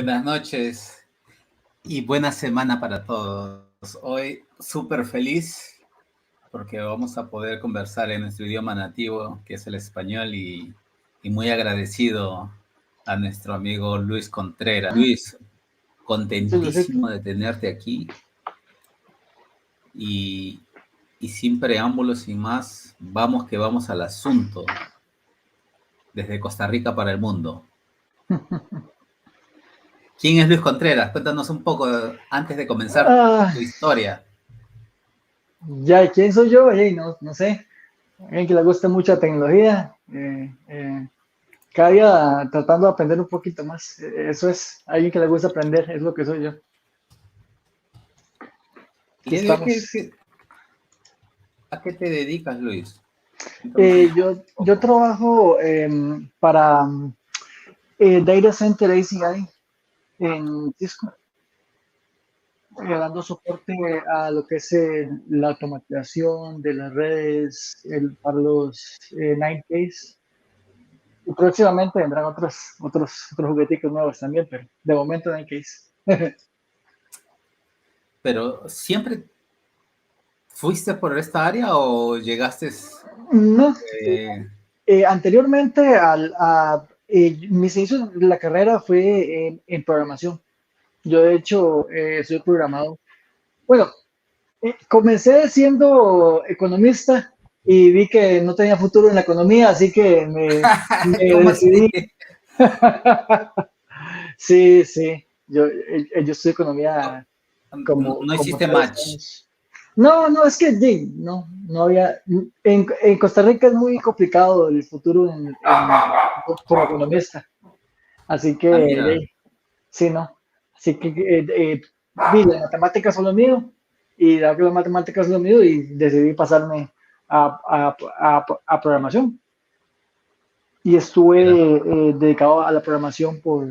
Buenas noches y buena semana para todos. Hoy súper feliz porque vamos a poder conversar en nuestro idioma nativo, que es el español, y muy agradecido a nuestro amigo Luis Contreras. Luis, contentísimo de tenerte aquí y sin preámbulos, sin más, vamos que vamos al asunto. Desde Costa Rica para el mundo. ¿Quién es Luis Contreras? Cuéntanos un poco antes de comenzar tu historia. Ya, ¿quién soy yo? Hey, no sé. Alguien que le gusta mucho la tecnología. Cada día tratando de aprender un poquito más. Eso es. Alguien que le gusta aprender, es lo que soy yo. Aquí estamos. ¿A qué te dedicas, Luis? Yo trabajo para Data Center ACI en Cisco, dando soporte a lo que es la automatización de las redes para los 9Ks. Y próximamente vendrán otros jugueticos nuevos también, pero de momento no hay case. ¿Pero siempre fuiste por esta área o llegaste? No, anteriormente mis inicios de la carrera fue en programación. Yo de hecho soy programador. Bueno, comencé siendo economista y vi que no tenía futuro en la economía, así que me ¿Cómo así? decidí. Sí, sí, yo estudio economía No como hiciste 3 match. años. No, es que no había. En Costa Rica es muy complicado el futuro como economista. Así Mira. que, sí, no. Así que vi las matemáticas son lo mío y dado que las matemáticas son lo mío y decidí pasarme a programación. Y estuve Mira. dedicado a la programación por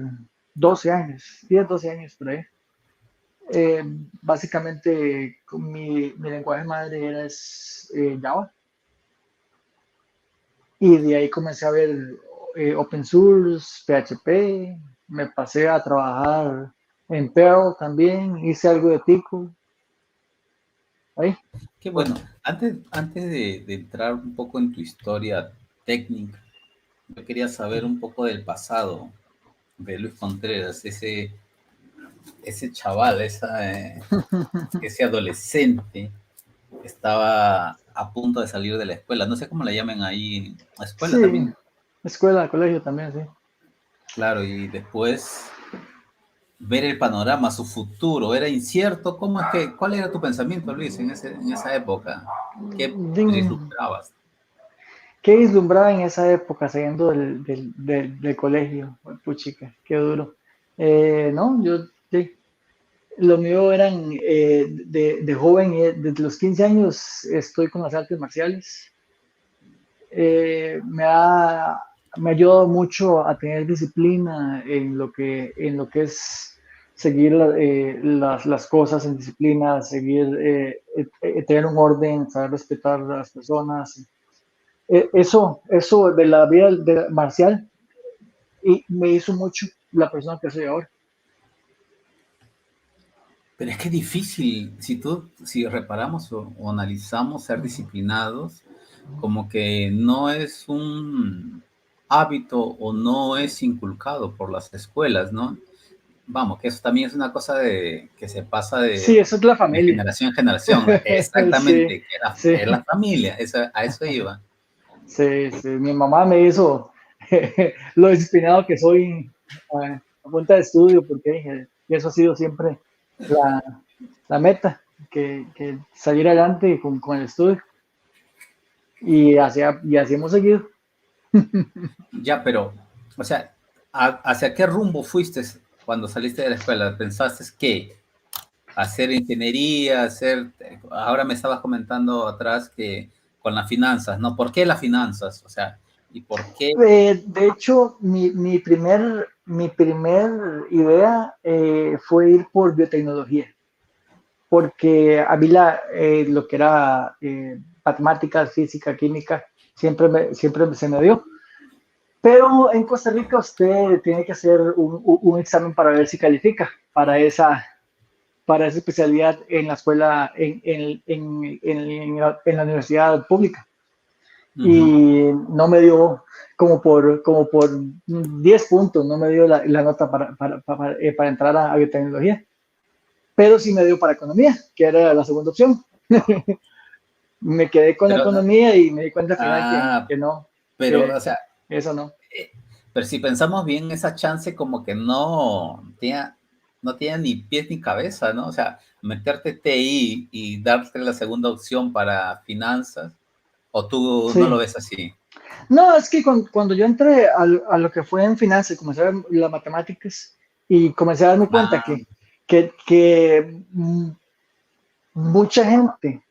12 años, 10, 12 años por ahí. Básicamente mi lenguaje madre era Java y de ahí comencé a ver open source, PHP, me pasé a trabajar en Perl también, hice algo de Pico. Ahí. Qué bueno. Antes de entrar un poco en tu historia técnica, yo quería saber un poco del pasado de Luis Contreras, ese chaval, ese adolescente que estaba a punto de salir de la escuela. No sé cómo le llaman ahí, escuela Sí, también. escuela, colegio también, sí. Claro, y después ver el panorama, su futuro, era incierto. ¿Cuál era tu pensamiento, Luis, en esa época? ¿Qué vislumbrabas? ¿Qué vislumbraba en esa época saliendo del colegio? Puchica, qué duro. No, yo sí, lo mío eran de joven, desde los 15 años estoy con las artes marciales. Eh, me ha, me ha ayudado mucho a tener disciplina en lo que es seguir las cosas en disciplina, seguir, tener un orden, saber respetar a las personas. Eso de la vida marcial y me hizo mucho la persona que soy ahora. Pero es que es difícil, si reparamos o analizamos ser disciplinados, como que no es un hábito o no es inculcado por las escuelas, ¿no? Vamos, que eso también es una cosa que se pasa Sí, eso es la de familia. generación en generación. Sí, Exactamente, que sí, es la familia, a eso iba. sí, sí. Mi mamá me hizo lo disciplinado que soy a punta de estudio, porque eso ha sido siempre la, la meta, que salir adelante con el estudio. Y así hemos seguido. Ya, pero, o sea, ¿hacia qué rumbo fuiste cuando saliste de la escuela? ¿Pensaste que hacer ingeniería, ahora me estabas comentando atrás que con las finanzas, ¿no? ¿Por qué las finanzas? O sea, ¿y por qué? De hecho, mi primer idea fue ir por biotecnología, porque a mí lo que era matemáticas, física, química, siempre se me dio. Pero en Costa Rica usted tiene que hacer un examen para ver si califica para esa especialidad en la escuela, en la universidad pública. Ujú. Y no me dio como por 10 puntos, no me dio la nota para entrar a biotecnología, pero sí me dio para economía, que era la segunda opción. Me quedé con la Pero, economía y me di cuenta al final ah, que no, pero, o que sea, eso no. pero si pensamos bien, esa chance como que no tiene ni pies ni cabeza, ¿no? O sea, meterte TI y darte la segunda opción para finanzas, o tú no lo Sí. ves así. No, es que cuando yo entré a lo que fue en finanzas, comencé a ver las matemáticas y comencé a darme cuenta Ah, que mucha gente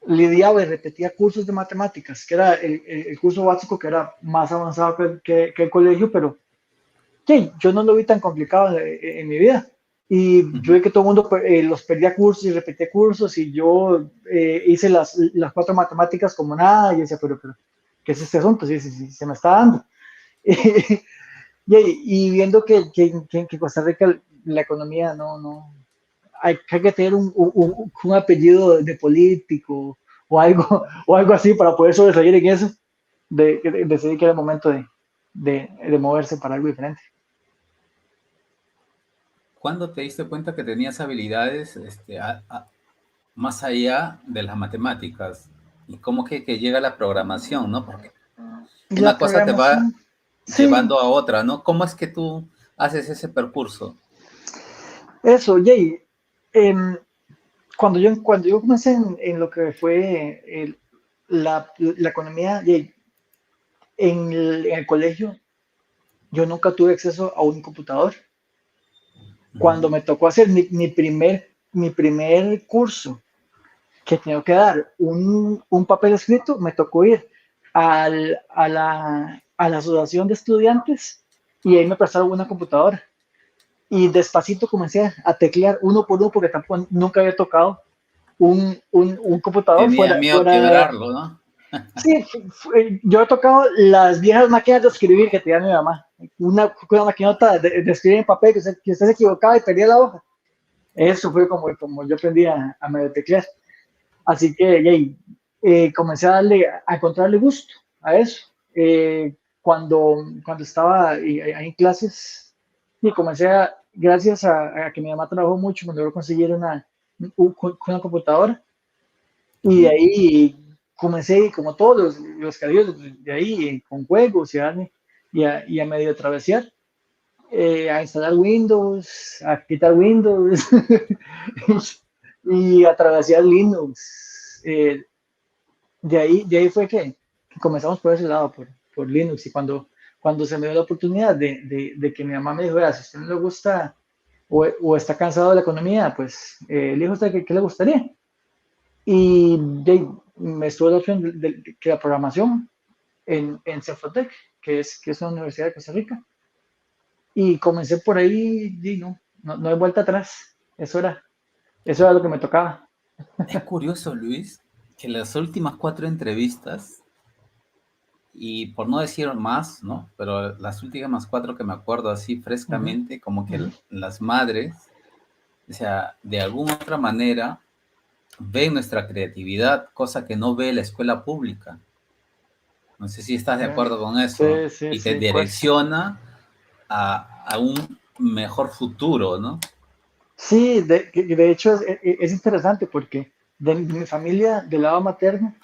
lidiaba y repetía cursos de matemáticas, que era el curso básico que era más avanzado que el colegio, pero sí, yo no lo vi tan complicado en mi vida. Y yo ujú. vi que todo el mundo los perdía cursos y repetía cursos y yo hice las cuatro matemáticas como nada y decía, pero, ¿qué es este asunto? Sí, sí, sí, se me está dando. Y viendo que Costa Rica la economía no, hay que tener un apellido de político o algo así para poder sobresalir en eso, decidí que era el momento de moverse para algo diferente. ¿Cuándo te diste cuenta que tenías habilidades más allá de las matemáticas? Y cómo que llega la programación, ¿no? Porque La una cosa te va programación, sí, llevando a otra, ¿no? ¿Cómo es que tú haces ese percurso? eso, Jay. em, cuando yo comencé en lo que fue la economía, Jay, en el colegio, yo nunca tuve acceso a un computador. Cuando Ujú. me tocó hacer mi primer curso, que tenía que dar un papel escrito, me tocó ir a la asociación de estudiantes y ahí me prestaron una computadora. Y despacito comencé a teclear uno por uno porque tampoco nunca había tocado un computador Tenía fuera, miedo a fuera. quebrarlo, ¿no? Sí, yo he tocado las viejas máquinas de escribir que tenía mi mamá. Una maquinota de escribir en papel que usted se equivocaba y perdía la hoja. Eso fue como yo aprendí a medio teclear. Así que yay, comencé a encontrarle gusto a eso. Cuando estaba ahí en clases y gracias a que mi mamá trabajó mucho, me logró conseguir una computadora y de Ujú. ahí comencé, como todos los cariños, de ahí con juegos y a medio travesear, a instalar Windows, a quitar Windows y a travesear Linux. De ahí fue que comenzamos por ese lado, por Linux. Y cuando se me dio la oportunidad de que mi mamá me dijo, "Vea, si a usted no le gusta o está cansado de la economía, pues elijo usted qué le gustaría". Y me estuvo la opción que la programación en Cefotec, que es una universidad de Costa Rica. Y comencé por ahí y no hay vuelta atrás. Eso era lo que me tocaba. Es curioso, Luis, que las últimas 4 entrevistas, y por no decir más, ¿no? Pero las últimas 4 que me acuerdo así Ujú, frescamente, como que ujú. las madres, o sea, de alguna otra manera, ven nuestra creatividad, cosa que no ve la escuela pública. No sé si estás de Eh, acuerdo con eso. Sí, sí, Y te sí, cuesta. direcciona a un mejor futuro, ¿no? Sí, de hecho es interesante porque de mi familia, del lado materno,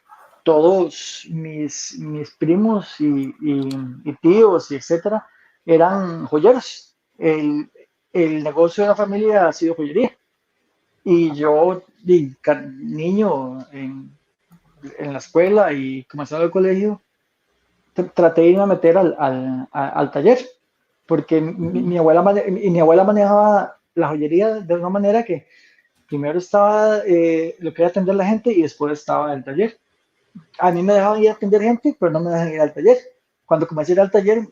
todos mis primos y tíos y etcétera eran joyeros. El negocio de la familia ha sido joyería. Y yo, niño en la escuela y comenzando el colegio, traté de irme a meter al taller, porque Ujú. mi abuela manejaba la joyería de una manera que primero estaba lo que era atender a la gente y después estaba el taller. A mí me dejaban ir a atender gente, pero no me dejaban ir al taller. Cuando comencé a ir al taller,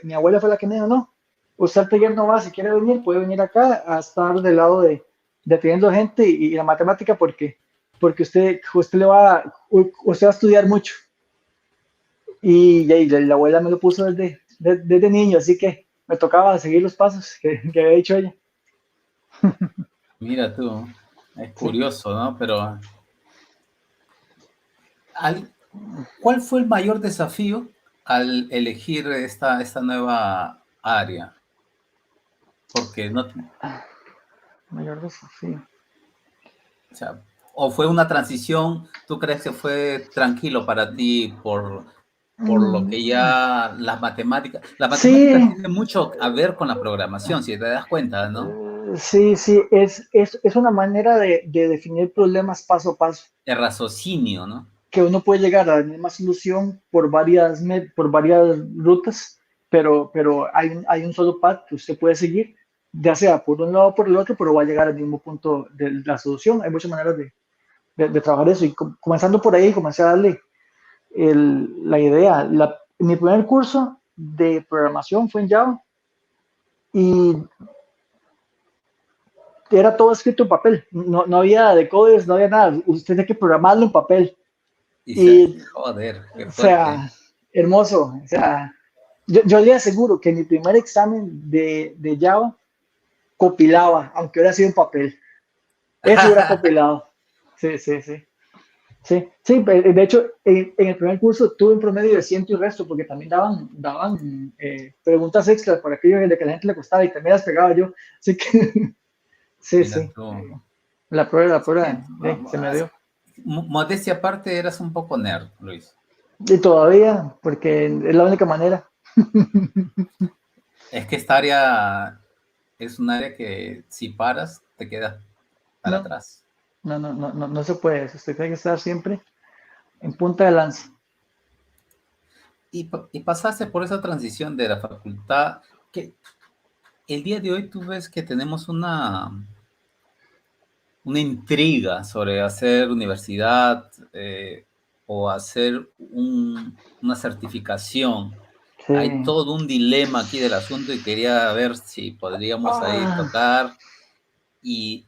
mi abuela fue la que me dijo, no, usted al taller no va, si quiere venir, puede venir acá a estar del lado de atendiendo gente y la matemática porque usted va a estudiar mucho. y la abuela me lo puso desde niño, así que me tocaba seguir los pasos que había dicho ella. Mira tú, es Sí. curioso, ¿no? Pero, al- ¿cuál fue el mayor desafío al elegir esta nueva área? Porque no, Mayor desafío. o sea, o fue una transición, ¿tú crees que fue tranquilo para ti por lo que Mm, ya las matemáticas sí, tienen mucho a ver con la programación, si te das cuenta, ¿no? sí, sí, es una manera de definir problemas paso a paso, El raciocinio, ¿no? que uno puede llegar a la misma solución por varias rutas, pero hay un solo path que usted puede seguir, ya sea por un lado o por el otro, pero va a llegar al mismo punto de la solución. Hay muchas maneras de trabajar eso. Y comenzando por ahí, comencé a darle la idea. Mi primer curso de programación fue en Java y era todo escrito en papel. No, no había decoders, no había nada. Usted tiene que programarlo en papel. Y Y, joder, qué o fuerte. sea, hermoso. O sea, yo le aseguro que en mi primer examen de Java copilaba, aunque hubiera sido en papel. Eso hubiera copilado. Sí, sí, sí. Sí, sí, de hecho, en el primer curso tuve un promedio de ciento y resto, porque también daban preguntas extras para aquello de que a la gente le costaba y también las pegaba yo. Así que, sí, Mira sí, tú. la prueba, Sí, se me dio. modestia aparte, eras un poco nerd, Luis. Y todavía, porque es la única manera. Es que esta área es un área que si paras, te quedas para No, atrás. no se puede eso. Usted tiene que estar siempre en punta de lanza. Y pasaste por esa transición de la facultad, que el día de hoy tú ves que tenemos una intriga sobre hacer universidad o hacer una certificación. Sí. Hay todo un dilema aquí del asunto y quería ver si podríamos ahí Ah, tocar y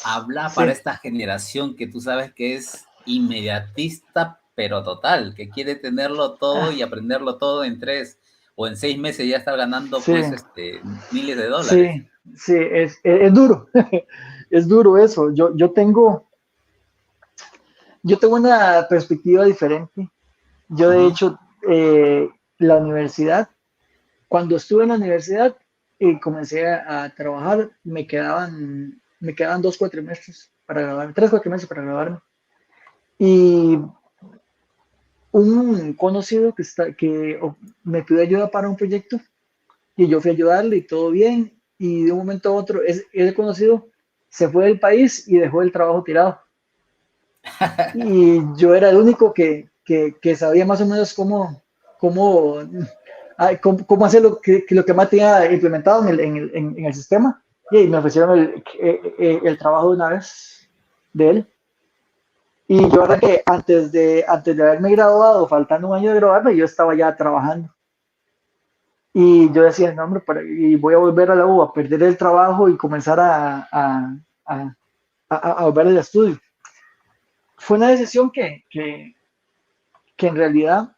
hablar para sí. esta generación que tú sabes que es inmediatista, pero total, que quiere tenerlo todo y Ah, aprenderlo todo en 3 o en 6 meses ya estar ganando sí, pues miles de dólares. sí, sí, es duro. Es duro eso. Yo tengo una perspectiva diferente. Yo, de Ujú. hecho, la universidad, cuando estuve en la universidad y comencé a trabajar, me quedaban 2 cuatrimestres para graduarme, 3 cuatrimestres para graduarme. Y un conocido me pidió ayuda para un proyecto y yo fui a ayudarle y todo bien. Y de un momento a otro, ese conocido se fue del país y dejó el trabajo tirado. Y yo era el único que sabía más o menos cómo, cómo hacer lo que más tenía implementado en el sistema. Y me ofrecieron el trabajo de una vez de él. Y yo ahora que antes de haberme graduado, faltando un año de graduarme, yo estaba ya trabajando. Y yo decía, no, hombre, y voy a volver a la U a perder el trabajo y comenzar a, a volver al estudio. Fue una decisión que en realidad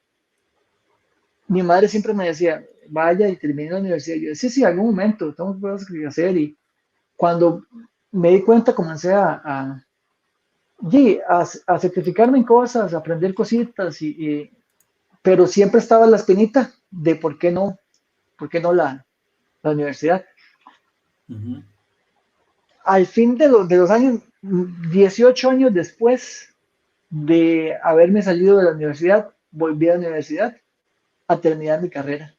mi madre siempre me decía, vaya y termine la universidad. Y yo, sí, sí, algún momento, tengo cosas que hacer. Y cuando me di cuenta, comencé a certificarme en cosas, a aprender cositas, pero siempre estaba la espinita de por qué no la universidad. Ujú. Al fin de los años, 18 años después de haberme salido de la universidad, volví a la universidad a terminar mi carrera.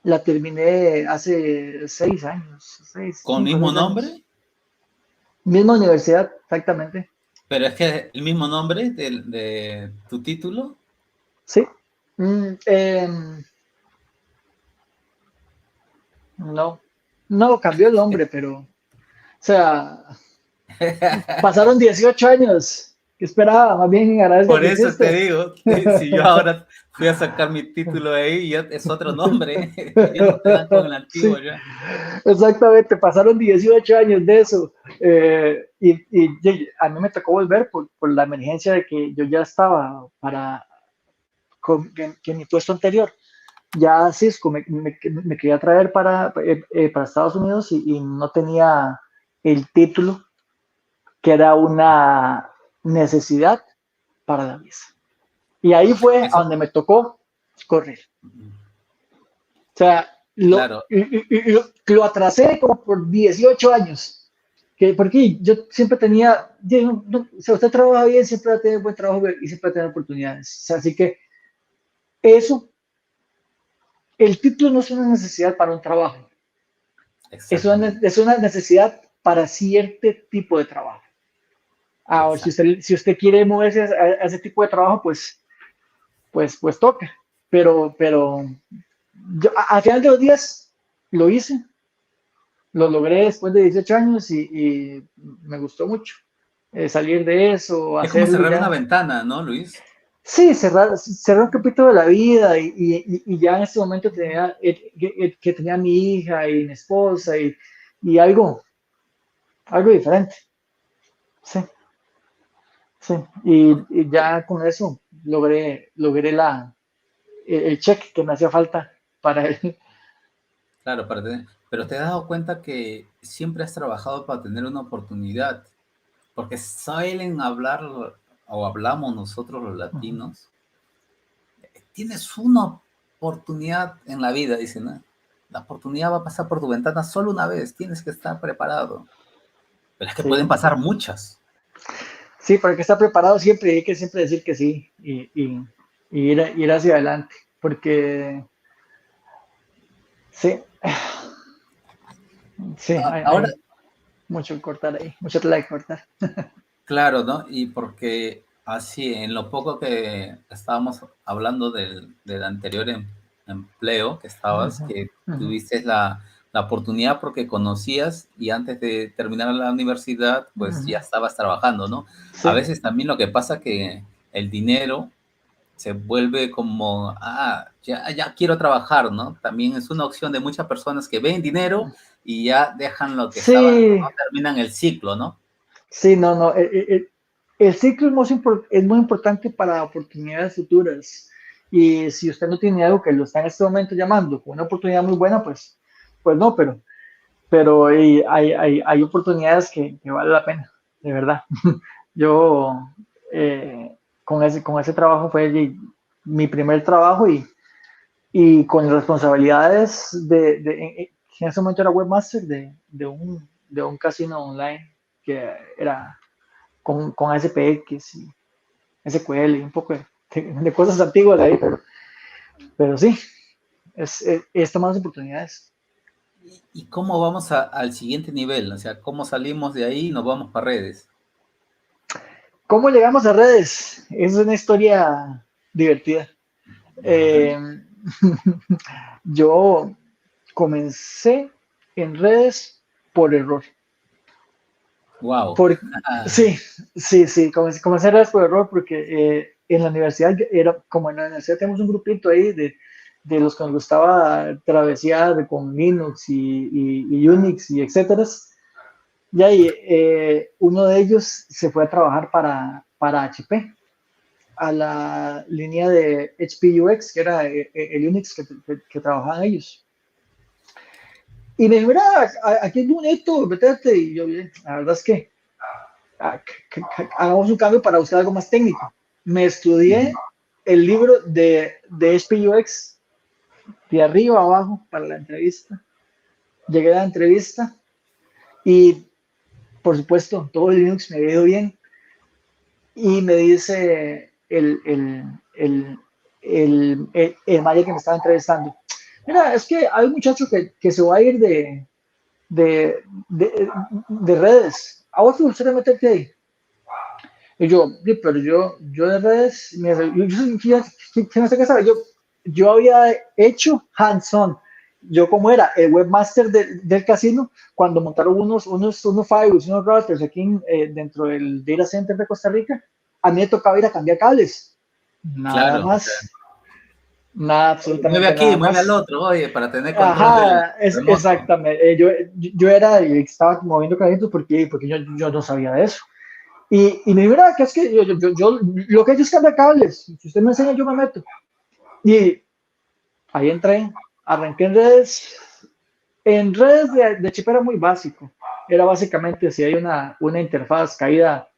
La terminé hace 6 años, ¿Con 5 o mismo 6 años. nombre? Misma universidad, exactamente. Pero es que el mismo nombre de tu título. Sí. Mm, no, no cambió el nombre, pero, o sea, pasaron 18 años. ¿Qué esperaba? Más bien agradezca Por que eso te existe. digo, si yo ahora fui a sacar mi título ahí, ya es otro nombre, ya no te dan con el antiguo Sí, ya. exactamente, pasaron 18 años de eso. Y a mí me tocó volver por la emergencia de que yo ya estaba que mi puesto anterior. Ya Cisco me quería traer para Estados Unidos y no tenía el título, que era una necesidad para la visa. Y ahí fue a Eso, donde me tocó correr. O sea, claro, lo atrasé como por 18 años. Porque yo siempre tenía, o sea, usted trabaja bien, siempre va a tener buen trabajo y siempre va a tener oportunidades. O sea, así que eso, el título no es una necesidad para un trabajo, exactamente, es una necesidad para cierto tipo de trabajo. Ahora, exacto. si usted quiere moverse a ese tipo de trabajo, pues toca. Pero yo, al final de los días lo hice, lo logré después de 18 años y me gustó mucho salir de eso, Es como hacerlo cerrar una ya. ventana, ¿no, Luis? Sí, cerrar un capítulo de la vida y ya en este momento tenía, que tenía mi hija y mi esposa y algo diferente. Sí, sí. Y ya con eso logré el cheque que me hacía falta para él. Claro, pero te has dado cuenta que siempre has trabajado para tener una oportunidad, porque suelen hablar, o hablamos nosotros los latinos, tienes una oportunidad en la vida, dicen, ¿no? La oportunidad va a pasar por tu ventana solo una vez, tienes que estar preparado. Pero es que pueden Sí, pasar muchas. sí, para que estar preparado siempre, hay que siempre decir que sí y ir hacia adelante, porque sí, sí, Ahora, hay mucho que cortar ahí, mucho tela que cortar. claro, ¿no? Y porque así, en lo poco que estábamos hablando del anterior empleo que estabas, Ujú, que ujú, tuviste la oportunidad porque conocías y antes de terminar la universidad, pues ujú. ya estabas trabajando, ¿no? A Sí, veces también lo que pasa que el dinero se vuelve como, ya quiero trabajar, ¿no? También es una opción de muchas personas que ven dinero y ya dejan lo que estaban, sí, no terminan el ciclo, ¿no? sí, no, no. El ciclo es muy importante para oportunidades futuras. Y si usted no tiene algo que lo está en este momento llamando como una oportunidad muy buena, pues no, pero hay oportunidades que vale la pena, de verdad. Yo con ese trabajo fue mi primer trabajo y con responsabilidades en ese momento era webmaster de un casino online que era con SPX y SQL y un poco de cosas antiguas de ahí, pero sí, es tomar las oportunidades. ¿Y cómo vamos al siguiente nivel? O sea, ¿cómo salimos de ahí y nos vamos para redes? ¿Cómo llegamos a redes? Es una historia divertida. Eh, yo comencé en redes por error. Wow. Por, sí, sí, comencé en redes por error porque en la universidad, como en la universidad tenemos un grupito ahí de los que nos gustaba travesear con Linux y Unix y etcétera. Y ahí uno de ellos se fue a trabajar para HP, a la línea de HP UX, que era el Unix que trabajaban ellos. Y me dijo, mira, aquí es bonito, meterte. Y yo, bien, la verdad es que hagamos un cambio para buscar algo más técnico. Me estudié el libro de HP UX de arriba a abajo para la entrevista. Llegué a la entrevista y, por supuesto, todo el Linux me había ido bien. Y me dice el maya que me estaba entrevistando, mira, es que hay un muchacho que se va a ir de, de, de redes. ¿A vos te gustaría meterte ahí? Y yo, sí, pero yo de redes, ¿quién no sé qué sabe? Yo había hecho hands-on. Yo como era el webmaster del casino, cuando montaron unos firewalls, unos routers aquí dentro del data center de Costa Rica, a mí me tocaba ir a cambiar cables. Nada Claro, o sea, más, nada, mueve absolutamente aquí, nada mueve al más. otro, oye, para tener control del Ajá, remoto. exactamente. Yo era, estaba moviendo cables porque yo no sabía de eso. Y me dijo, mira, que es que yo lo que he hecho es cambiar cables. Si usted me enseña, yo me meto. Y ahí entré, arranqué en redes. En redes de chip era muy básico. Era básicamente si hay una interfaz caída,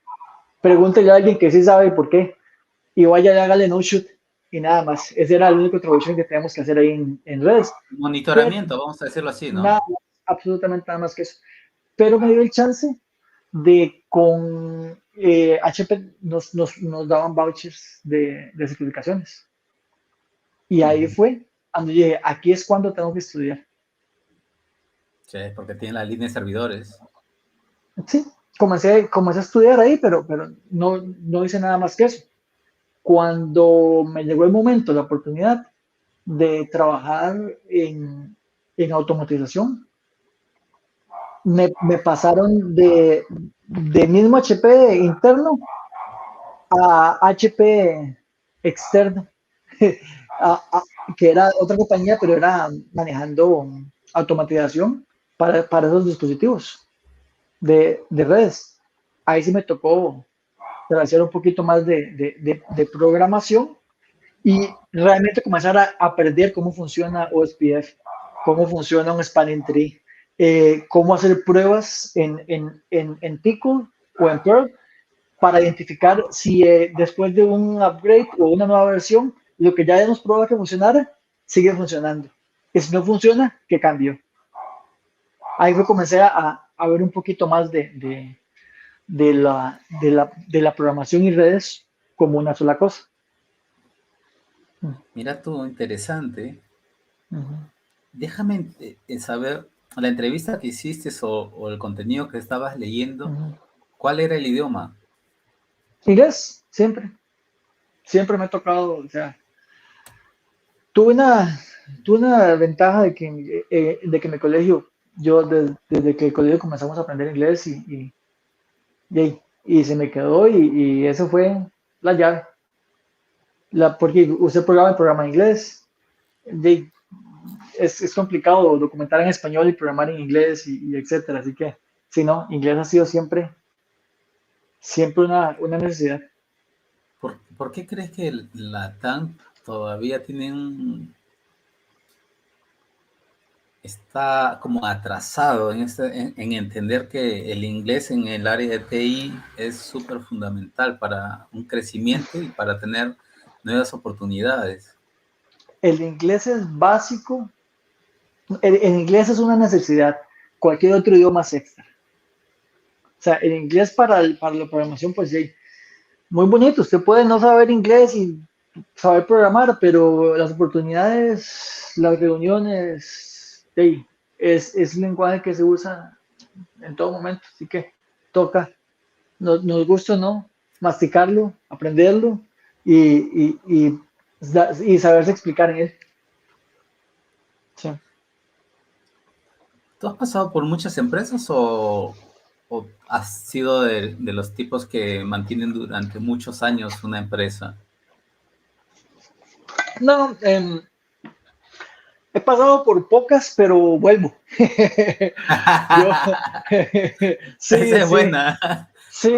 pregúntele a alguien que sí sabe por qué y vaya y hágale no shoot y nada más. Ese era el único troubleshooting que teníamos que hacer ahí en redes. Pero Monitoramiento, vamos a decirlo así, ¿no? nada, absolutamente nada más que eso. Pero me dio el chance de con HP nos daban vouchers de certificaciones. Y ahí Ujú. fue cuando dije, aquí es cuando tengo que estudiar. Sí, porque tiene la línea de servidores. Sí, comencé a estudiar ahí, pero no hice nada más que eso. Cuando me llegó el momento, la oportunidad de trabajar en automatización, me pasaron de mismo HP interno a HP externo, que era otra compañía, pero era manejando automatización para esos dispositivos de redes. Ahí sí me tocó hacer un poquito más de programación y realmente comenzar a aprender cómo funciona OSPF, cómo funciona un spanning tree, cómo hacer pruebas en Pickle o en Perl para identificar si después de un upgrade o una nueva versión, lo que ya hemos probado que funcionara, sigue funcionando. Y si no funciona, ¿qué cambio? Ahí fue comencé a ver un poquito más de la programación y redes como una sola cosa. Mira tú, interesante. Ujú. Déjame saber, la entrevista que hiciste o el contenido que estabas leyendo, Ujú. ¿cuál era el idioma? Inglés, siempre me ha tocado, o sea, tuve una, tuve una ventaja de que en mi colegio, yo desde que el colegio comenzamos a aprender inglés y se me quedó y eso fue la llave, porque usted programa en inglés, y es complicado documentar en español y programar en inglés y etcétera, así que, si no, inglés ha sido siempre una necesidad. ¿Por qué crees que la TAM todavía está como atrasado en entender que el inglés en el área de TI es súper fundamental para un crecimiento y para tener nuevas oportunidades? El inglés es básico. El inglés es una necesidad, cualquier otro idioma es extra. O sea, el inglés para la programación, pues sí, muy bonito. Usted puede no saber inglés y saber programar, pero las oportunidades, las reuniones, sí, es un lenguaje que se usa en todo momento. Así que toca, nos gusta o no, masticarlo, aprenderlo y saberse explicar en él. Sí. ¿Tú has pasado por muchas empresas o has sido de los tipos que mantienen durante muchos años una empresa? No, he pasado por pocas, pero vuelvo. Yo, Esa sí, es sí, buena. sí,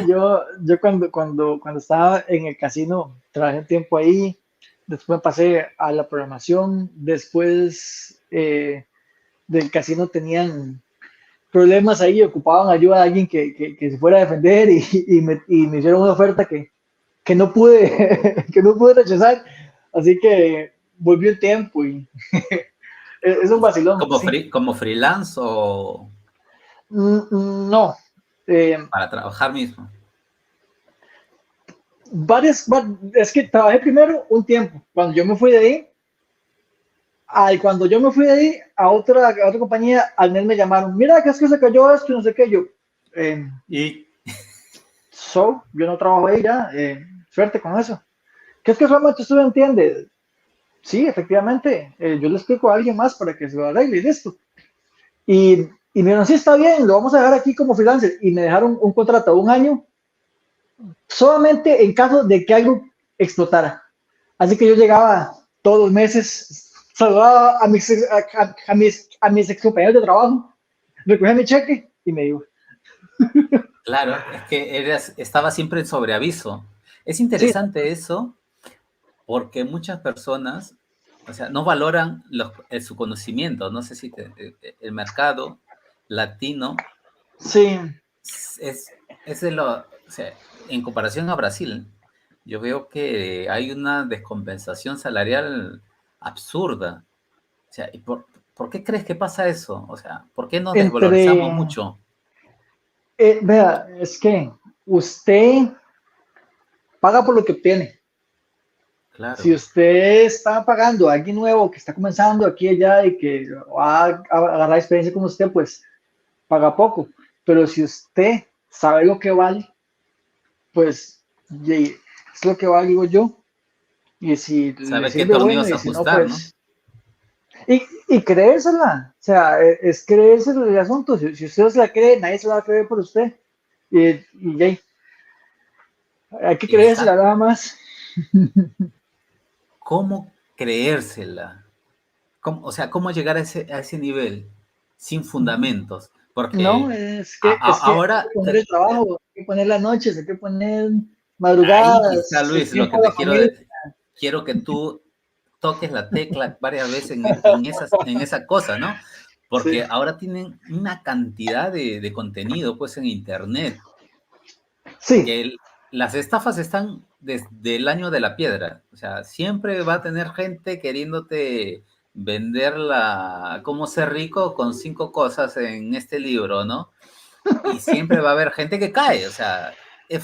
yo cuando estaba en el casino, trabajé un tiempo ahí, después me pasé a la programación, después del casino tenían problemas ahí, ocupaban ayuda de alguien que se fuera a defender y me hicieron una oferta que no pude, que no pude rechazar, así que volví un tiempo y es un vacilón, ¿Como, sí. como freelance o No, eh, para trabajar mismo? es que trabajé primero un tiempo, cuando yo me fui de ahí, cuando yo me fui de ahí a otra compañía, al mes me llamaron, mira, que es que se cayó esto y no sé qué, yo, eh, Y yo no trabajo ahí ya, suerte con eso. ¿Qué es que solamente usted no entiende? Sí, efectivamente, yo le explico a alguien más para que se lo arregle y listo. Y me dijeron, sí, está bien, lo vamos a dejar aquí como freelancer. Y me dejaron un contrato de un año solamente en caso de que algo explotara. Así que yo llegaba todos los meses, saludaba a mis ex compañeros de trabajo, recogía mi cheque y me iba. claro, es que estaba siempre en sobreaviso. Es Sí, interesante eso porque muchas personas, o sea, no valoran su conocimiento. No sé si el mercado latino Sí, es de lo, o sea, en comparación a Brasil, yo veo que hay una descompensación salarial absurda. O sea, ¿por qué crees que pasa eso? O sea, ¿por qué nos desvalorizamos entre, mucho? vea, es que usted paga por lo que obtiene. Si Claro, usted está pagando a alguien nuevo que está comenzando aquí y allá y que va a agarrar experiencia con usted, pues paga poco. Pero si usted sabe lo que vale, pues es lo que valgo yo. Y si le ¿sabe qué sirve, bueno, tornillos y si no, ajustar, no? pues. Y creérsela, o sea, es creérsela el asunto. Si usted se la cree, nadie se la va a creer por usted. Y ya, hay que creérsela Exacto. nada más. ¿Cómo creérsela? O sea, ¿cómo llegar a ese nivel sin fundamentos? No, Porque es que hay que ahora, poner el trabajo, hay que poner las noches, hay que poner ahí está madrugadas, el Luis, lo tiempo que a la te quiero familia. decir. Quiero que tú toques la tecla varias veces en esa cosa, ¿no? Sí, Porque ahora tienen una cantidad de contenido, pues, en Internet, sí, que las estafas están desde el año de la piedra. O sea, siempre va a tener gente queriéndote vender cómo ser rico con 5 cosas en este libro, ¿no? Y siempre va a haber gente que cae, o sea, y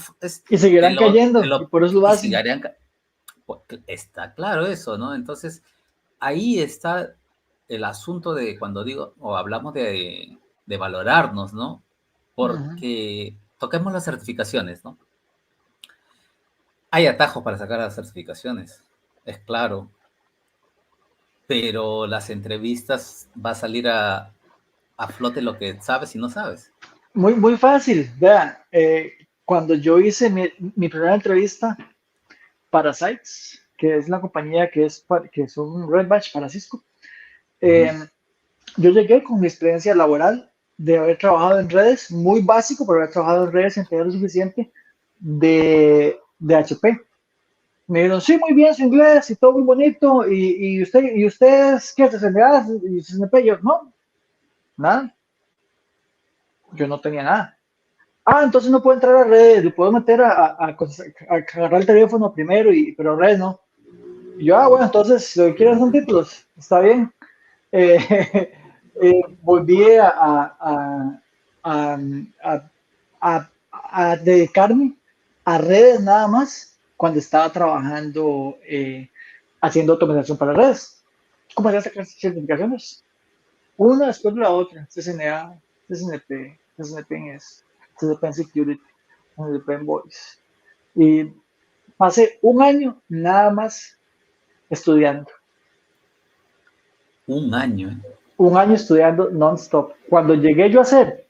te seguirán lo, te cayendo, y lo, por eso lo y hacen. sigarían, pues, está claro eso, ¿no? Entonces, ahí está el asunto de cuando digo, o hablamos de valorarnos, ¿no? Ujú. Porque toquemos las certificaciones, ¿no? Hay atajos para sacar las certificaciones, es claro, pero las entrevistas va a salir a flote lo que sabes y no sabes. Muy, muy fácil, vea, cuando yo hice mi primera entrevista para Sites, que es la compañía que es un Red Badge para Cisco, eh, Ujú. yo llegué con mi experiencia laboral de haber trabajado en redes, muy básico, pero haber trabajado en redes sin tener lo suficiente de HP. Me dijeron, sí, muy bien su inglés y todo muy bonito, y usted es, ¿qué? ¿CCNA? ¿Y CCNP? Yo, no, nada, yo no tenía nada. Ah, entonces no puedo entrar a redes, lo puedo meter a agarrar el teléfono primero, pero redes no. Y yo, bueno, entonces lo que quieren son títulos, está bien. Eh, volví a, a, a dedicarme a redes nada más cuando estaba trabajando haciendo automatización para redes. Comencé a sacar certificaciones, una después de la otra, CCNA, CCNP, CCNP en S, CCNP en Security, CCNP en Voice. Y pasé un año nada más estudiando, Un año, ¿eh? un año estudiando non-stop. Cuando llegué yo a hacer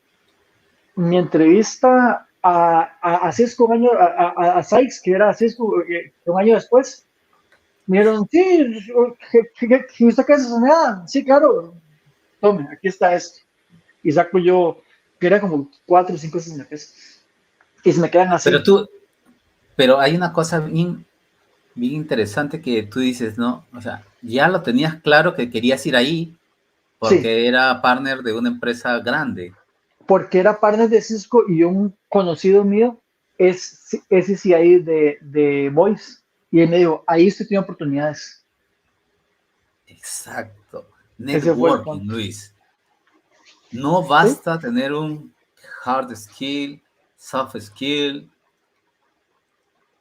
mi entrevista a Cisco, a Sykes, que era Cisco, un año después, me dijeron, sí, ¿usted qué hace? Nada, sí, claro, tome, aquí está esto. Y saco yo, que era como 4 o 5 CCNPs, y se me quedan Pero así. tú, pero hay una cosa bien interesante que tú dices, ¿no? O sea, ya lo tenías claro que querías ir ahí Sí, porque era partner de una empresa grande. porque era partner de Cisco y un conocido mío es CCI de Voice. Y él me dijo, ahí usted tiene oportunidades. Exacto. Ese fue el Networking, punto. Luis. No ¿Sí? basta tener un hard skill, soft skill.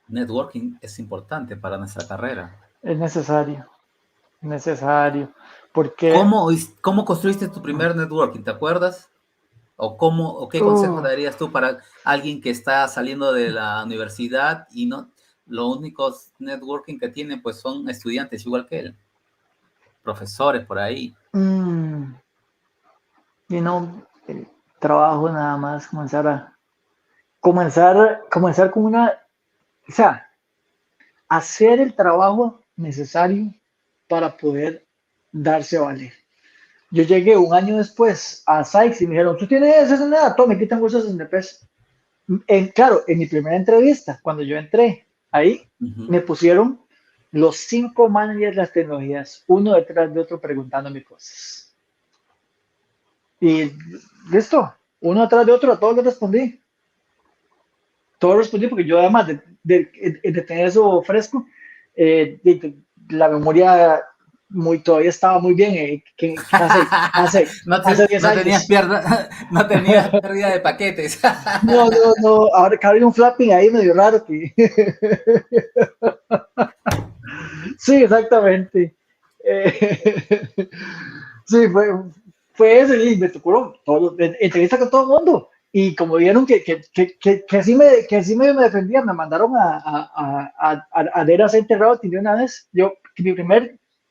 Networking es importante para nuestra carrera. Es necesario, necesario. Porque ¿Cómo construiste tu primer networking? ¿Te acuerdas? ¿O qué consejo uh, darías tú para alguien que está saliendo de la universidad y no, los únicos networking que tiene pues son estudiantes igual que él, profesores por ahí? mm, y no trabajo nada más, comenzar con o sea, hacer el trabajo necesario para poder darse a valer. Yo llegué un año después a Sykes y me dijeron, ¿tú tienes esa nada? Tome, aquí tengo esos SNPs. Claro, en mi primera entrevista, cuando yo entré ahí, Ujú. me pusieron, los 5 managers de las tecnologías, uno detrás de otro preguntándome cosas. Y listo, uno detrás de otro, a todos les respondí. Todo respondí porque yo además de tener eso fresco, la memoria todavía estaba muy bien, que hace 10 No tenías años. pierda, no tenías pérdida de paquetes. No, no, no, ahora que había un flapping ahí medio raro. Sí, exactamente. Eh, sí, fue eso y me tocó entrevista con todo el mundo. Y como vieron que sí me defendía, me mandaron a Data Center Routing de una vez. Que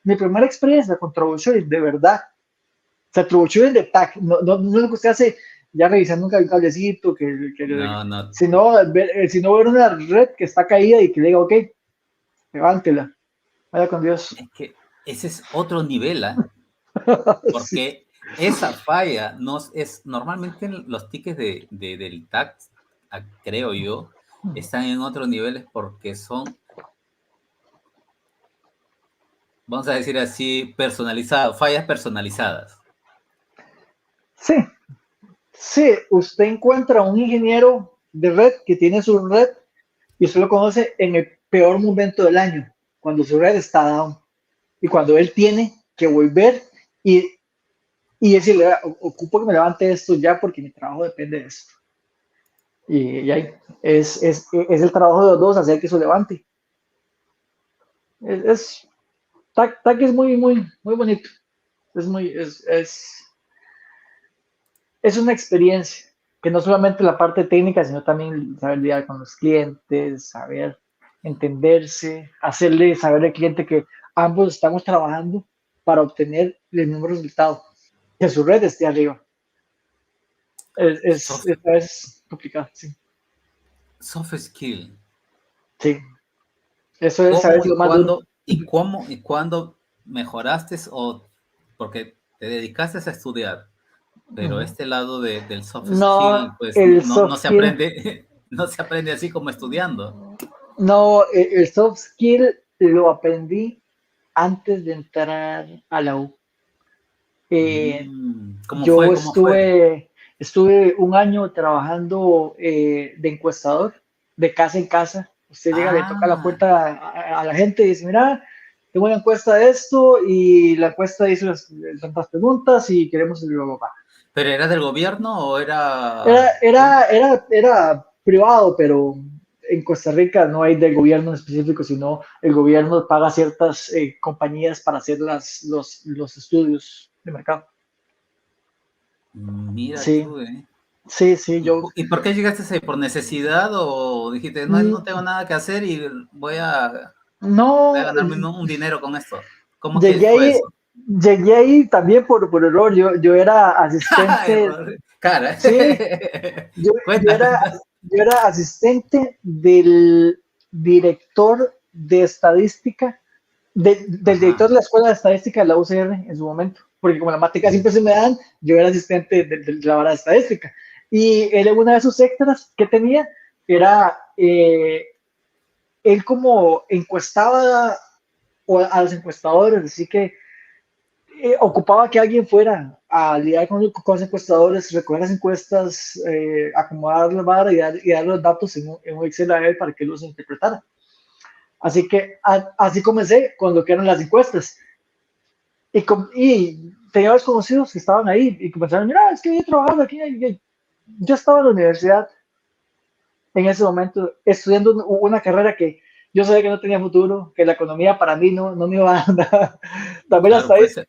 mi primera experiencia con troubleshooting, de verdad, o sea, troubleshooting de TAC, no es lo que usted hace ya revisando un cablecito, No, no, sino ver una red que está caída y que le diga, ok, levántela, vaya con Dios. es que ese es otro nivel, ¿ah? Sí. Porque esa falla no es normalmente los tickets del tax, creo yo, están en otros niveles porque son, vamos a decir así, personalizados, fallas personalizadas. Sí, sí, usted encuentra un ingeniero de red que tiene su red y usted lo conoce en el peor momento del año, cuando su red está down y cuando él tiene que volver y, y decirle, ocupo que me levante esto ya porque mi trabajo depende de esto. Y ahí es el trabajo de los dos hacer que eso levante. Es, TAC es muy bonito. Es muy, es una experiencia que no solamente la parte técnica, sino también saber lidiar con los clientes, saber entenderse, hacerle saber al cliente que ambos estamos trabajando para obtener el mismo resultado, que su red esté arriba. Soft, Es complicado, sí. soft skill. Sí, eso es saber ¿Cómo y lo más duro. cuándo y cuándo mejoraste o porque te dedicaste a estudiar, pero este lado del soft No, skill, pues el no soft se skill, aprende, no se aprende así como estudiando. no, el soft skill lo aprendí antes de entrar a la U. ¿Cómo fue? Yo ¿Cómo fue? estuve un año trabajando de encuestador, de casa en casa. Usted llega, le toca la Ah, puerta a la gente y dice, mira, tengo una encuesta de esto y la encuesta dice tantas preguntas y queremos el papá. ¿pero era del gobierno o Era, era era, era, era privado, pero en Costa Rica no hay del gobierno en específico, sino el gobierno paga ciertas compañías para hacer los estudios de mercado. Mira Sí, tú, ¿eh? sí, sí, yo ¿Y por qué llegaste ahí? ¿Por necesidad o dijiste, no, mm, no tengo nada que hacer y voy a no ganarme un dinero con esto? ¿Cómo que llegué fue ahí, eso? llegué ahí también por error. Yo era asistente, Error. Cara, sí, yo cuenta, era, cuenta. yo era asistente del director de estadística, del director Ajá. de la escuela de estadística de la UCR en su momento, porque como la matemática siempre se me dan, yo era asistente de la vara de estadística. Y él, una de sus extras que tenía era él como encuestaba a los encuestadores, así que ocupaba que alguien fuera a lidiar con los encuestadores, recoger las encuestas, acomodar la vara y dar los datos en un Excel a él para que los interpretara. Así que así comencé con lo que eran las encuestas. Y tenía varios conocidos que estaban ahí y comenzaron, mira, es que yo trabajando aquí. Yo estaba en la universidad en ese momento estudiando una carrera que yo sabía que no tenía futuro, que la economía para mí no me iba a dar nada. También la Claro, puede ser.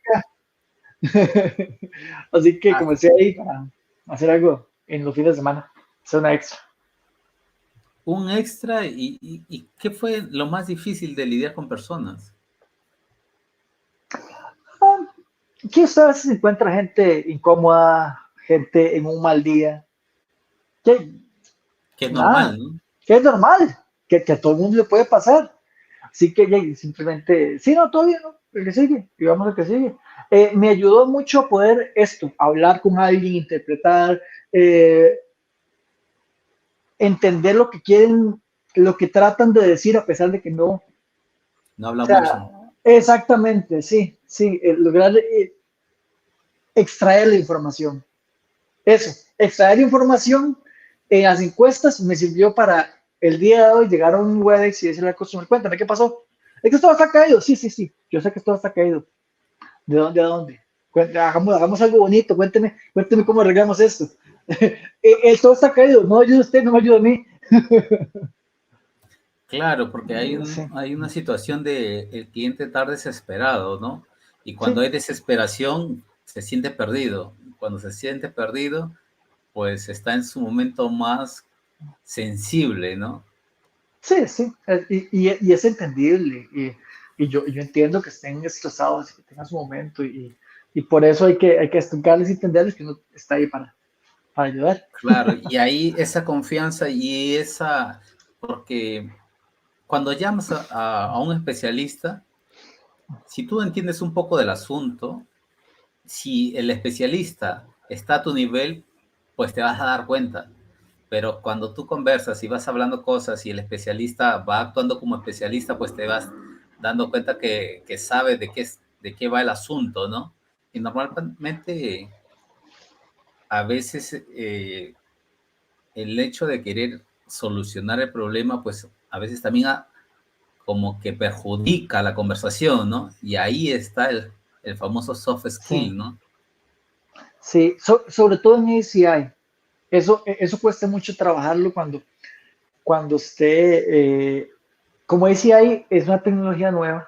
estadística. Así que Ah, comencé ahí para hacer algo en los fines de semana, hacer una extra. un extra y ¿qué fue lo más difícil de lidiar con personas? Ah, que usted a veces encuentra gente incómoda, gente en un mal día, que Que es nada, normal, ¿no? que es normal, que a todo el mundo le puede pasar. Así que simplemente, sí, no, todavía no, el que sigue, y vamos al que sigue. Me ayudó mucho a poder esto, hablar con alguien, interpretar, eh, entender lo que quieren, lo que tratan de decir a pesar de que no. no habla O sea, mucho. exactamente, sí, sí, lograr extraer la información. Eso, extraer información en las encuestas me sirvió para el día de hoy llegar a un WebEx y decirle al customer, cuéntame qué pasó. Es que esto está caído. Sí, sí, sí, yo sé que esto está caído. ¿De dónde a dónde? Hagamos algo bonito, cuénteme cómo arreglamos esto. Todo está caído, no ayuda a usted, no me ayuda a mí. Claro, porque Sí, hay una situación de el cliente estar desesperado, ¿no? Y cuando sí, hay desesperación, se siente perdido. Cuando se siente perdido, pues está en su momento más sensible, ¿no? sí, sí. Y es entendible. Y yo entiendo que estén estresados y que tengan su momento. Y por eso hay que explicarles y entenderles que uno está ahí para ayudar. Claro, y ahí esa confianza y esa, porque cuando llamas a un especialista, si tú entiendes un poco del asunto, si el especialista está a tu nivel, pues te vas a dar cuenta. Pero cuando tú conversas y vas hablando cosas y el especialista va actuando como especialista, pues te vas dando cuenta que sabe de qué va el asunto, ¿no? Y normalmente a veces el hecho de querer solucionar el problema, pues a veces también como que perjudica la conversación, ¿no? Y ahí está el famoso soft Sí, skill, ¿no? sí. Sobre todo en ACI. Eso cuesta mucho trabajarlo cuando usted, como ACI es una tecnología nueva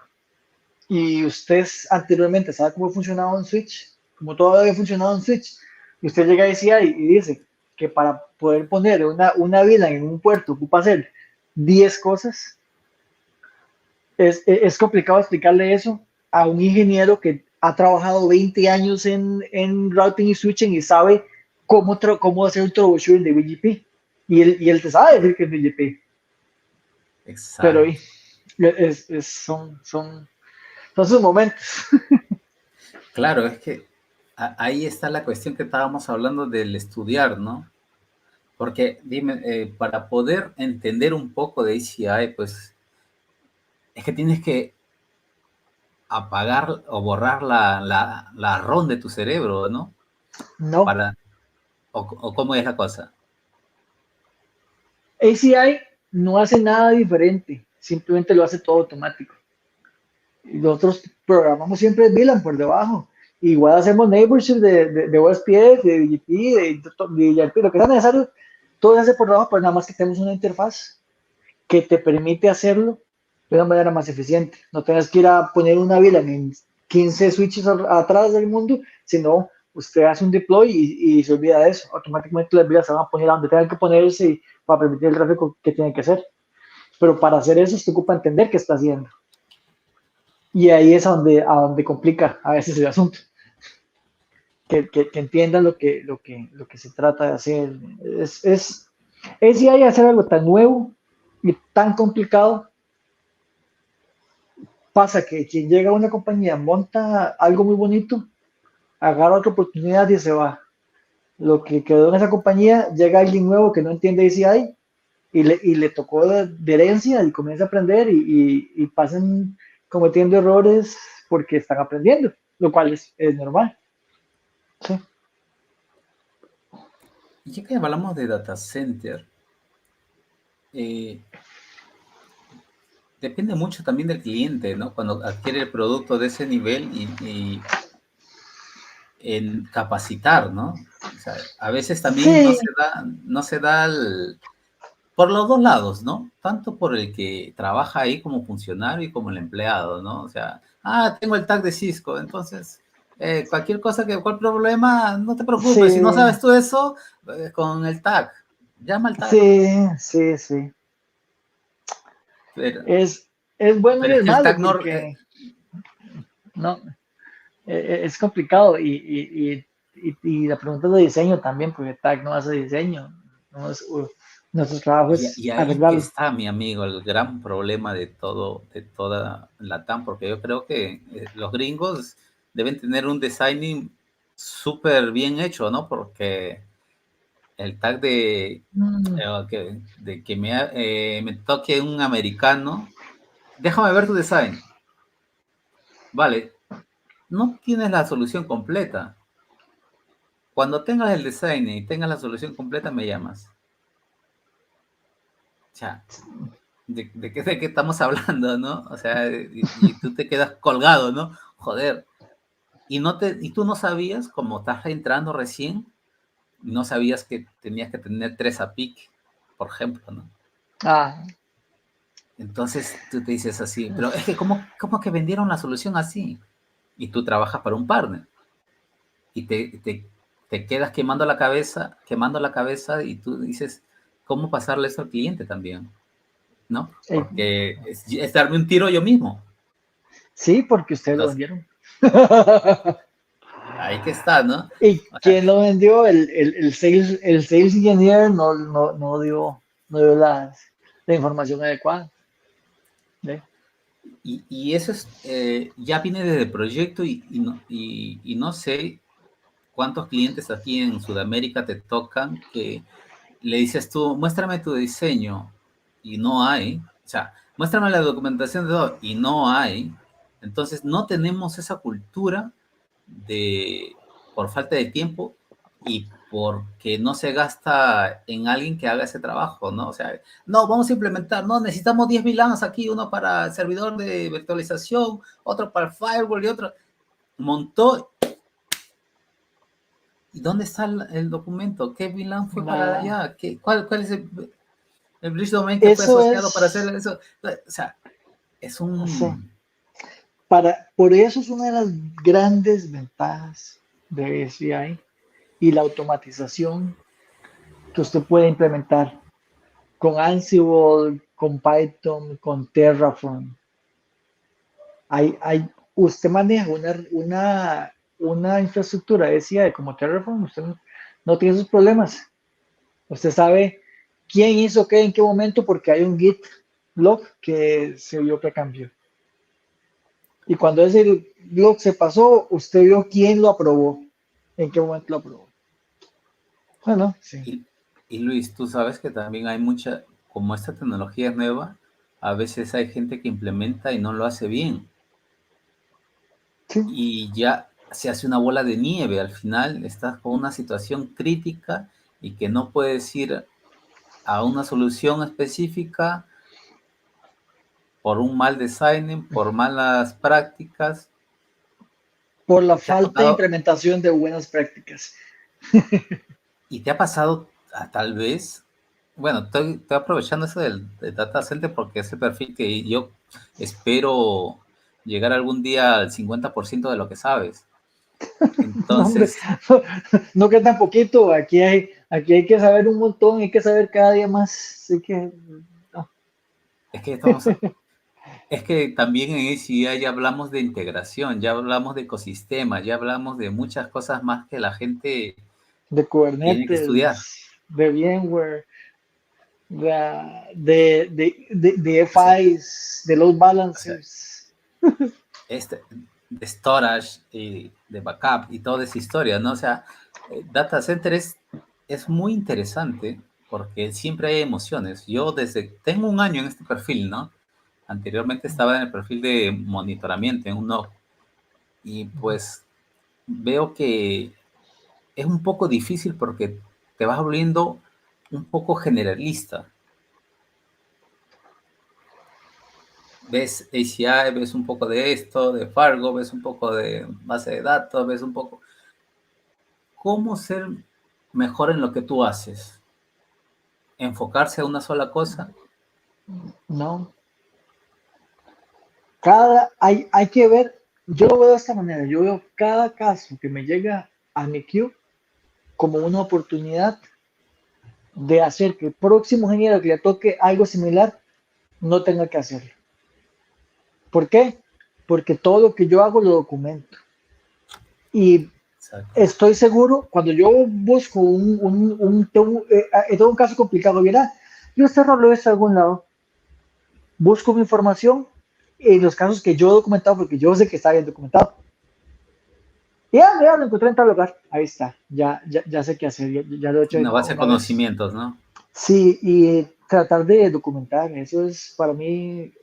y usted anteriormente sabe cómo funcionaba un switch, como todo había funcionado un switch, y usted llega a ACI y dice que para poder poner una VLAN en un puerto ocupa hacer 10 cosas. Es complicado explicarle eso a un ingeniero que ha trabajado 20 años en routing y switching y sabe cómo hacer un troubleshooting de BGP. Y él te sabe decir que es BGP, pero Exacto. son sus momentos. Claro, es que ahí está la cuestión que estábamos hablando del estudiar, ¿no? Porque dime, para poder entender un poco de ACI, pues es que tienes que apagar o borrar la ROM de tu cerebro, ¿no? No, Para, o cómo es la cosa. ACI no hace nada diferente, simplemente lo hace todo automático. Y nosotros programamos siempre VLAN por debajo. Igual hacemos neighborship de OSPF, de BGP, de DJP, lo que sea necesario, todo se hace por debajo, pero nada más que tenemos una interfaz que te permite hacerlo de una manera más eficiente. No tengas que ir a poner una VLAN en 15 switches atrás del mundo, sino usted hace un deploy y se olvida de eso. Automáticamente las VLANs se van a poner a donde tengan que ponerse y para permitir el tráfico que tiene que hacer. Pero para hacer eso, usted ocupa entender qué está haciendo. Y ahí es a donde complica a veces el asunto. Que entiendan lo que se trata de hacer. Es si hay hacer algo tan nuevo y tan complicado. Pasa que quien llega a una compañía monta algo muy bonito, agarra otra oportunidad y se va. Lo que quedó en esa compañía, llega alguien nuevo que no entiende ACI y le tocó de herencia y comienza a aprender y pasan cometiendo errores porque están aprendiendo, lo cual es normal. Sí. Y ya que hablamos de data center, eh, depende mucho también del cliente, ¿no? Cuando adquiere el producto de ese nivel y en capacitar, ¿no? O sea, a veces también Sí, no se da por los dos lados, ¿no? Tanto por el que trabaja ahí como funcionario y como el empleado, ¿no? O sea, tengo el tag de Cisco, entonces, cualquier problema, no te preocupes, si no sí, sabes tú eso, con el tag, llama al tag. sí, sí, sí. Pero, Es bueno y pero es es que el malo tag no, porque no, es complicado y la pregunta es de diseño también, porque TAG no hace diseño, no es, nuestro trabajo es y ahí que arreglarlo. está, mi amigo, el gran problema de toda la TAM, porque yo creo que los gringos deben tener un designing súper bien hecho, ¿no? Porque el tag Mm, de que me toque un americano, déjame ver tu design. Vale, no tienes la solución completa. Cuando tengas el design y tengas la solución completa, me llamas. O sea, ¿de qué estamos hablando, no? O sea, y tú te quedas colgado, ¿no? Joder. Y tú no sabías, como estás entrando recién, no sabías que tenías que tener 3 APIC, por ejemplo, ¿no? Ah, Entonces tú te dices así, pero es que ¿cómo que vendieron la solución así? Y tú trabajas para un partner y te quedas quemando la cabeza y tú dices, ¿cómo pasarle eso al cliente también? ¿No? eh, Porque es darme un tiro yo mismo. sí, porque ustedes lo Entonces, vendieron. ahí que está, ¿no? ¿Y O sea, quién lo vendió? El sales engineer no dio la información adecuada. ¿Ve? y eso ya viene desde el proyecto y no sé cuántos clientes aquí en Sudamérica te tocan que le dices tú, muéstrame tu diseño y no hay, o sea, muéstrame la documentación de todo y no hay. Entonces no tenemos esa cultura de, por falta de tiempo y porque no se gasta en alguien que haga ese trabajo, ¿no? O sea, no, vamos a implementar, no, necesitamos 10 VLANs aquí, uno para el servidor de virtualización, otro para el firewall y otro. Montó. ¿Y dónde está el documento? ¿Qué VLAN fue para Nada. allá? ¿Cuál es el bridge domain que fue Eso asociado para hacer es, eso? O sea, es sí, un... por eso es una de las grandes ventajas de SCI y la automatización que usted puede implementar con Ansible, con Python, con Terraform. Usted maneja una infraestructura de CI como Terraform, usted no tiene esos problemas. Usted sabe quién hizo qué en qué momento porque hay un Git log que se vio que cambió. Y cuando ese log se pasó, usted vio quién lo aprobó, en qué momento lo aprobó. Bueno, sí. Y, y Luis, tú sabes que también hay mucha, como esta tecnología es nueva, a veces hay gente que implementa y no lo hace bien. Sí, Y ya se hace una bola de nieve. Al final estás con una situación crítica y que no puedes ir a una solución específica por un mal design, por malas prácticas. por la ¿Te ha falta de tocado implementación de buenas prácticas. y te ha pasado tal vez? Bueno, estoy aprovechando eso del data center porque es el perfil que yo espero llegar algún día al 50% de lo que sabes. No, hombre, Entonces, no que tan poquito, aquí hay que saber un montón, hay que saber cada día más. Así que, no. es que estamos, es que también en ACI ya hablamos de integración, ya hablamos de ecosistema, ya hablamos de muchas cosas más que la gente De tiene que estudiar. Kubernetes, de VMware, de O sea, FIs, de load o sea, balancers. de storage y de backup y toda esa historia, ¿no? O sea, data center es muy interesante porque siempre hay emociones. Tengo un año en este perfil, ¿no? Anteriormente estaba en el perfil de monitoramiento, en un NOC, y pues veo que es un poco difícil porque te vas volviendo un poco generalista. Ves ACI, ves un poco de esto, de Fargo, ves un poco de base de datos, ves un poco cómo ser mejor en lo que tú haces. Enfocarse a una sola cosa. No, hay que ver, yo lo veo de esta manera, yo veo cada caso que me llega a mi queue como una oportunidad de hacer que el próximo ingeniero que le toque algo similar no tenga que hacerlo. ¿Por qué? Porque todo lo que yo hago lo documento. Y Exacto. estoy seguro, cuando yo busco tengo un caso complicado, mira, yo este error lo he visto en algún lado, busco mi información en los casos que yo he documentado, porque yo sé que está bien documentado. Y ya lo encontré en tal lugar, ahí está, ya sé qué hacer, ya lo he hecho Una base de una vez. conocimientos, ¿no? Sí, y tratar de documentar, eso es para mí,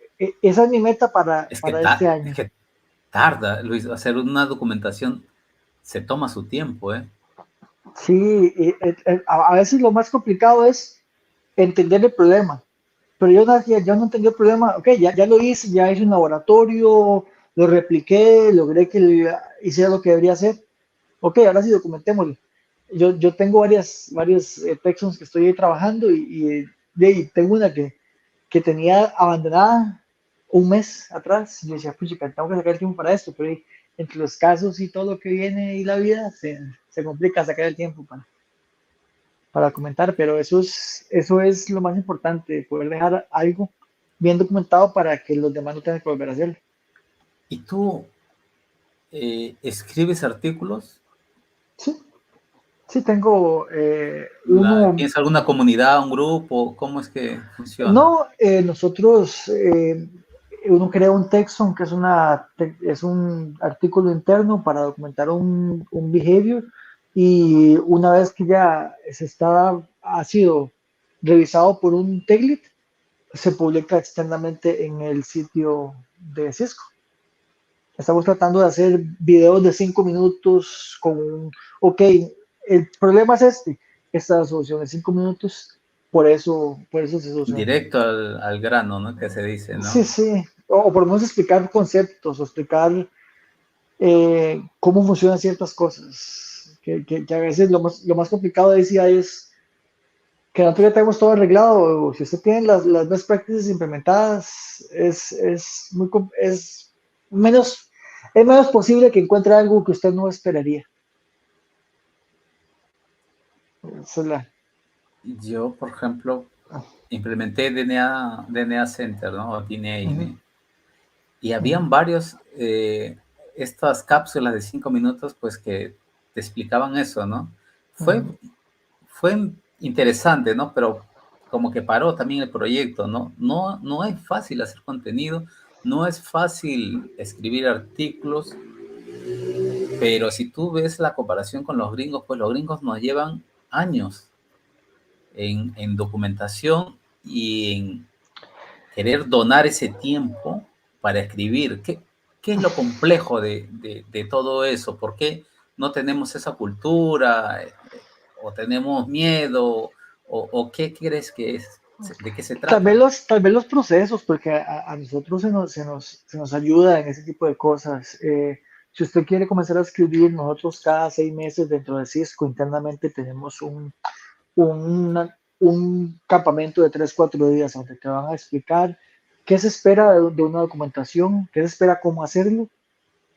esa es mi meta Es que, para este es año. que tarda, Luis, hacer una documentación se toma su tiempo, ¿eh? Sí, a veces lo más complicado es entender el problema. Pero yo no entendí el problema. Ok, ya lo hice, ya hice un laboratorio, lo repliqué, logré que hiciera lo que debería hacer. Ok, ahora sí documentémoslo. Yo tengo varios textos que estoy ahí trabajando y tengo una que tenía abandonada un mes atrás. Yo decía, pucha, tengo que sacar el tiempo para esto, pero entre los casos y todo lo que viene y la vida, se complica sacar el tiempo para comentar, pero eso es lo más importante, poder dejar algo bien documentado para que los demás no tengan que volver a hacerlo. ¿Y tú escribes artículos? Sí, sí, tengo uno. ¿Tienes alguna comunidad, un grupo? ¿Cómo es que funciona? No, nosotros, uno crea un texto, que es un artículo interno para documentar un behavior y una vez que ya ha sido revisado por un tech lead, se publica externamente en el sitio de Cisco. Estamos tratando de hacer videos de 5 minutos ok, el problema es esta solución de 5 minutos, por eso se soluciona. Directo al grano, ¿no? Que se dice, Sí, ¿no? sí, o por lo menos explicar conceptos o explicar cómo funcionan ciertas cosas, que a veces lo más complicado de DCI es que nosotros ya tenemos todo arreglado, o si usted tiene las best practices implementadas, menos, es menos posible que encuentre algo que usted no esperaría. Esa es Yo, por ejemplo, implementé DNA Center, ¿no? O ujú, DNA, y ujú, habían varios, estas cápsulas de 5 minutos, pues que te explicaban eso, ¿no? Fue, ujú. fue interesante, ¿no? Pero como que paró también el proyecto, ¿no? No es fácil hacer contenido, no es fácil escribir artículos, pero si tú ves la comparación con los gringos, pues los gringos nos llevan años en documentación y en querer donar ese tiempo para escribir. ¿Qué es lo complejo de todo eso? ¿Por qué no tenemos esa cultura? ¿O tenemos miedo? ¿O qué crees que es? ¿De qué se trata? Tal vez los procesos, porque a nosotros se nos ayuda en ese tipo de cosas. Si usted quiere comenzar a escribir, nosotros cada 6 meses dentro de Cisco internamente tenemos un campamento de 3, 4 días donde te van a explicar qué se espera de una documentación, qué se espera cómo hacerlo,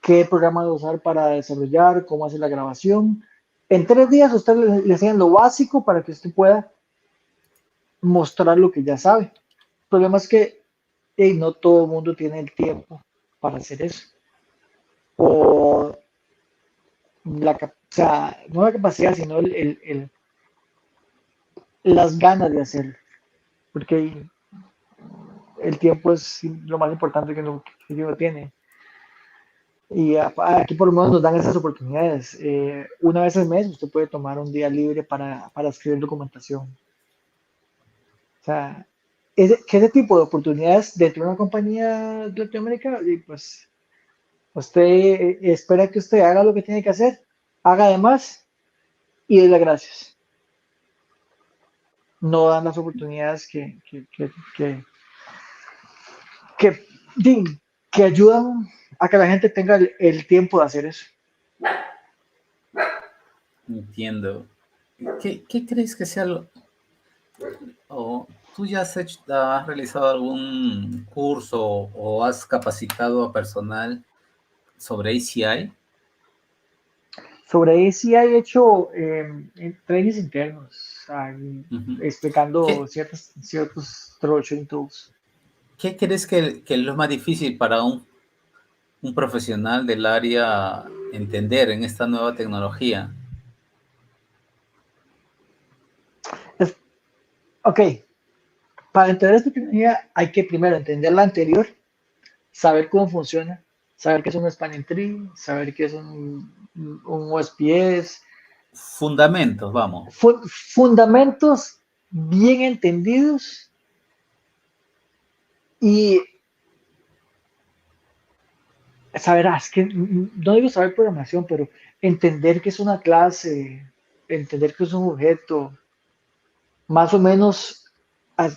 qué programa usar para desarrollar, cómo hacer la grabación. En 3 días usted le enseñan lo básico para que usted pueda mostrar lo que ya sabe. El problema es que no todo el mundo tiene el tiempo para hacer eso. O o sea, no la capacidad, sino las ganas de hacerlo. Porque el tiempo es lo más importante que uno tiene. Y aquí por lo menos nos dan esas oportunidades. Una vez al mes usted puede tomar un día libre para escribir documentación. O sea, ese tipo de oportunidades dentro de una compañía de Latinoamérica, y pues usted espera que usted haga lo que tiene que hacer, haga además y dé las gracias. No dan las oportunidades que, que, que ayudan a que la gente tenga el tiempo de hacer eso. Entiendo. ¿Qué crees que sea lo, o tú ya has realizado algún curso o has capacitado a personal sobre ACI? Sobre eso sí hay hecho trainings internos, Ujú. explicando ¿Qué, ciertos troubleshooting tools. qué crees que es lo más difícil para un profesional del área entender en esta nueva tecnología? Es- ok, para entender esta tecnología hay que primero entender la anterior, saber cómo funciona, saber qué es un spanning tree, saber qué es un OSPF, Fundamentos, vamos. fundamentos bien entendidos y saber, es que no digo saber programación, pero entender que es una clase, entender que es un objeto, más o menos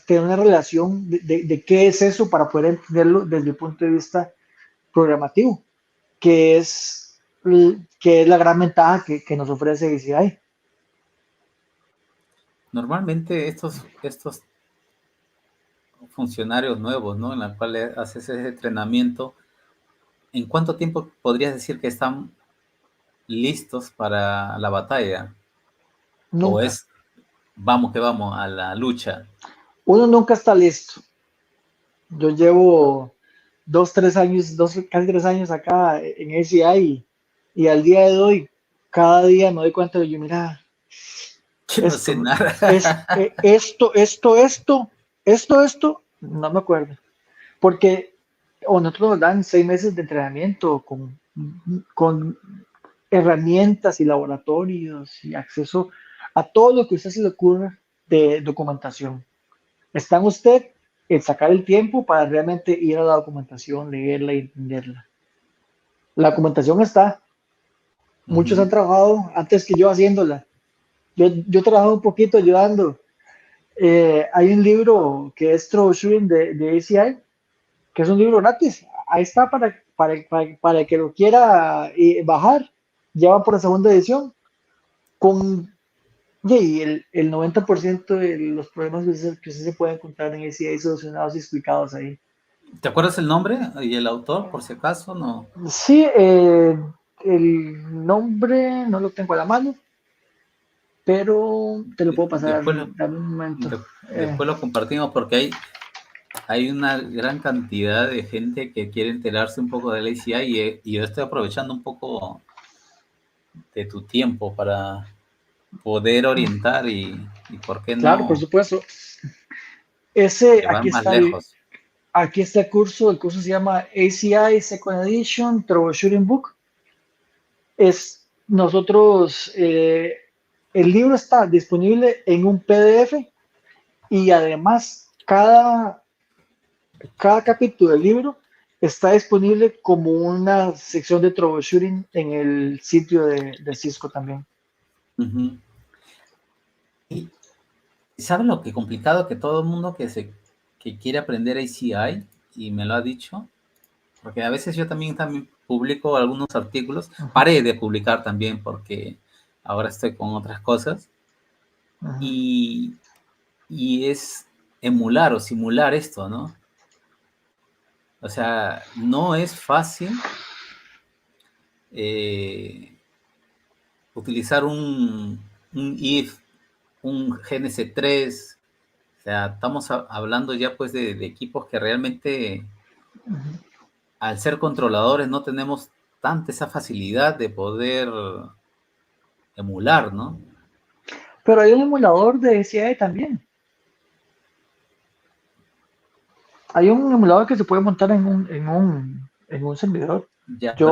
tener una relación de qué es eso para poder entenderlo desde el punto de vista programativo, que es, que es la gran ventaja que nos ofrece ACI. Normalmente estos funcionarios nuevos, ¿no? En la cual haces ese entrenamiento, ¿en cuánto tiempo podrías decir que están listos para la batalla? ¿O Nunca. es vamos que vamos a la lucha? Uno nunca está listo. Yo llevo 2, 3 años, casi 3 años acá en ACI y al día de hoy, cada día me doy cuenta de yo, mira, Que no sé esto, nada. esto, no me acuerdo. Porque o nosotros nos dan 6 meses de entrenamiento con herramientas y laboratorios y acceso a todo lo que a usted se le ocurra de documentación. Está en usted el sacar el tiempo para realmente ir a la documentación, leerla y entenderla. La documentación está. Muchos han Ujú. trabajado antes que yo haciéndola. Yo he trabajado un poquito ayudando. Hay un libro que es Troubleshooting de ACI, que es un libro gratis. Ahí está para el que lo quiera bajar. Ya va por la segunda edición. Con y el 90% de los problemas que usted se puede encontrar en ACI solucionados y explicados ahí. ¿Te acuerdas el nombre y el autor, por si acaso? No. Sí, el nombre no lo tengo a la mano, pero te lo puedo pasar. Después, Dame un momento. Eh, después lo compartimos porque hay una gran cantidad de gente que quiere enterarse un poco del ACI y yo estoy aprovechando un poco de tu tiempo para poder orientar y por qué claro, por no supuesto. Ese, llevar más lejos. aquí está el curso se llama ACI Second Edition Troubleshooting Book. Nosotros, el libro está disponible en un PDF y además cada capítulo del libro está disponible como una sección de troubleshooting en el sitio de Cisco también. Ujú. Y ¿sabes lo que complicado que todo el mundo que quiere aprender ACI y me lo ha dicho? Porque a veces yo también publico algunos artículos, Ujú, paré de publicar también porque ahora estoy con otras cosas ujú. y, y es emular o simular esto, ¿no? O sea, no es fácil eh, utilizar un if, un GNC3, o sea, estamos hablando ya pues de equipos que realmente al ser controladores no tenemos tanta esa facilidad de poder emular, ¿no? Pero hay un emulador de CI también. Hay un emulador que se puede montar en un servidor. Ya, pero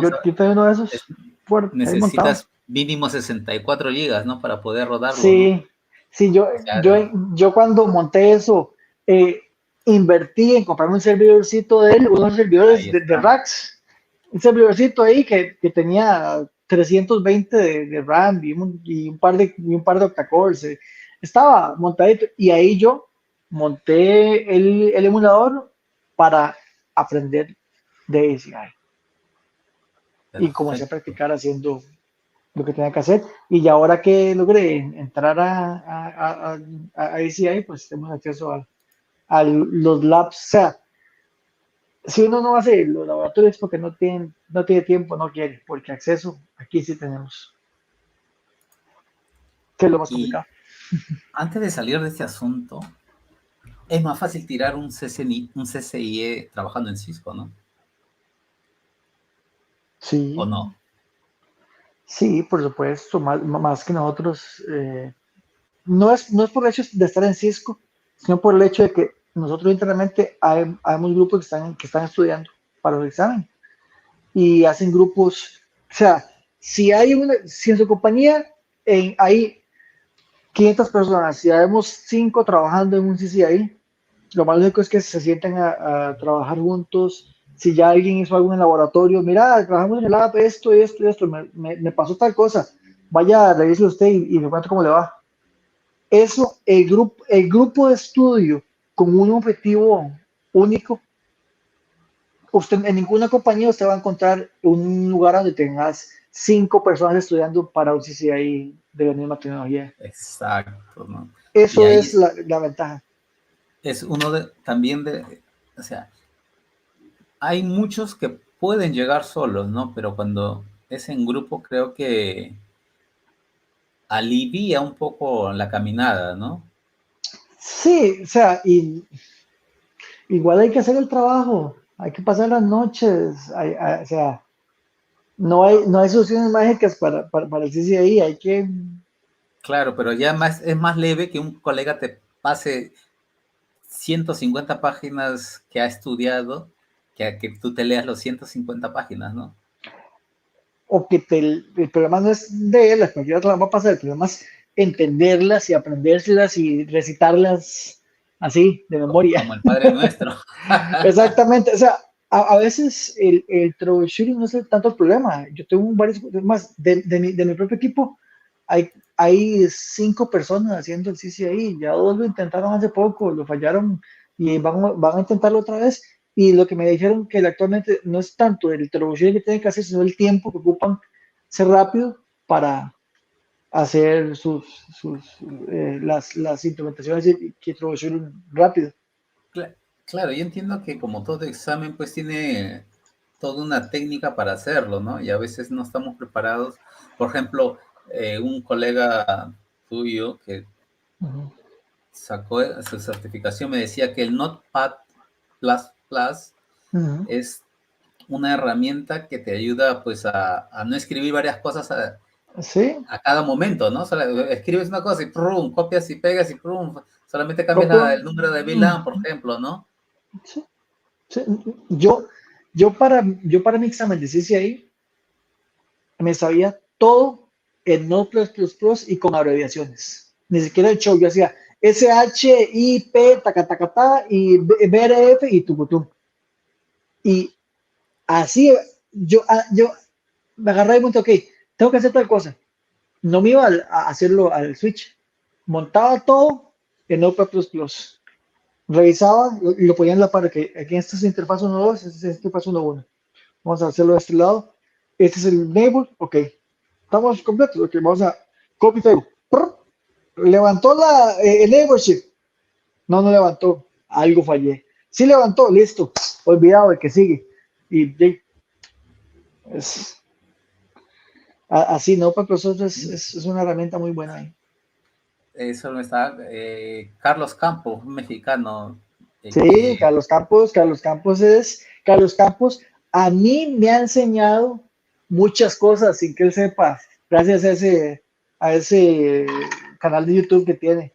Yo tengo uno de es- esos ahí montado. necesitas mínimo 64 gigas, ¿no? Para poder rodarlo, ¿no? Sí, sí, yo, O sea, yo, yo cuando monté eso, eh, invertí en comprarme un servidorcito de él, unos servidores ahí de está. racks, un servidorcito ahí que tenía 320 de RAM y un par de octacores. Estaba montadito y ahí yo monté el emulador para aprender de ACI y comencé a Perfecto. practicar haciendo lo que tenía que hacer. Y ya ahora que logré entrar a ACI, pues tenemos acceso a los labs. O sea, si uno no hace los laboratorios es porque no tiene tiempo, no quiere, porque acceso aquí sí tenemos, que es lo más Y complicado. antes de salir de este asunto, es más fácil tirar un CCIE trabajando en Cisco, ¿no? ¿O Sí, no? sí, por supuesto, más que nosotros. No es por el hecho de estar en Cisco, sino por el hecho de que nosotros internamente hay un grupos que están estudiando para el examen y hacen grupos, o sea, si en su compañía hay 500 personas, si habemos 5 trabajando en un CCI, lo más lógico es que se sienten a trabajar juntos, si ya alguien hizo algo en el laboratorio, mira, trabajamos en el lab, esto, me pasó tal cosa, vaya, revíselo usted y me cuenta cómo le va. Eso, el grupo de estudio con un objetivo único, usted en ninguna compañía usted va a encontrar un lugar donde tengas 5 personas estudiando para un CCI de la misma tecnología. Exacto, ¿no? Y Eso es ahí la ventaja. es uno también o sea, hay muchos que pueden llegar solos, ¿no? Pero cuando es en grupo creo que alivia un poco la caminada, ¿no? Sí, o sea, igual hay que hacer el trabajo, hay que pasar las noches, o sea, no hay soluciones mágicas para el CCI, hay que. Claro, pero ya es más leve que un colega te pase 150 páginas que ha estudiado, que a que tú te leas los 150 páginas, ¿no? O que el problema no es de él, cualquiera te la va a pasar, el problema es entenderlas y aprendérselas y recitarlas así, de memoria. Como el Padre Nuestro. Exactamente, o sea, a veces el troubleshooting no es tanto el problema. Yo tengo varios, más de mi propio equipo, hay 5 personas haciendo el CCI, ya 2 lo intentaron hace poco, lo fallaron y van a intentarlo otra vez. Y lo que me dijeron que actualmente no es tanto el troubleshooting que tienen que hacer, sino el tiempo que ocupan ser rápido para hacer las implementaciones y troubleshooting rápido. Claro, yo entiendo que como todo examen, pues tiene toda una técnica para hacerlo, ¿no? Y a veces no estamos preparados. Por ejemplo, un colega tuyo que Ujú. sacó su certificación me decía que el Notepad++ Ujú. es una herramienta que te ayuda pues a no escribir varias cosas Sí, a cada momento, ¿no? Solo escribes una cosa y prum, copias y pegas y prum, solamente cambias copio. el número de VLAN, por ejemplo, ¿no? Sí, sí. Yo para mi examen de CCI me sabía todo en Node++ y con abreviaciones. Ni siquiera el show, yo hacía SHIP, taca, taca, ta, y BRF y tucutum. Y así yo me agarraba y monté, ok, tengo que hacer tal cosa. No me iba a hacerlo al switch. Montaba todo en Node++. Revisaba y lo ponía en la par, que aquí esta es interfaz 1.2, esta es interfaz 1.1. Vamos a hacerlo de este lado. Este es el neighbor, ok. Estamos completos, ok. Vamos a copy paste. Levantó el neighborship. No, no levantó. Algo fallé. Sí levantó, listo. Olvidado de que sigue. Y es así, ¿no? Para nosotros es una herramienta muy buena ahí. Eso me está Carlos Campos, un mexicano Sí, que Carlos Campos, a mí me ha enseñado muchas cosas sin que él sepa, gracias a ese canal de YouTube que tiene.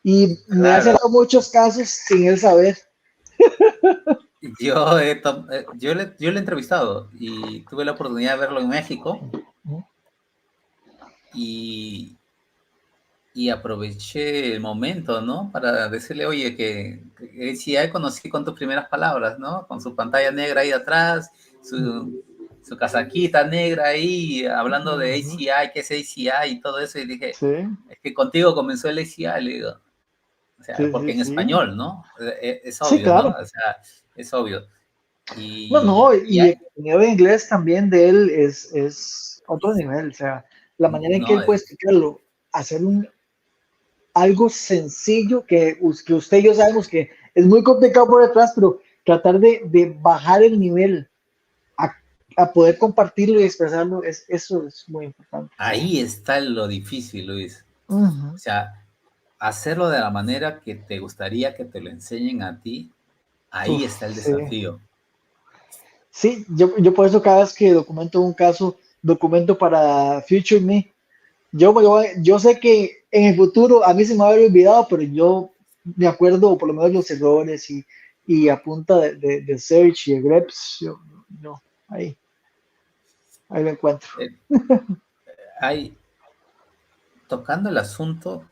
Y me ha claro, cerrado muchos casos sin él saber. yo le he entrevistado y tuve la oportunidad de verlo en México y, y aproveché el momento, ¿no? Para decirle, oye, que si ya conocí con tus primeras palabras, ¿no? Con su pantalla negra ahí atrás, su casaquita negra ahí, hablando de Ujú. ACI, qué es ACI y todo eso, y dije, Sí, es que contigo comenzó el ACI, le digo, o sea, sí, porque sí, en sí. español, ¿no? Es Sí, obvio, ¿no? claro. O sea, es obvio. No, no, Y y el hay, contenido de inglés también de él es otro nivel. O sea, la manera en que no, él puede explicarlo, hacer algo sencillo que usted y yo sabemos que es muy complicado por detrás, pero tratar de bajar el nivel a, a poder compartirlo y expresarlo, eso es muy importante. ahí está lo difícil, Luis. O Ujú. sea, hacerlo de la manera que te gustaría que te lo enseñen a ti, ahí Uf, está el sí. desafío. Sí, yo por eso cada vez que documento un caso, documento para Future Me. Yo sé que en el futuro a mí se me va a haber olvidado, pero yo me acuerdo por lo menos los errores y a punta de search y de greps, yo ahí lo encuentro. Eh, hay, tocando el asunto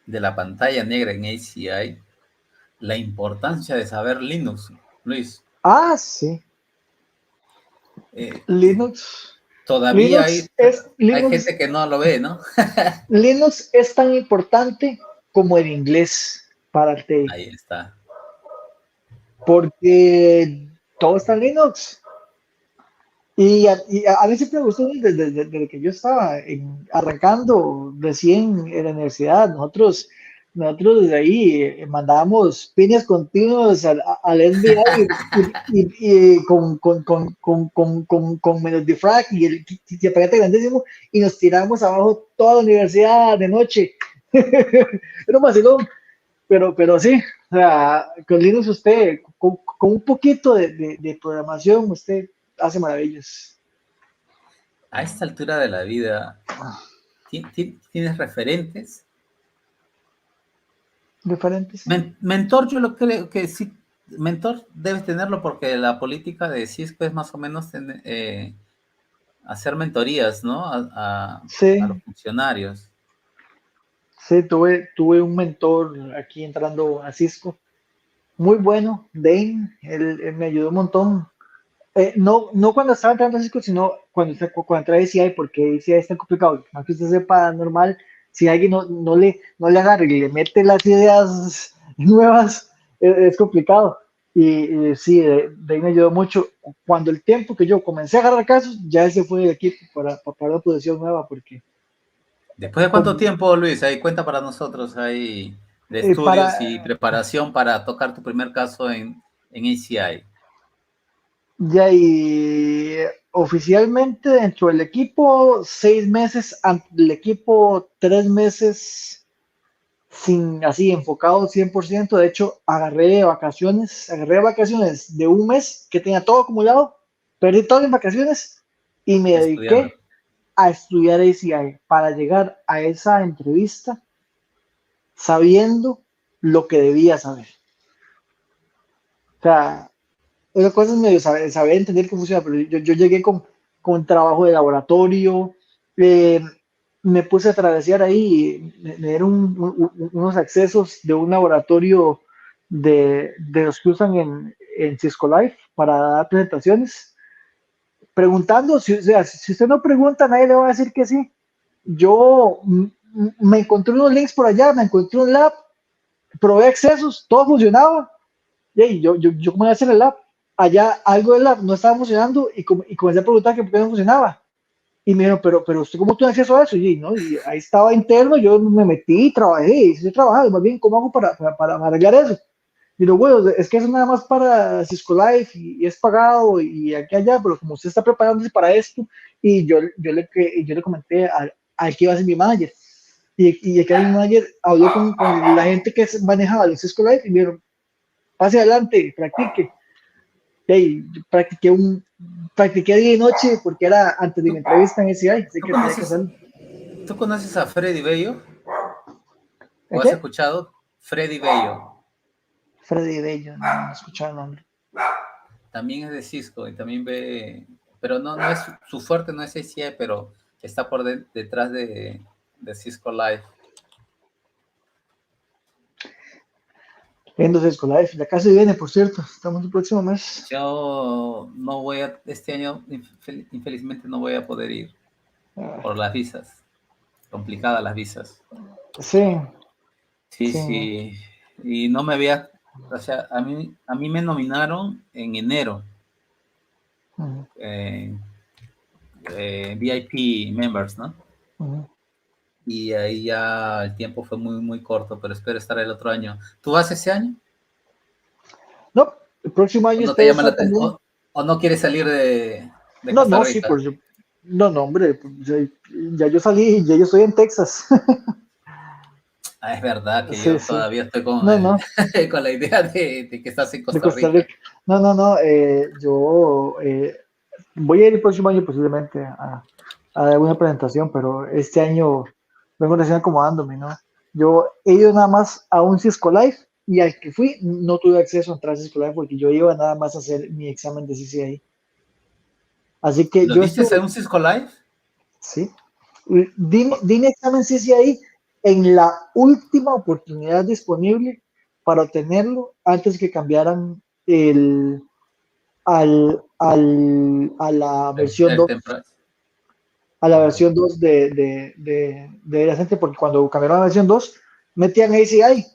de la pantalla negra en ACI, la importancia de saber Linux, Luis. Ah, sí, Linux, Todavía Linux es, hay Linux, gente que no lo ve, ¿no? Linux es tan importante como el inglés para el TI, Ahí está. porque todo está en Linux. Y a mí siempre me gustó desde que yo estaba arrancando recién en la universidad. Nosotros desde ahí mandábamos pines continuos al SBI con menos difrag y el paquete grandísimo y nos tiramos abajo toda la universidad de noche. Era un vacilón, pero sí, o sea, con Linux usted, con un poquito de programación, usted hace maravillas. A esta altura de la vida, ¿tienes referentes? Diferentes. Mentor, yo lo creo que sí, mentor debes tenerlo porque la política de Cisco es más o menos hacer mentorías, ¿no? A los Sí, funcionarios. sí, tuve un mentor aquí entrando a Cisco, muy bueno, Dane, él me ayudó un montón. No cuando estaba entrando a Cisco, sino cuando entré a ICI, porque ICI es tan complicado, aunque usted sepa normal, si alguien no le agarra y le mete las ideas nuevas, es complicado. Y sí, Dane me ayudó mucho. Cuando el tiempo que yo comencé a agarrar casos, ya ese fue el equipo para la posición nueva, porque ¿Después de cuánto como, tiempo, Luis? Ahí cuenta para nosotros ahí de para, estudios y preparación para tocar tu primer caso en ACI. ya y oficialmente dentro del equipo, 6 meses, ante el equipo 3 meses sin así enfocado 100%. De hecho, agarré vacaciones de un mes que tenía todo acumulado, perdí todas mis vacaciones y me Estudiando. dediqué a estudiar ACI para llegar a esa entrevista sabiendo lo que debía saber. O sea, esas cosas medio saber entender cómo funciona, pero yo llegué con trabajo de laboratorio, eh, me puse a travesear ahí, me dieron unos accesos de un laboratorio de los que usan en Cisco Live para dar presentaciones, preguntando, o sea, si usted no pregunta, nadie le va a decir que sí. Yo me encontré unos links por allá, me encontré un lab, probé accesos, todo funcionaba, y yo comencé a hacer el app. Allá algo del app no estaba funcionando y comencé a preguntar que por qué no funcionaba. Y me dijeron, pero ¿usted cómo tiene acceso a eso? Y, ¿no? Y ahí estaba interno, yo me metí, trabajé, hice trabajar, más bien, ¿cómo hago para arreglar eso? Y lo bueno, es que eso nada más para Cisco Live y es pagado y aquí allá, pero como usted está preparándose para esto, y yo le comenté al que iba a ser mi manager. Y el que era mi manager habló con la gente que manejaba los Cisco Live y me dijeron, pase adelante, practique. Hey, practiqué día y noche porque era antes de mi ¿Tú, entrevista en SCI, así tú que tenía que conoces, hacerlo. ¿Tú conoces a Freddy Bello? ¿En ¿O has qué? escuchado? Freddy Bello. Freddy Bello, no escuchaba el nombre. También es de Cisco y también ve, pero no es su fuerte, no es ACI, pero está detrás de Cisco Live. Viendo Cisco Live, ya casi viene, por cierto, estamos el próximo mes. Yo no voy este año infelizmente no voy a poder ir Ah, por las visas, complicadas las visas. sí, Sí, sí, sí, y no me había, o sea, a mí me nominaron en enero, ujú, eh, VIP members, ¿no? ujú. Y ahí ya el tiempo fue muy, muy corto, pero espero estar el otro año. ¿Tú vas ese año? No, el próximo ¿O año no te espero llama la estar atención? también. ¿O no quieres salir de No, Costa no, sí, Rica? no, hombre, pues, ya yo salí, ya yo estoy en Texas. Ah, es verdad que Sí, yo sí. todavía estoy No, no, con la idea de que estás en de Costa Costa Rica. Rica. No, no, no, yo voy a ir el próximo año posiblemente a dar una presentación, pero este año vengo recién acomodándome, ¿no? Yo he ido nada más a un Cisco Live y al que fui no tuve acceso a entrar a Cisco Live porque yo iba nada más a hacer mi examen de CCI. Así que ¿Lo yo diste estuve, en un Cisco Live? sí, di mi examen CCI en la última oportunidad disponible para obtenerlo antes que cambiaran el, a la versión 2, a la versión 2 de la gente, porque cuando cambiaron a la versión 2, metían ACI.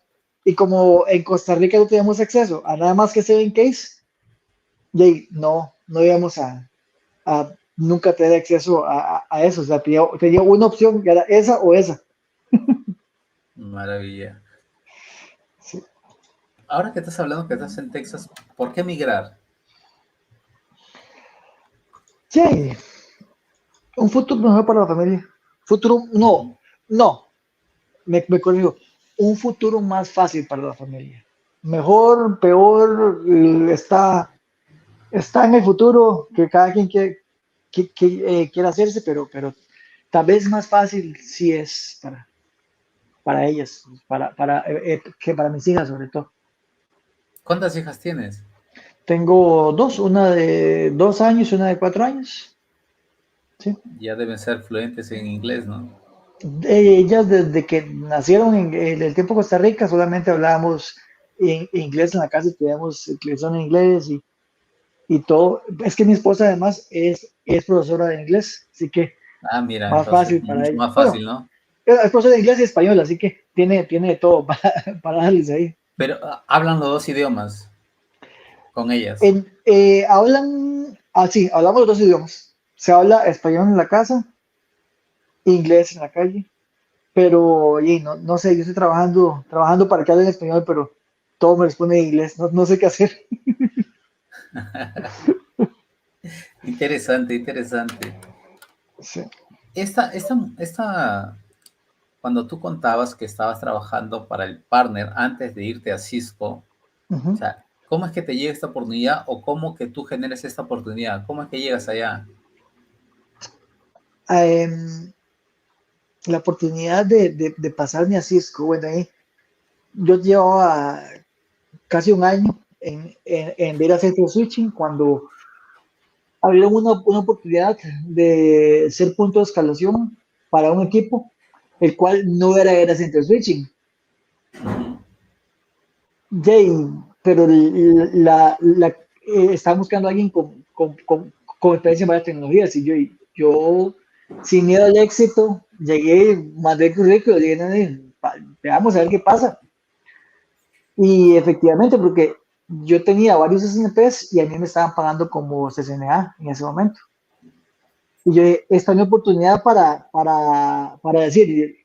Y como en Costa Rica no teníamos acceso a nada más que 7 Case, y no íbamos a nunca tener acceso a eso. O sea, tenía una opción, que era esa o esa. Maravilla. Sí. Ahora que estás hablando que estás en Texas, ¿por qué migrar? Sí, un futuro mejor para la familia. Futuro, no, me corrijo. Un futuro más fácil para la familia. Mejor, peor, está en el futuro que cada quien quiera hacerse, pero tal vez más fácil sí es para ellas, que para mis hijas sobre todo. ¿Cuántas hijas tienes? Tengo dos, una de 2 años y una de 4 años. Sí. Ya deben ser fluentes en inglés, ¿no? Ellas desde que nacieron en el tiempo de Costa Rica solamente hablábamos inglés en la casa, estudiamos lección en inglés y todo. Es que mi esposa además es profesora de inglés, así que Ah, mira, más entonces, fácil para mucho ella. más Bueno, fácil, ¿no? es profesora de inglés y español, así que tiene de todo para darles ahí. Pero hablan los dos idiomas con ellas. Sí, hablamos los dos idiomas. Se habla español en la casa, inglés en la calle, pero no sé, yo estoy trabajando para que hablen español, pero todo me responde en inglés, no sé qué hacer. Interesante, interesante. Sí. Esta, cuando tú contabas que estabas trabajando para el partner antes de irte a Cisco, o Ujú. sea, ¿cómo es que te llega esta oportunidad o cómo que tú generes esta oportunidad? ¿Cómo es que llegas allá? Em, la oportunidad de pasarme a Cisco, bueno, ahí yo llevaba casi un año en Data Center Switching cuando abrieron una oportunidad de ser punto de escalación para un equipo, el cual no era Data Center Switching. Ujú. Jay, pero estaba buscando a alguien con experiencia en varias tecnologías y yo, sin miedo al éxito, llegué, mandé el currículum, dije, "No, veamos a ver qué pasa". Y efectivamente, porque yo tenía varios SNPs y a mí me estaban pagando como CCNA en ese momento. Y yo dije, esta es mi oportunidad para decir,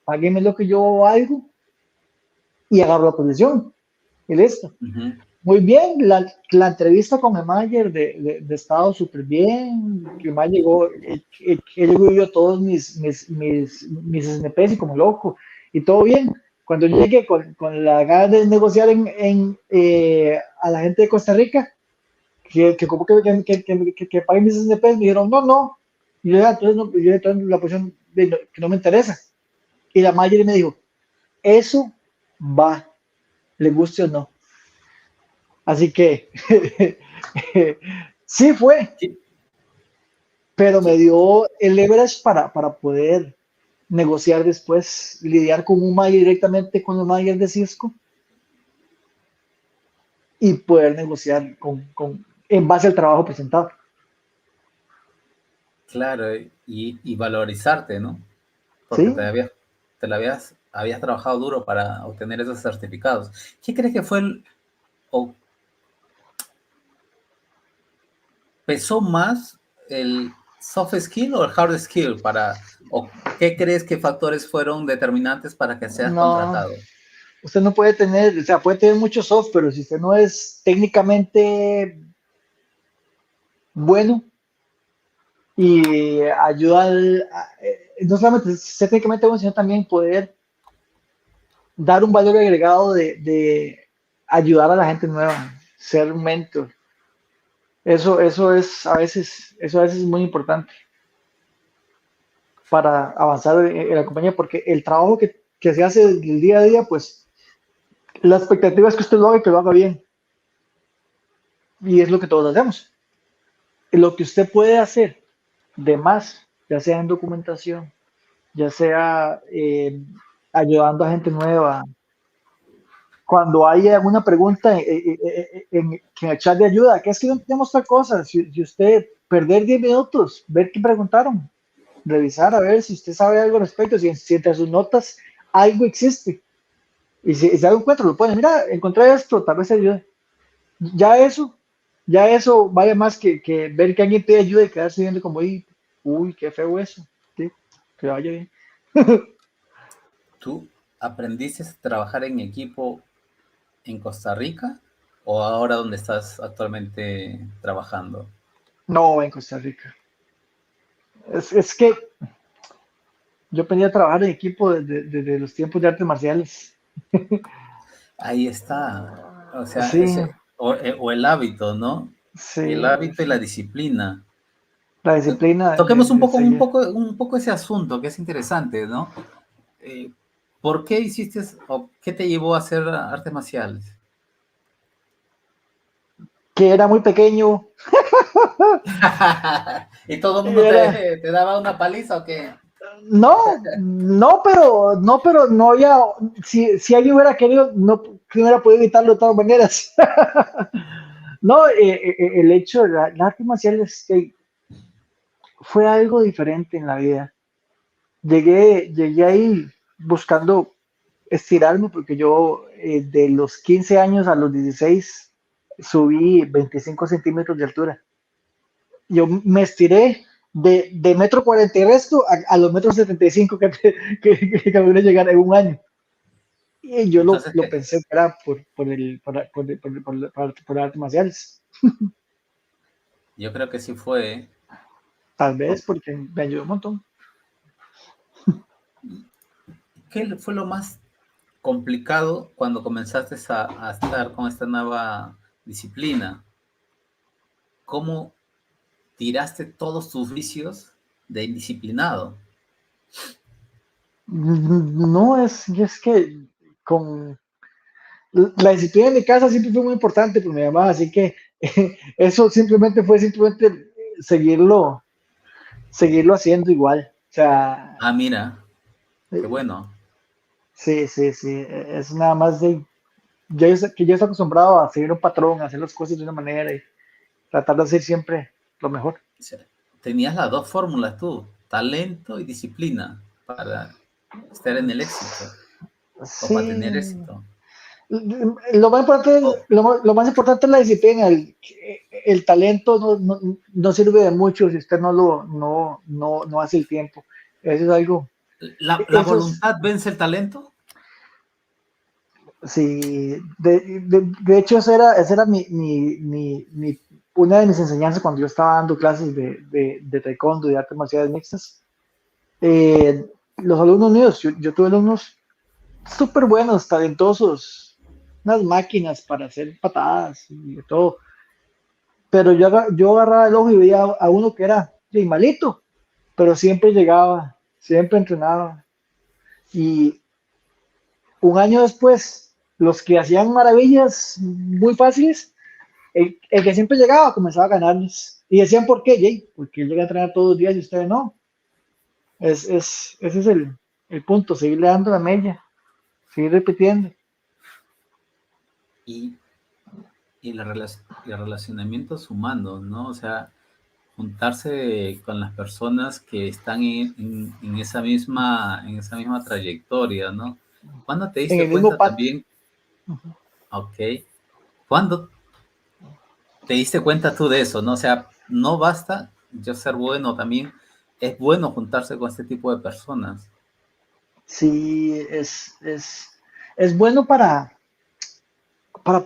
páguenme lo que yo valgo y agarro la posición. Y listo. Ujú. Muy bien, la entrevista con el manager de Estado súper bien, que más llegó, él vio todos mis SNPs y como loco, y todo bien. Cuando llegué con la ganas de negociar a la gente de Costa Rica, que como que paguen mis SNPs, me dijeron, no. Y yo, entonces, no, yo entonces la posición que no me interesa. Y la manager me dijo, eso va, le guste o no. Así que sí fue, ¿Qué- pero me qué- dio el leverage para poder negociar después, lidiar con un manager directamente con el manager de Cisco y poder negociar en base al trabajo presentado. Claro, y valorizarte, ¿no? Porque ¿Sí? habías trabajado duro para obtener esos certificados. ¿Qué crees que fue o pesó más el soft skill o el hard skill o qué crees que factores fueron determinantes para que seas No, contratado? usted no puede tener, o sea, puede tener mucho soft, pero si usted no es técnicamente bueno y ayuda no solamente ser técnicamente bueno, sino también poder dar un valor agregado de ayudar a la gente nueva, ser un mentor. Eso a veces es muy importante para avanzar en la compañía, porque el trabajo que se hace el día a día, pues la expectativa es que usted lo haga y que lo haga bien. Y es lo que todos hacemos. Lo que usted puede hacer de más, ya sea en documentación, ya sea ayudando a gente nueva, cuando hay alguna pregunta que en el chat de ayuda, que es que no tenemos tal cosa, si usted perder 10 minutos, ver qué preguntaron, revisar a ver si usted sabe algo al respecto, si entre sus notas algo existe. Y si algo encuentra, lo pueden, mira, encontré esto, tal vez ayude. Ya eso, ya eso vale más que ver que alguien pide ayuda y quedarse viendo como, uy, qué feo eso. Sí, que vaya bien. ¿Tú aprendiste a trabajar en equipo en Costa Rica o ahora donde estás actualmente trabajando? No, en Costa Rica. Es que yo aprendí a trabajar en equipo desde los tiempos de artes marciales. Ahí está. O sea, Sí, ese, o el hábito, ¿no? El sí, hábito y la disciplina. la disciplina Toquemos de seguir. un poco ese asunto que es interesante, ¿no? Eh, ¿Por qué hiciste o qué te llevó a hacer artes marciales? Que era muy pequeño, ¿Y todo el mundo era, te daba una paliza o qué? no, pero no había, si alguien hubiera querido, no, que no hubiera podido evitarlo de todas maneras. No, el hecho de la arte marcial fue algo diferente en la vida. Llegué ahí buscando estirarme porque yo de los 15 años a los 16 subí 25 centímetros de altura. Yo me estiré de metro 40 y resto a los metros 75 que acabé llegar en un año. Y yo Entonces, lo pensé que era por artes marciales. yo creo que sí fue. Tal vez porque me ayudó un montón. ¿Qué fue lo más complicado cuando comenzaste a estar con esta nueva disciplina? ¿Cómo tiraste todos tus vicios de indisciplinado? No, es que con la disciplina en mi casa siempre fue muy importante por mi mamá, así que eso simplemente seguirlo, seguirlo haciendo igual. O sea, Ah, mira, qué eh, bueno. sí, es nada más de que yo estoy acostumbrado a seguir un patrón, a hacer las cosas de una manera y tratar de hacer siempre lo mejor. O sea, tenías las dos fórmulas tú, talento y disciplina para estar en el éxito o para tener Sí, éxito. Oh, lo más importante es la disciplina. El talento no sirve de mucho si usted no hace el tiempo. Eso es algo. ¿La Eso es, voluntad vence el talento? sí. De hecho, esa era una de mis enseñanzas cuando yo estaba dando clases de taekwondo y artes marciales mixtas. Los alumnos míos, yo tuve alumnos súper buenos, talentosos, unas máquinas para hacer patadas y de todo. Pero yo agarraba el ojo y veía a uno que era bien malito, pero siempre llegaba, siempre entrenaba. Y un año después, los que hacían maravillas muy fáciles, el que siempre llegaba comenzaba a ganarles. Y decían, ¿por qué, Jay? Porque él llega a entrenar todos los días y ustedes no. Ese es el punto, seguirle dando la mella, seguir repitiendo. Y, y los relacionamientos humanos, ¿no? O sea, juntarse con las personas que están en esa misma trayectoria, ¿no? ¿Cuándo te En diste el mismo cuenta patio. también? Ok. ¿Cuándo te diste cuenta tú de eso, no? O sea, no basta yo ser bueno, también es bueno juntarse con este tipo de personas. Sí, es bueno para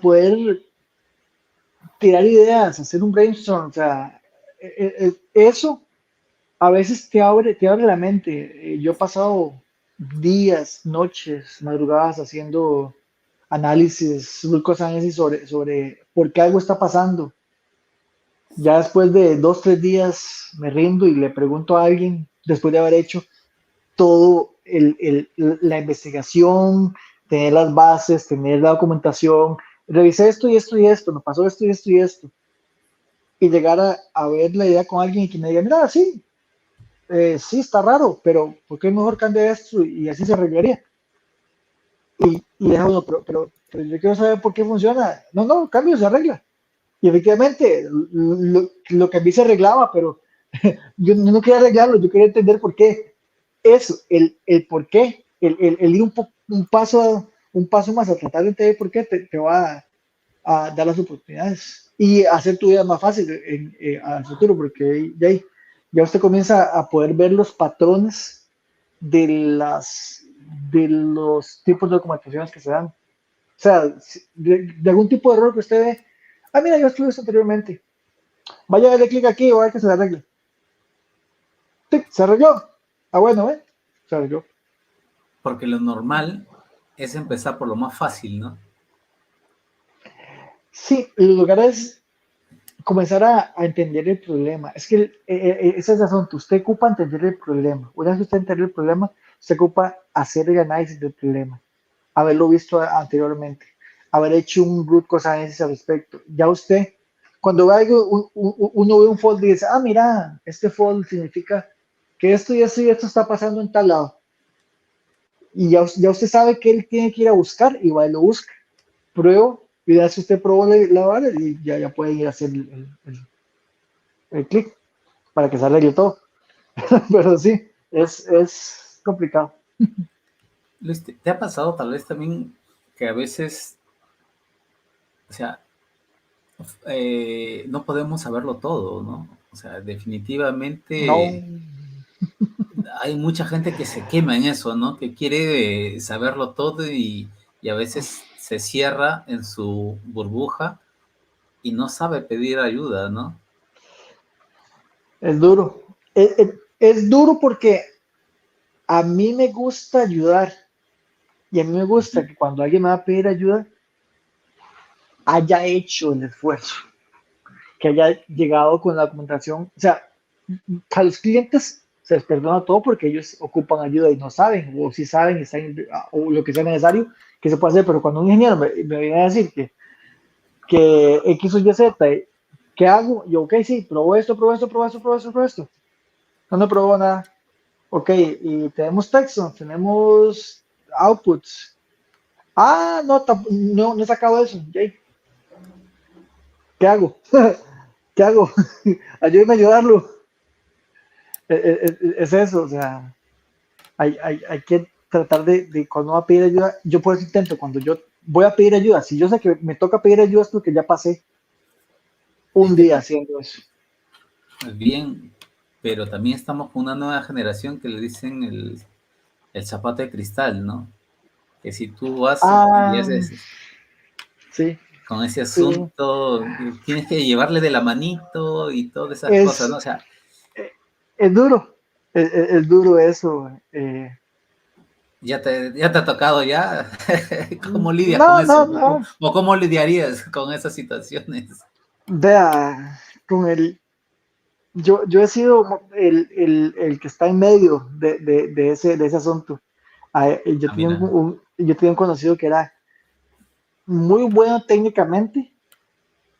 poder tirar ideas, hacer un brainstorm, o sea, eso a veces te abre la mente. Yo he pasado días, noches, madrugadas haciendo análisis, análisis sobre por qué algo está pasando. Ya después de 2, 3 días me rindo y le pregunto a alguien, después de haber hecho todo la investigación, tener las bases, tener la documentación, revisé esto y esto y esto, me pasó esto y esto y esto, y llegar a ver la idea con alguien y que me diga, mira, sí, sí, está raro, pero ¿por qué mejor cambia esto? Y así se arreglaría. Y deja uno, pero pero yo quiero saber por qué funciona. No, no, cambio, se arregla. Y efectivamente, lo que a mí se arreglaba, pero yo no quería arreglarlo, yo quería entender por qué. Eso, el por qué, el ir un paso más a tratar de entender por qué te va a dar las oportunidades y hacer tu vida más fácil al futuro, porque ya usted comienza a poder ver los patrones de, las, de los tipos de documentaciones que se dan. O sea, de algún tipo de error que usted ve, ah, mira, yo estuve esto anteriormente, vaya a darle clic aquí y va a ver que se le arregle. ¡Tic! Se arregló. Ah, bueno, se arregló. Porque lo normal es empezar por lo más fácil, ¿no? Sí, en lugar es comenzar a entender el problema. Es que ese es el asunto. Usted ocupa entender el problema. Una vez que usted entiende el problema, usted ocupa hacer el análisis del problema, haberlo visto anteriormente, haber hecho un root cause análisis al respecto. Ya usted, cuando ve algo, uno ve un fold y dice, ah, mira, este fold significa que esto y esto y esto está pasando en tal lado. Y ya usted sabe que él tiene que ir a buscar y va y lo busca. Prueba, y ya si usted probó la vara y ya puede ir a hacer el clic para que se arregle todo. Pero sí, es complicado. Luis, ¿te ha pasado tal vez también que a veces, o sea, no podemos saberlo todo, ¿no? O sea, No, definitivamente hay mucha gente que se quema en eso, ¿no? Que quiere saberlo todo y a veces se cierra en su burbuja y no sabe pedir ayuda, ¿no? es duro. Es duro porque a mí me gusta ayudar y a mí me gusta que cuando alguien me va a pedir ayuda haya hecho el esfuerzo, que haya llegado con la documentación. O sea, a los clientes se les perdona todo porque ellos ocupan ayuda y no saben, o si saben, están, o lo que sea necesario que se puede hacer, pero cuando un ingeniero me viene a decir que X o Y Z, ¿qué hago? Yo, ok, sí, probó esto, probó esto, probó esto, probó esto, probó esto. No, no probó nada. Ok, y tenemos texto, tenemos outputs. Ah, no, no, no he sacado eso. Jay, ¿qué hago? ¿Qué hago? Ayúdeme a ayudarlo. Es eso, o sea, hay que tratar cuando va a pedir ayuda, yo por eso intento, cuando yo voy a pedir ayuda, si yo sé que me toca pedir ayuda es porque ya pasé Es un que día haciendo eso. bien, pero también estamos con una nueva generación que le dicen el zapato de cristal, ¿no? Que si tú vas y Ah, haces sí, con ese sí, asunto, tienes que llevarle de la manito y todas esas cosas, ¿no? es, O sea, es duro, es duro eso. ya te ha tocado ya, ¿cómo lidias con No, no, eso? no. ¿O cómo lidiarías con esas situaciones? Vea, yo he sido el que está en medio de ese asunto. Ah, mira. Yo tenía un conocido que era muy bueno técnicamente,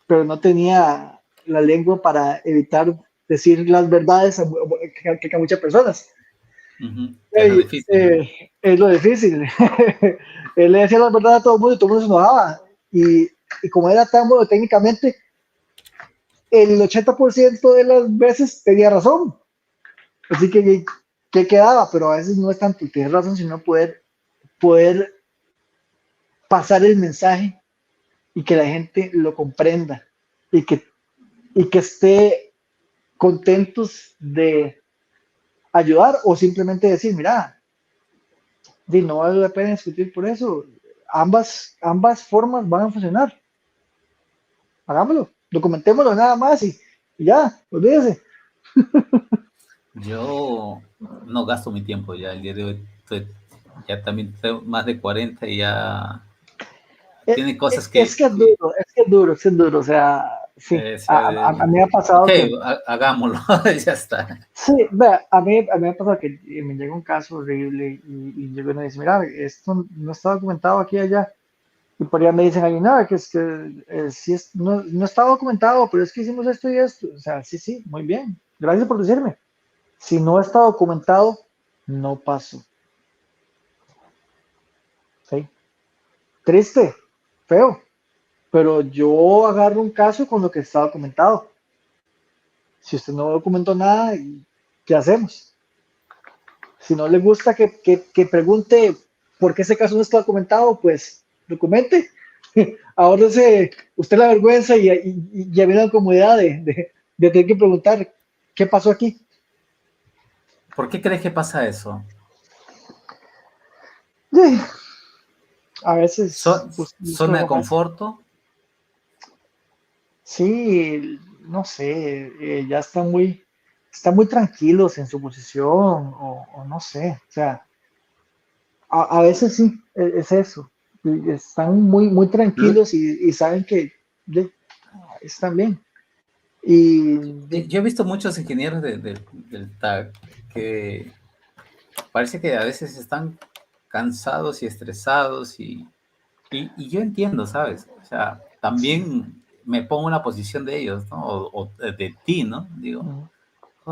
pero no tenía la lengua para evitar decir las verdades a muchas personas. Que es lo Ey, difícil, ¿no? es lo difícil. Él le decía la verdad a todo el mundo y todo el mundo se enojaba. Y como era tan bueno técnicamente, el 80% de las veces tenía razón. Así que quedaba, pero a veces no es tanto tener razón, sino poder pasar el mensaje y que la gente lo comprenda y que esté contentos de ayudar o simplemente decir, mira, no vale la pena discutir por eso. Ambas formas van a funcionar. Hagámoslo, documentémoslo nada más y ya, olvídese. Yo no gasto mi tiempo ya, el día de hoy ya también tengo más de 40 y ya tiene cosas Es que es duro, es que es duro, es que es duro. O sea, sí, a mí me ha ok, pasado que, hagámoslo, ya está. sí, vea, a mí me ha pasado que me llega un caso horrible y llega uno y dice, mira, esto no está documentado aquí y allá. Y por allá me dicen ahí, no, que es que sí no, no está documentado, pero es que hicimos esto y esto. O sea, sí, sí, muy bien. Gracias por decirme. Si no está documentado, no pasó. ¿Sí? Triste, feo, pero yo agarro un caso con lo que está documentado. Si usted no documentó nada, ¿qué hacemos? Si no le gusta que pregunte por qué ese caso no está documentado, pues documente. Ahora usted la vergüenza y ya viene la comodidad de tener que preguntar qué pasó aquí. ¿Por qué crees que pasa eso? Sí, a veces busca ¿Zona de algo más. conforto? Sí, no sé, ya están muy tranquilos en su posición o no sé, o sea, a veces sí, es eso, y están muy Lu- tranquilos y saben que ya, están bien. Y Yo he visto muchos ingenieros del TAC que parece que a veces están cansados y estresados y yo entiendo, ¿sabes? O sea, también me pongo en la posición de ellos, ¿no? O de ti, ¿no? Digo,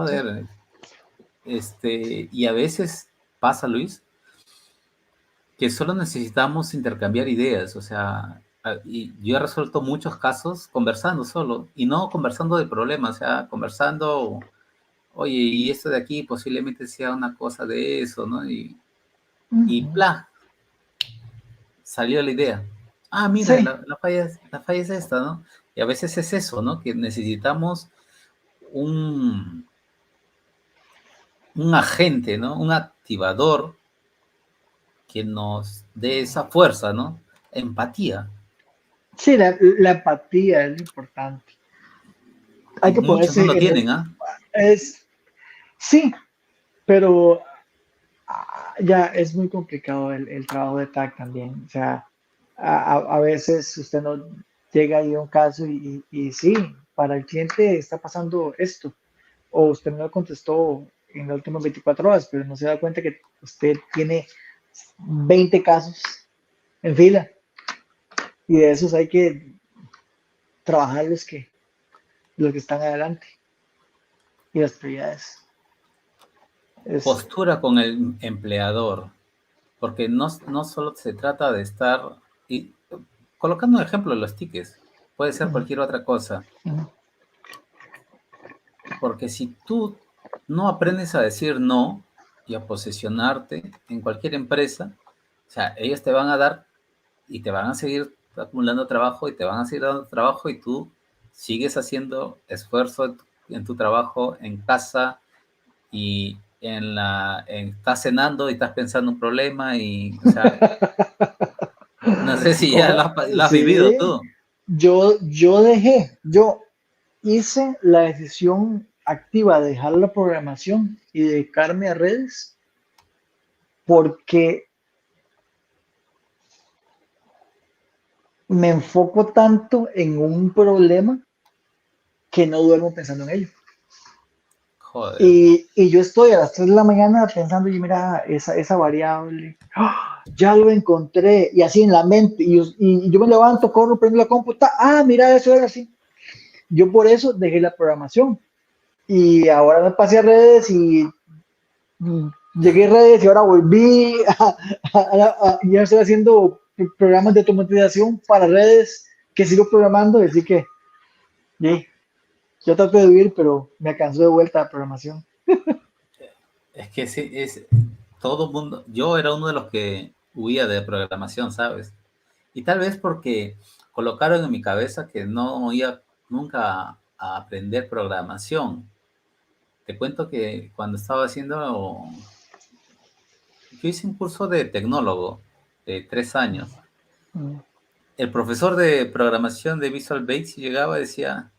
sí, joder, y a veces pasa, Luis, que solo necesitamos intercambiar ideas, o sea, y yo he resuelto muchos casos conversando solo, y no conversando de problemas, o sea, conversando, oye, y esto de aquí posiblemente sea una cosa de eso, ¿no? Y ujú, bla, salió la idea. Ah, mira, sí, la falla es esta, ¿no? Y a veces es eso, ¿no? Que necesitamos un, un agente, ¿no? Un activador que nos dé esa fuerza, ¿no? Empatía. sí, la empatía es lo importante. Hay Y que muchos no ponerse lo tienen, ¿ah? es, sí, pero ya es muy complicado el trabajo de TAC también. O sea, a veces usted no llega ahí a un caso y sí, para el cliente está pasando esto, o usted no le contestó en las últimas 24 horas, pero no se da cuenta que usted tiene 20 casos en fila y de esos hay que trabajar los que están adelante y las prioridades. Es, Postura con el empleador, porque no solo se trata de estar, y colocando un ejemplo, los tickets, puede ser ujú, cualquier otra cosa, ujú. porque si tú no aprendes a decir no y a posicionarte en cualquier empresa, o sea, ellos te van a dar y te van a seguir acumulando trabajo y te van a seguir dando trabajo y tú sigues haciendo esfuerzo en tu trabajo, en casa y estás cenando y estás pensando un problema y, o sea, no sé si ya Oja- lo has vivido sí, tú. yo hice la decisión activa de dejar la programación y dedicarme a redes porque me enfoco tanto en un problema que no duermo pensando en ello. Joder. Y yo estoy a las 3 de la mañana pensando, y mira, esa variable, ¡ah! Ya lo encontré, y así en la mente, y yo me levanto, corro, prendo la computadora, mira, eso era así. Yo por eso dejé la programación. Y ahora me pasé a redes y llegué a redes y ahora volví ya estoy haciendo programas de automatización para redes que sigo programando, así que yeah, yo trato de vivir, pero me cansó de vuelta la programación. Es que sí, todo el mundo, yo era uno de los que huía de programación, ¿sabes? Y tal vez porque colocaron en mi cabeza que no iba nunca a aprender programación. Te cuento que cuando estaba haciendo, yo hice un curso de tecnólogo de 3 años. Mm. El profesor de programación de Visual Basic llegaba y decía,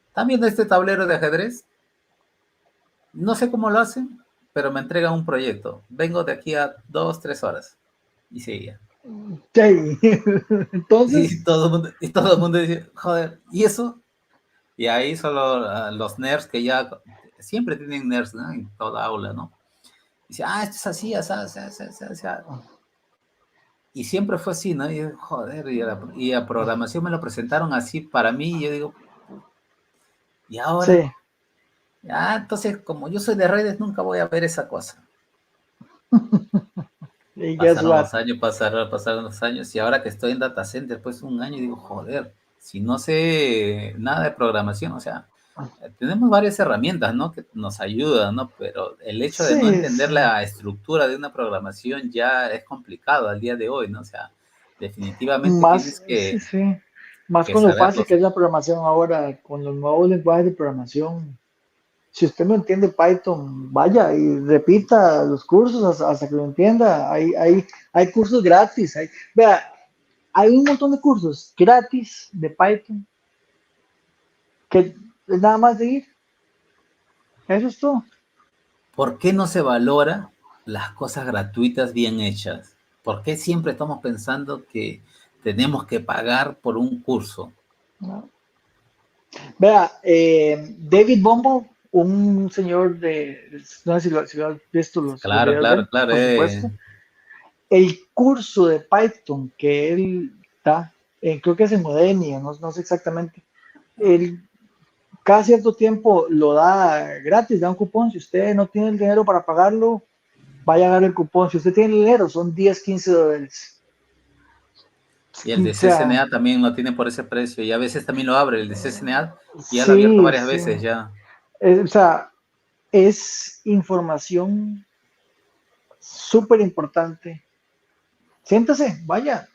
¿están viendo este tablero de ajedrez? No sé cómo lo hacen, pero me entregan un proyecto. Vengo de aquí a 2, 3 horas. Y seguía. Sí. Entonces, Y todo el mundo dice, joder, ¿y eso? Y ahí solo los nerds que ya siempre tienen nerds, ¿no? En toda aula, ¿no? Dice, esto es así, así, así, así, así, así. Y siempre fue así, ¿no? Y yo, joder, y a programación me lo presentaron así para mí, y yo digo, ¿y ahora? sí, Entonces, como yo soy de redes, nunca voy a ver esa cosa. Y guess Pasaron what? los años, pasaron los años, y ahora que estoy en data center, pues un año, digo, joder, si no sé nada de programación, o sea, tenemos varias herramientas, ¿no? Que nos ayudan, ¿no? Pero el hecho de no Sí, entender sí. la estructura de una programación ya es complicado al día de hoy, ¿no? O sea, definitivamente tienes Más, sí, sí. Más que con lo fácil saberlos. que es la programación ahora, con los nuevos lenguajes de programación. Si usted no entiende Python, vaya y repita los cursos hasta que lo entienda. Hay cursos gratis. Vea, hay un montón de cursos gratis de Python que es nada más de ir. Eso es todo. ¿Por qué no se valora las cosas gratuitas bien hechas? ¿Por qué siempre estamos pensando que tenemos que pagar por un curso? ¿No? Vea, David Bumble, un señor de, no sé si lo has visto los Claro, videos de claro, él, claro. por supuesto. El curso de Python que él da, creo que es en Modenia, no sé exactamente. Él cada cierto tiempo lo da gratis, da un cupón. Si usted no tiene el dinero para pagarlo, vaya a dar el cupón. Si usted tiene el dinero, son 10, $15. Y el de O sea, CCNA también lo tiene por ese precio. Y a veces también lo abre el de CCNA. Y ya lo ha abierto sí, varias sí. veces ya. O sea, es información súper importante. Siéntese, vaya.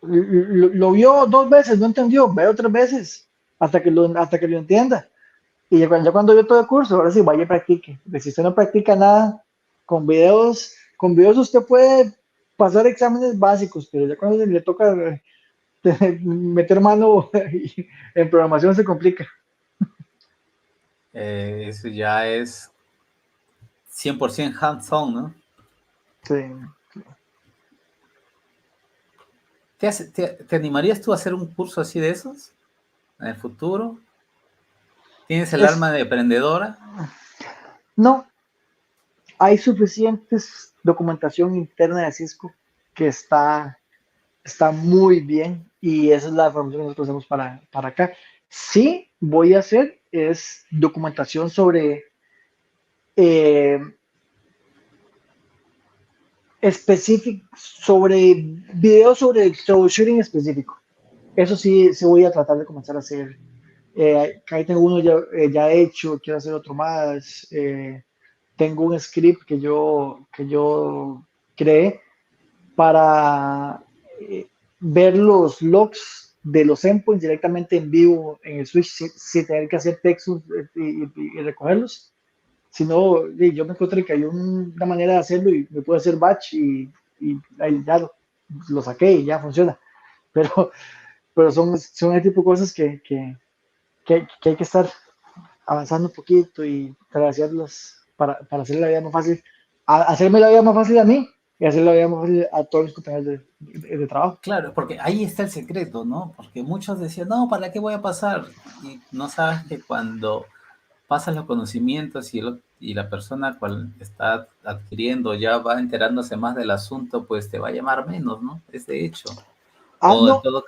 Lo vio 2 veces, no entendió, ve otras veces hasta que lo entienda. Y ya cuando vio todo el curso, ahora sí, vaya y practique. Porque si usted no practica nada, con videos usted puede pasar exámenes básicos, pero ya cuando le toca meter mano en programación se complica. Eso ya es 100% hands-on, ¿no? Sí. ¿Te animarías tú a hacer un curso así de esos en el futuro? ¿Tienes el Es, alma de emprendedora? no, hay suficientes documentación interna de Cisco que está muy bien y esa es la formación que nosotros hacemos para acá. Sí, voy a hacer es documentación eh, sobre videos sobre troubleshooting específico. Eso sí, sí voy a tratar de comenzar a hacer. Ahí tengo uno ya hecho, quiero hacer otro más. Tengo un script que yo creé para ver los logs de los endpoints directamente en vivo en el switch sin tener que hacer textos y recogerlos. Si no, yo me encontré que hay una manera de hacerlo y me puedo hacer batch y ahí ya lo saqué y ya funciona. Pero, pero son el tipo de cosas que hay que estar avanzando un poquito y para hacerlas, para hacer la vida más fácil, hacerme la vida más fácil a mí y hacer la vida más fácil a todos mis compañeros de trabajo. Claro, porque ahí está el secreto, ¿no? Porque muchos decían, no, ¿para qué voy a pasar? Y no sabes que cuando pasas los conocimientos y la persona cual está adquiriendo ya va enterándose más del asunto, pues te va a llamar menos, ¿no? Es de hecho. O en No, todo,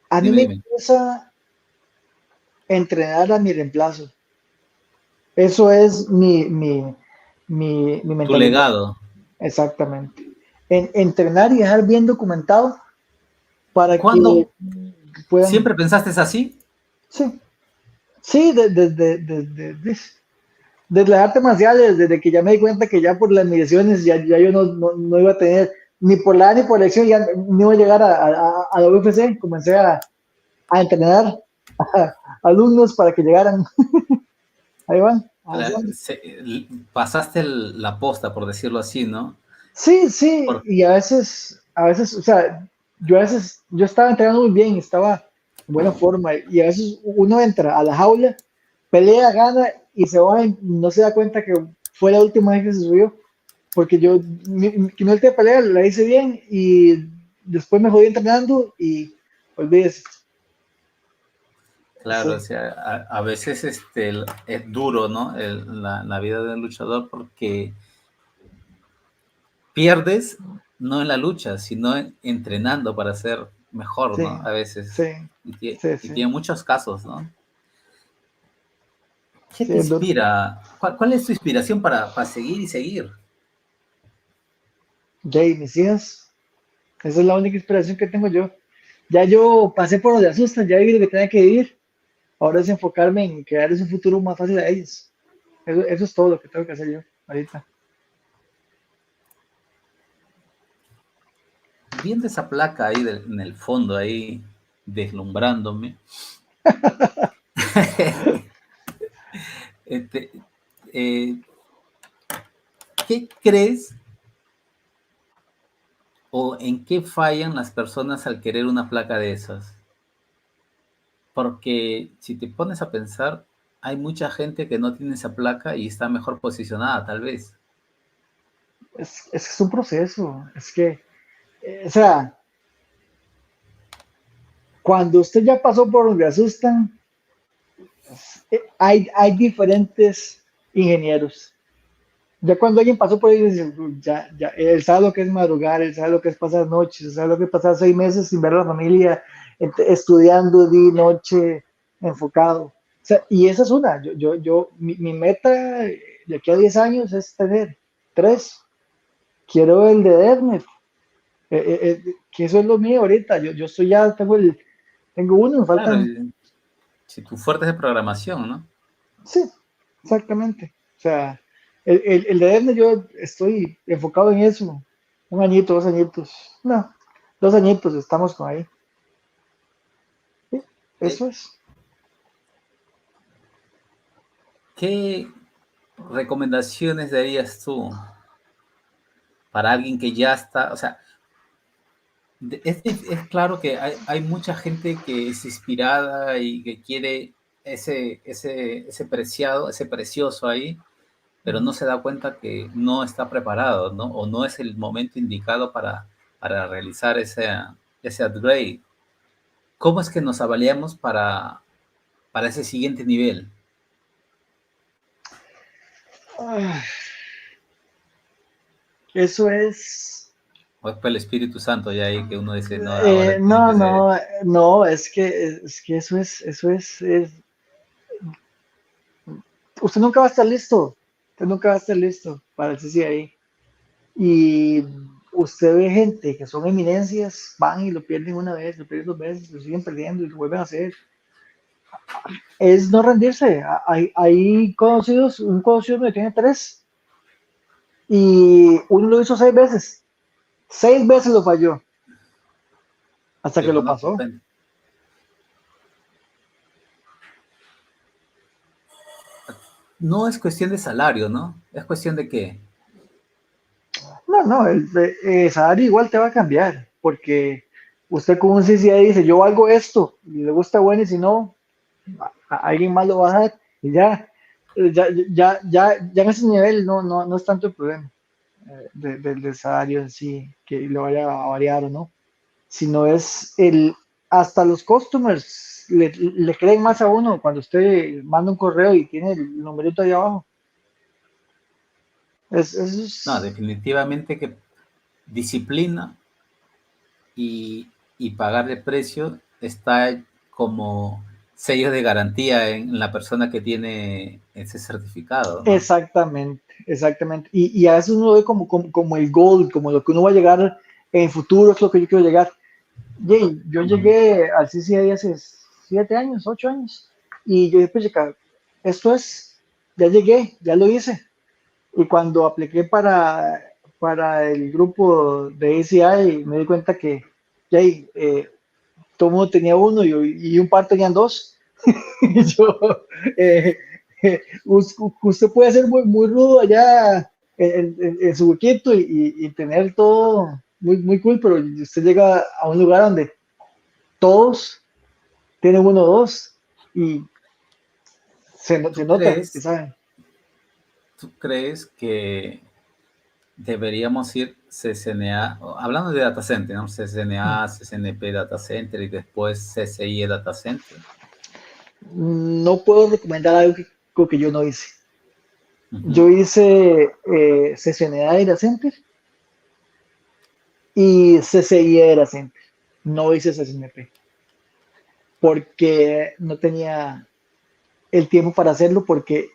a mí dime, me dime, interesa entrenar a mi reemplazo. Eso es mi tu mentalidad. legado. Exactamente. Entrenar y dejar bien documentado para que ¿Cuándo puedan. siempre pensaste así? Sí, sí, desde las artes marciales, desde que ya me di cuenta que ya por las migraciones ya yo no iba a tener ni por la A ni por la elección, ya no iba a llegar a la UFC. Comencé a entrenar a alumnos para que llegaran. Ahí van, La- avanzando. se- Pasaste la posta, por decirlo así, ¿no? Sí, sí, Por- y a veces, o sea, yo estaba entrenando muy bien, estaba en buena forma, y a veces uno entra a la jaula, pelea, gana, y se va y no se da cuenta que fue la última vez que se subió, porque mi última pelea la hice bien, y después me jodí entrenando, y olvídese, claro, o sí, sea, a veces es duro, ¿no? La vida de un luchador porque pierdes no en la lucha, sino entrenando para ser mejor, sí, ¿no? A veces. sí, sí, Y sí, tiene muchos casos, ¿no? ¿Qué sí, te inspira? ¿Cuál es tu inspiración para seguir y seguir? Jay, mis hijas, esa es la única inspiración que tengo yo. Ya yo pasé por donde asustan, ya viví lo que tenía que vivir. Ahora es enfocarme en crear un futuro más fácil a ellos. Eso es todo lo que tengo que hacer yo ahorita. Viendo esa placa ahí en el fondo, ahí deslumbrándome, este, eh, ¿qué crees o en qué fallan las personas al querer una placa de esas? Porque si te pones a pensar, hay mucha gente que no tiene esa placa y está mejor posicionada, tal vez. Es un proceso. Es que, o sea, cuando usted ya pasó por donde asustan, hay diferentes ingenieros. Ya cuando alguien pasó por ahí, ya, él sabe lo que es madrugar, él sabe lo que es pasar noches, él sabe lo que es pasar 6 meses sin ver a la familia, estudiando día y noche, enfocado. O sea, y esa es una. Mi meta de aquí a 10 años es tener tres. Quiero el de DevNet, que eso es lo mío ahorita. Yo estoy ya, tengo uno, me Claro, faltan. si tu fuerte es de programación, ¿no? Sí, exactamente. O sea, el de Edna yo estoy enfocado en eso. Un añito, 2 añitos. No, 2 añitos estamos con ahí. Sí, Eh, eso es. ¿Qué recomendaciones darías tú para alguien que ya está, o sea, es claro que hay mucha gente que es inspirada y que quiere ese preciado, ese precioso ahí, pero no se da cuenta que no está preparado, ¿no? O no es el momento indicado para realizar ese upgrade. ¿Cómo es que nos avaliamos para ese siguiente nivel? Ah, eso es. ¿O es por el Espíritu Santo ya ahí que uno dice, no, ahora tiene No, que ser? no, no, es que usted nunca va a estar listo. Usted nunca va a estar listo para el CCI. Y usted ve gente que son eminencias, van y lo pierden una vez, lo pierden 2 veces, lo siguen perdiendo y lo vuelven a hacer. Es no rendirse. Hay conocidos, un conocido que tiene tres y uno lo hizo 6 veces. 6 veces lo falló hasta que Yo lo conozco pasó. gente. No es cuestión de salario, ¿no? Es cuestión de que, No, no, el salario igual te va a cambiar porque usted con un CCI dice, yo hago esto y le gusta bueno y si no, alguien más lo va a dar y ya en ese nivel no es tanto el problema del salario en sí, que lo vaya a variar o no, sino es hasta los customers le creen más a uno cuando usted manda un correo y tiene el numerito ahí abajo. Eso no, es definitivamente que disciplina y pagar el precio está como sello de garantía en la persona que tiene ese certificado, ¿no? exactamente, exactamente. Y a veces uno ve como el goal, como lo que uno va a llegar en el futuro, es lo que yo quiero llegar. Jay, yo Ujú. llegué al CCI hace 7 años, 8 años, y yo dije, pues, chica, esto es, ya llegué, ya lo hice. Y cuando apliqué para el grupo de ACI, me di cuenta que Jay, todo el mundo tenía uno y un par tenían dos. Y yo, eh, usted puede ser muy, muy rudo allá en su huequito y tener todo muy, muy cool, pero usted llega a un lugar donde todos tienen uno o dos y se ¿Tú nota que crees, saben. tú crees que deberíamos ir CCNA, hablando de data center, ¿no? CCNA, CCNP Data Center y después CCI Data Center? No puedo recomendar algo que yo no hice. Ujú. Yo hice CCNA Data Center y CCI Data Center. No hice CCNP porque no tenía el tiempo para hacerlo porque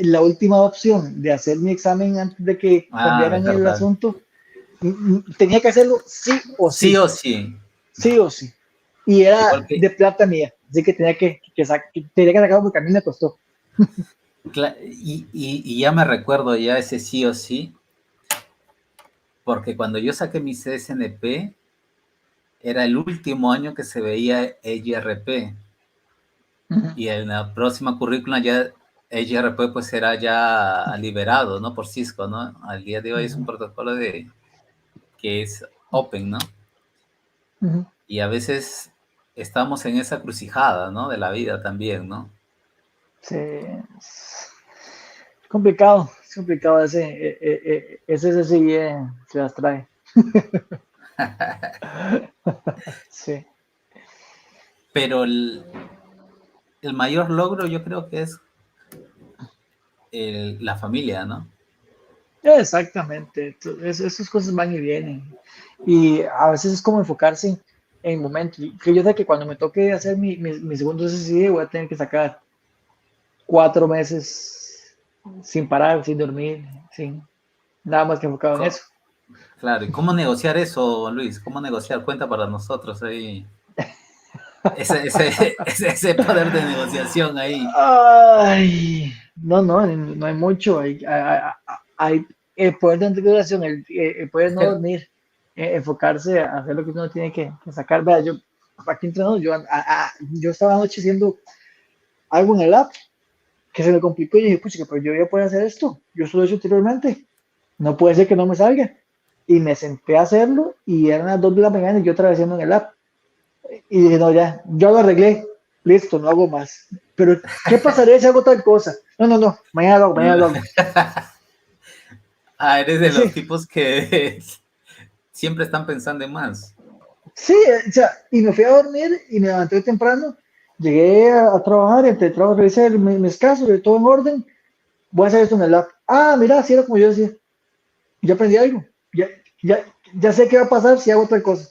la última opción de hacer mi examen antes de que Ah, es cambiaran el verdad. asunto tenía que hacerlo sí o Sí sí, o sí. sí o sí. Y era Igual que, de plata mía, así que tenía que sacarlo porque a mí me costó. y ya me recuerdo ya ese sí o sí, porque cuando yo saqué mi CSNP, era el último año que se veía EIRP, Uh-huh. y en la próxima currícula ya EIRP pues será ya liberado, ¿no? Por Cisco, ¿no? Al día de hoy es un Uh-huh. protocolo que es open, ¿no? Uh-huh. Y a veces estamos en esa crucijada, ¿no? De la vida también, ¿no? Sí, es complicado ese SSI se las trae. Sí. Pero el mayor logro yo creo que es la familia, ¿no? Exactamente, esas cosas van y vienen. Y a veces es como enfocarse en momentos. Que yo sé que cuando me toque hacer mi segundo SSI voy a tener que sacar 4 meses sin parar, sin dormir, sin nada más que enfocado en eso. Claro, ¿y cómo negociar eso, Luis? ¿Cómo negociar? Cuenta para nosotros ahí. Ese poder de negociación ahí. Ay, no hay mucho. Hay el poder de integración, el poder no dormir, enfocarse a hacer lo que uno tiene que sacar. Vea, yo aquí entrenando, yo estaba anoche haciendo algo en el app que se me complicó y dije, pucha, pero yo ya puedo hacer esto. Yo solo lo he hecho anteriormente. No puede ser que no me salga. Y me senté a hacerlo y eran las 2 de la mañana y yo atravesando en el app. Y dije, no, ya, yo lo arreglé, listo, no hago más. Pero, ¿qué pasaría si hago tal cosa? No, mañana lo hago, mañana lo hago. Ah, eres de los Sí, tipos que siempre están pensando en más. sí, o sea, y me fui a dormir y me levanté temprano, llegué a trabajar, entre trabajo revisé mis casos, de todo en orden, voy a hacer esto en el app. Ah, mira, así era como yo decía, ya aprendí algo, ya, ya, ya sé qué va a pasar si hago otra cosa.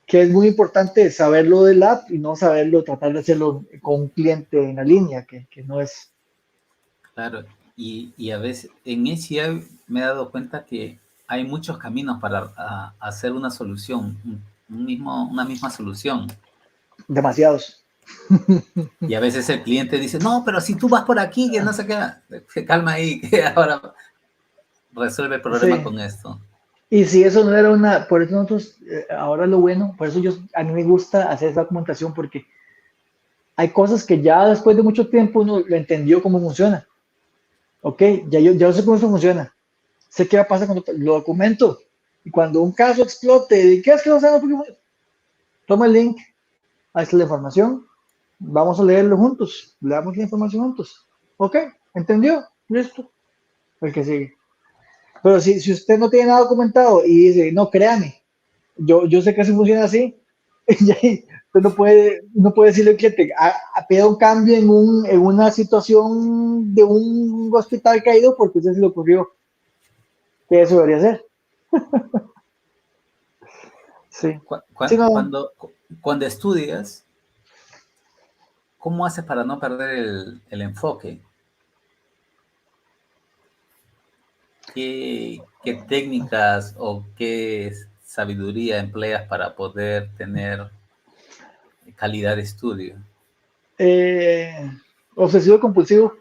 Que es muy importante saberlo del app y no saberlo, tratar de hacerlo con un cliente en la línea, que no es Claro, y a veces en ECI me he dado cuenta que hay muchos caminos para hacer una solución, una misma solución. demasiados. Y a veces el cliente dice, no, pero si tú vas por aquí, que no sé qué, se calma ahí, que ahora resuelve el problema Sí. con esto. Y si eso no era una, por eso nosotros, ahora lo bueno, por eso a mí me gusta hacer esa documentación, porque hay cosas que ya después de mucho tiempo uno lo entendió cómo funciona. Ok, ya sé cómo eso funciona. Sé qué va a pasar cuando lo documento. Y cuando un caso explote, ¿qué es que no sabemos? Toma el link, ahí está la información, vamos a leerlo juntos, leamos la información juntos. Ok, ¿entendió? Listo, el que sigue. Pero si usted no tiene nada documentado y dice, no, créame, yo sé que eso funciona así, y ahí usted no puede decirle al cliente, pida un cambio en una situación de un hospital caído porque a usted se le ocurrió que eso debería ser. Sí. Sí, no, Cuando estudias, ¿cómo haces para no perder el enfoque? ¿Qué técnicas o qué sabiduría empleas para poder tener calidad de estudio? eh, obsesivo compulsivo.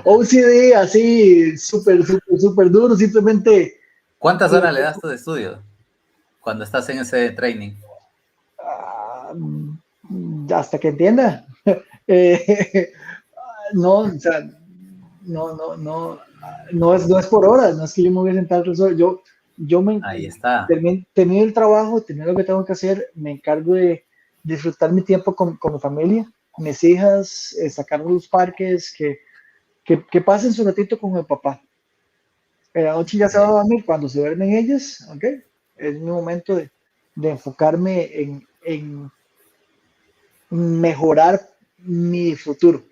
OCD así, súper, súper, súper duro, simplemente ¿Cuántas horas le das tú de estudio cuando estás en ese training? ah, hasta que entienda. Eh, no, o sea, no es por horas, no es que yo me voy a sentar al sol, yo Ahí está. termino el trabajo, termino lo que tengo que hacer, me encargo de disfrutar mi tiempo con mi familia, mis hijas, sacarlos a los parques, que pasen su ratito con el papá. En la noche ya se va a Eh, dormir, cuando se duermen ellas, ¿ok? Es mi momento de enfocarme en mejorar mi futuro.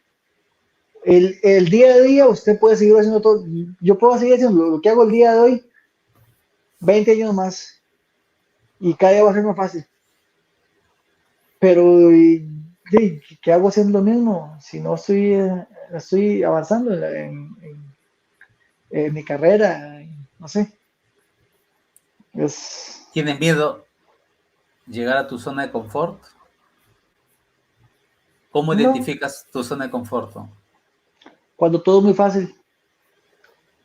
El día a día usted puede seguir haciendo todo, yo puedo seguir haciendo lo que hago el día de hoy, 20 años más, y cada día va a ser más fácil. Pero, ¿qué hago haciendo lo mismo? Si no estoy avanzando en mi carrera, no sé. Es, ¿Tienes miedo llegar a tu zona de confort? ¿Cómo no, identificas tu zona de confort? cuando todo es muy fácil,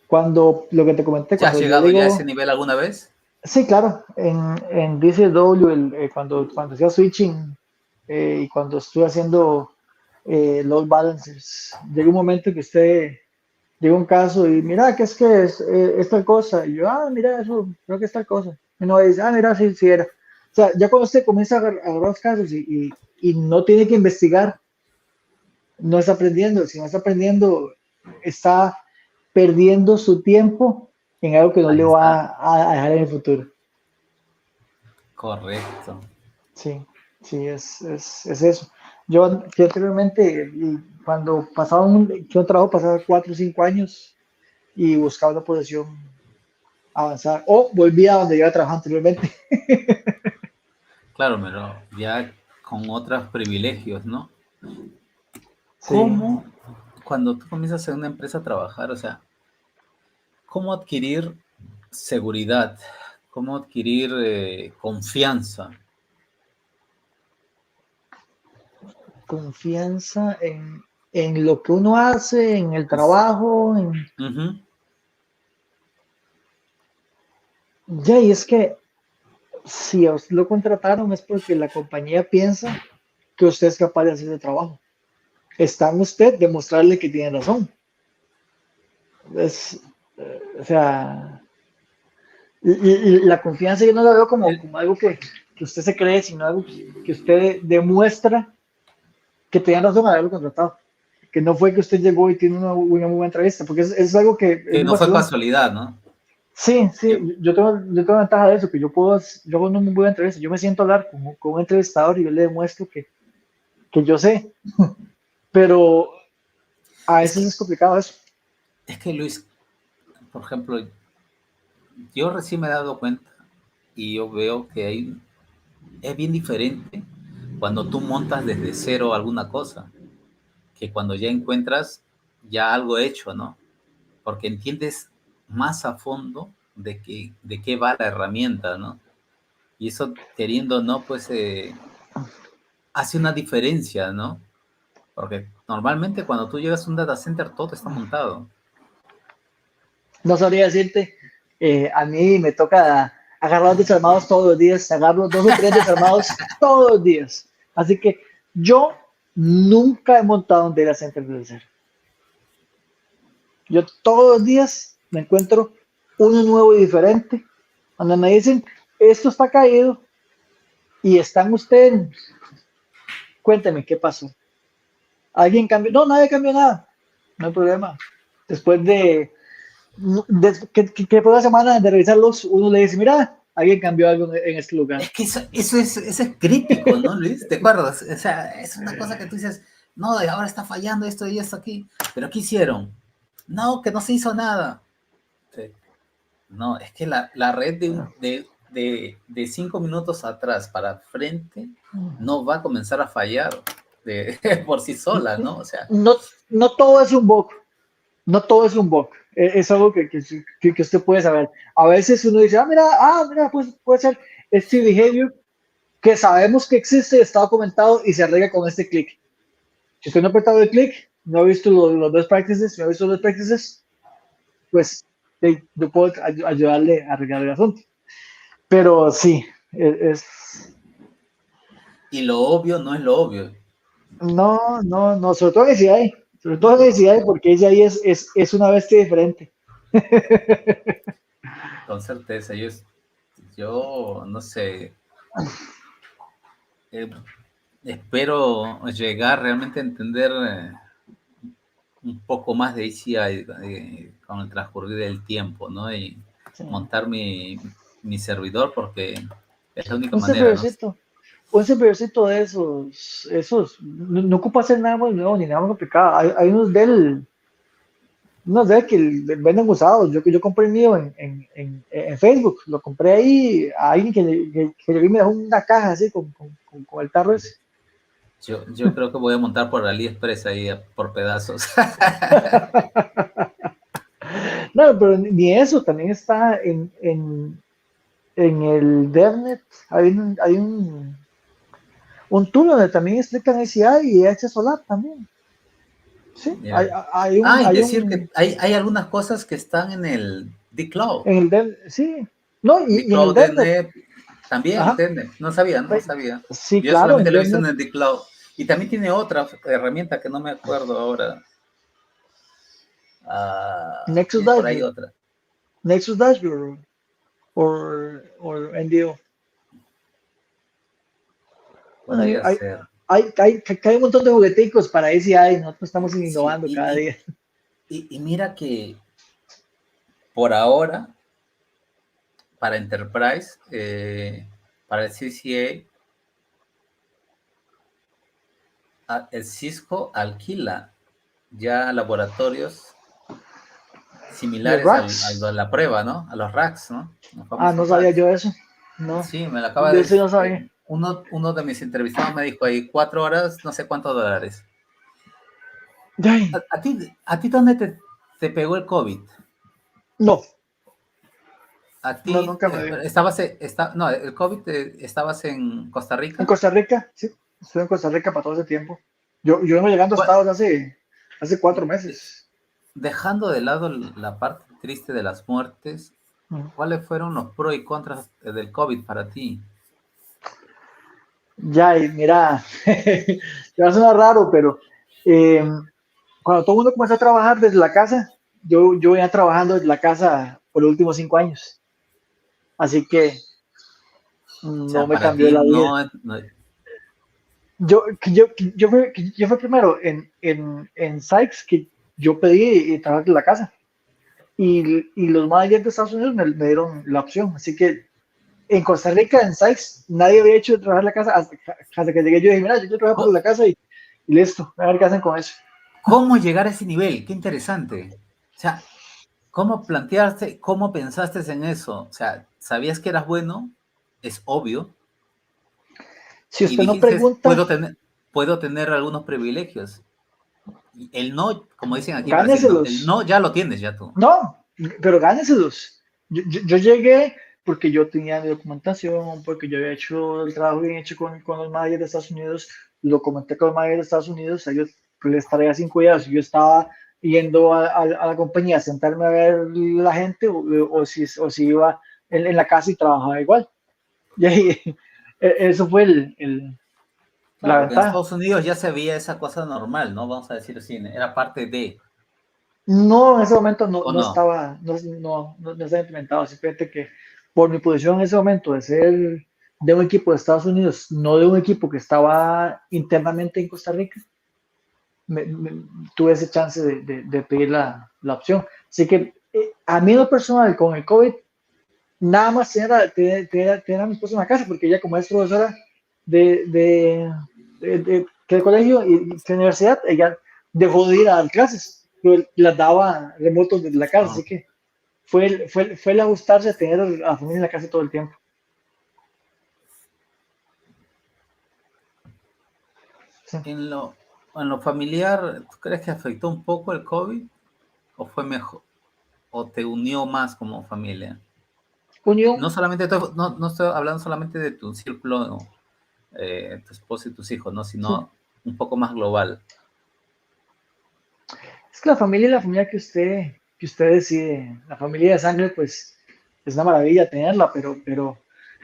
cuando lo que te comenté, ¿Ya has cuando yo llegado ya a ese digo, nivel alguna vez? sí, claro, en DCW, cuando hacía switching y cuando estuve haciendo load balancers, llega un momento que usted llega un caso y mira, ¿qué es tal cosa? Y yo, mira, eso creo que es tal cosa. Y uno dice, mira, sí, sí era. O sea, ya cuando usted comienza a agarrar los casos y no tiene que investigar, no está aprendiendo. Si no está aprendiendo, está perdiendo su tiempo en algo que no Ahí le está. va a dejar en el futuro. Correcto. Sí, sí, es eso. Yo anteriormente, y cuando pasaba yo trabajo, pasaba 4 o 5 años y buscaba una posición avanzar o volvía a donde yo trabajaba anteriormente. Claro, pero ya con otros privilegios, ¿no? Sí, ¿Cómo, cuando tú comienzas en una empresa a trabajar, o sea, cómo adquirir seguridad? ¿Cómo adquirir confianza? confianza en lo que uno hace, en el trabajo, Ujú. ya, y es que si a usted lo contrataron es porque la compañía piensa que usted es capaz de hacer el trabajo. Está en usted demostrarle que tiene razón. Es, o sea, y la confianza yo no la veo como, El- como algo que usted se cree, sino algo que usted demuestra que tenía razón al haberlo contratado. Que no fue que usted llegó y tiene una muy buena entrevista, porque es algo que es que un no fue vacilón. casualidad, ¿no? Sí, Que- sí, yo tengo ventaja de eso, que yo hago una muy buena entrevista, yo me siento a hablar con un entrevistador y yo le demuestro que yo sé, pero a es veces que, es complicado eso. es que Luis, por ejemplo, yo recién me he dado cuenta y yo veo que es bien diferente cuando tú montas desde cero alguna cosa, que cuando ya encuentras ya algo hecho, ¿no? Porque entiendes más a fondo de qué va la herramienta, ¿no? Y eso, queriendo o no, pues hace una diferencia, ¿no? Porque normalmente cuando tú llegas a un data center todo está montado. No sabría decirte, a mí me toca agarrar los desarmados todos los días, agarro 2 o 3 desarmados todos los días. Así que yo nunca he montado un data center desde cero. Yo todos los días me encuentro uno nuevo y diferente, donde me dicen, esto está caído y están ustedes, cuénteme qué pasó. ¿Alguien cambió? No, nadie cambió nada, no hay problema. Después que por una semana de revisarlos, uno le dice, mira, alguien cambió algo en este lugar. Es que eso es crítico, ¿no, Luis? ¿Te acuerdas? O sea, es una cosa que tú dices, no, de ahora está fallando esto y esto aquí, pero ¿qué hicieron? No, que no se hizo nada. Sí. No, es que la red de 5 minutos atrás para frente no va a comenzar a fallar por sí sola, ¿no? O sea, No, no todo es un bug, no todo es un bug. Es algo que usted puede saber. A veces uno dice, mira, pues puede ser este behavior que sabemos que existe, está documentado y se arregla con este clic. Si usted no ha apretado el clic, no ha visto los best practices, no ha visto los best practices, pues yo puedo ayudarle a arreglar el asunto. Pero sí, y lo obvio no es lo obvio, no, no, no, sobre todo en SCI, sobre todo en SCI, porque SCI es una bestia diferente. con certeza. Yo no sé, eh, espero llegar realmente a entender un poco más de ACI con el transcurrir del tiempo, ¿no? Y Sí. montar mi servidor porque es la única Un manera, ¿no? servidorcito, un servidorcito de esos, no ocupa hacer nada más nuevo ni nada más complicado. Hay unos Dell que venden usados. Yo compré el mío en Facebook, lo compré ahí a alguien que llegó y me dejó una caja así con el tarro ese. Yo creo que voy a montar por AliExpress ahí por pedazos. No, pero ni eso, también está en el DevNet, hay un tool donde también explican ACI y HSOLAP también. Sí, hay, Mira. hay un, Ah, y hay decir que un, hay algunas cosas que están en el dcloud. en el Dev, sí, no, y en el dcloud, DevNet, DNet, también, ajá, DNet. No sabía, no ay, sabía. sí, Yo claro, solamente en lo he visto en DevNet, el dcloud. Y también tiene otra herramienta que no me acuerdo ahora. Nexus Tiene por ahí Dashboard, otra. Nexus Dashboard, o NDO. Bueno, Podría ser. hay un montón de jugueticos para ACI, nosotros estamos Sí, innovando cada día. y mira que por ahora, para Enterprise, para el CCA, el Cisco alquila ya laboratorios Los similares al racks, de la prueba, ¿no? A los racks, ¿no? Los no famosos sabía racks. yo eso, no, Sí, me lo acaba de de eso decir. no sabía. Uno de mis entrevistados me dijo ahí, 4 horas, no sé cuántos dólares. Ay, ¿A ti dónde te pegó el COVID? no, A no, ti, nunca me dio. no, el COVID, ¿estabas en Costa En Rica? Costa Rica, sí, estuve en Costa Rica para todo ese tiempo. Yo vengo llegando a ¿Cuál- Estados hace 4 meses. Dejando de lado la parte triste de las muertes, Ujú. ¿cuáles fueron los pros y contras del COVID para ti? Ya, y mira, te va a sonar raro, pero eh, cuando todo el mundo comenzó a trabajar desde la casa, yo venía trabajando desde la casa por los últimos 5 años, así que O no sea, me para cambió ti la vida. no, Yo fui primero en Sykes que yo pedí trabajar desde la casa y los managers de Estados Unidos me dieron la opción, así que en Costa Rica, en Sykes, nadie había hecho trabajar en la casa hasta que llegué yo y dije, mira, yo quiero trabajar por ¿Cómo, la casa y listo, a ver qué hacen con eso. cómo llegar a ese nivel? Qué interesante. O sea, ¿cómo planteaste, cómo pensaste en eso? O sea, ¿sabías que eras bueno? Es obvio. Si Y usted no dijiste, pregunta, puedo tener algunos privilegios. Y el no, como dicen aquí en Brasil, ¿no? El gáneselos. no ya lo tienes ya tú. No, pero gáneselos. Yo llegué porque yo tenía mi documentación, porque yo había hecho el trabajo bien hecho con los managers de Estados Unidos, lo comenté con los managers de Estados Unidos, a ellos les traía sin cuidado si yo estaba yendo a la compañía a sentarme a ver la gente o si iba en la casa y trabajaba igual. Y ahí, eso fue Claro, la porque en ventaja. Estados Unidos ya se veía esa cosa normal, ¿no? Vamos a decir así, era parte de, No, en ese momento no, ¿o no no? estaba, no estaba implementado, simplemente que por mi posición en ese momento de ser de un equipo de Estados Unidos, no de un equipo que estaba internamente en Costa Rica, tuve ese chance de pedir la opción. Así que a mí en lo personal con el COVID, nada más tener a mi esposa en la casa, porque ella como es profesora de, de, que de colegio y que de universidad, ella dejó de ir a dar clases, pero las daba remotos desde la casa, Ah. así que fue el ajustarse a tener a la familia en la casa todo el tiempo. Sí. En lo familiar, ¿tú crees que afectó un poco el COVID? ¿O fue mejor? ¿O te unió más como familia? No Unión, solamente, no estoy hablando solamente de tu círculo, ¿no? Tu esposa y tus hijos, ¿no? sí. Sino un poco más global. Es que la familia es la familia que usted decide. La familia de sangre, pues, es una maravilla tenerla, pero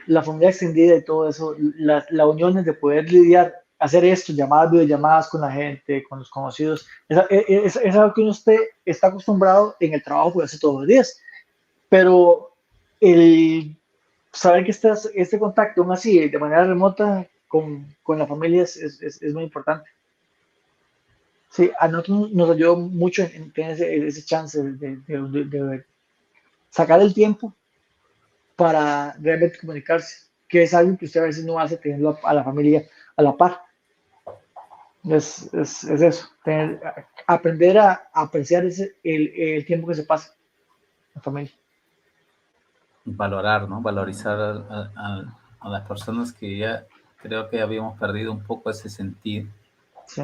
la familia extendida y todo eso, la unión es de poder lidiar, hacer esto, llamadas, videollamadas con la gente, con los conocidos, es algo que usted está acostumbrado en el trabajo, pues, hace todos los días. Pero el saber que este contacto, aún así, de manera remota, con la familia es muy importante. Sí, a nosotros nos ayudó mucho en tener ese chance de sacar el tiempo para realmente comunicarse, que es algo que usted a veces no hace teniendo a la familia a la par. Es eso, aprender a apreciar el tiempo que se pasa en familia. Valorar, ¿no? Valorizar a las personas que ya creo que habíamos perdido un poco ese sentido. Sí.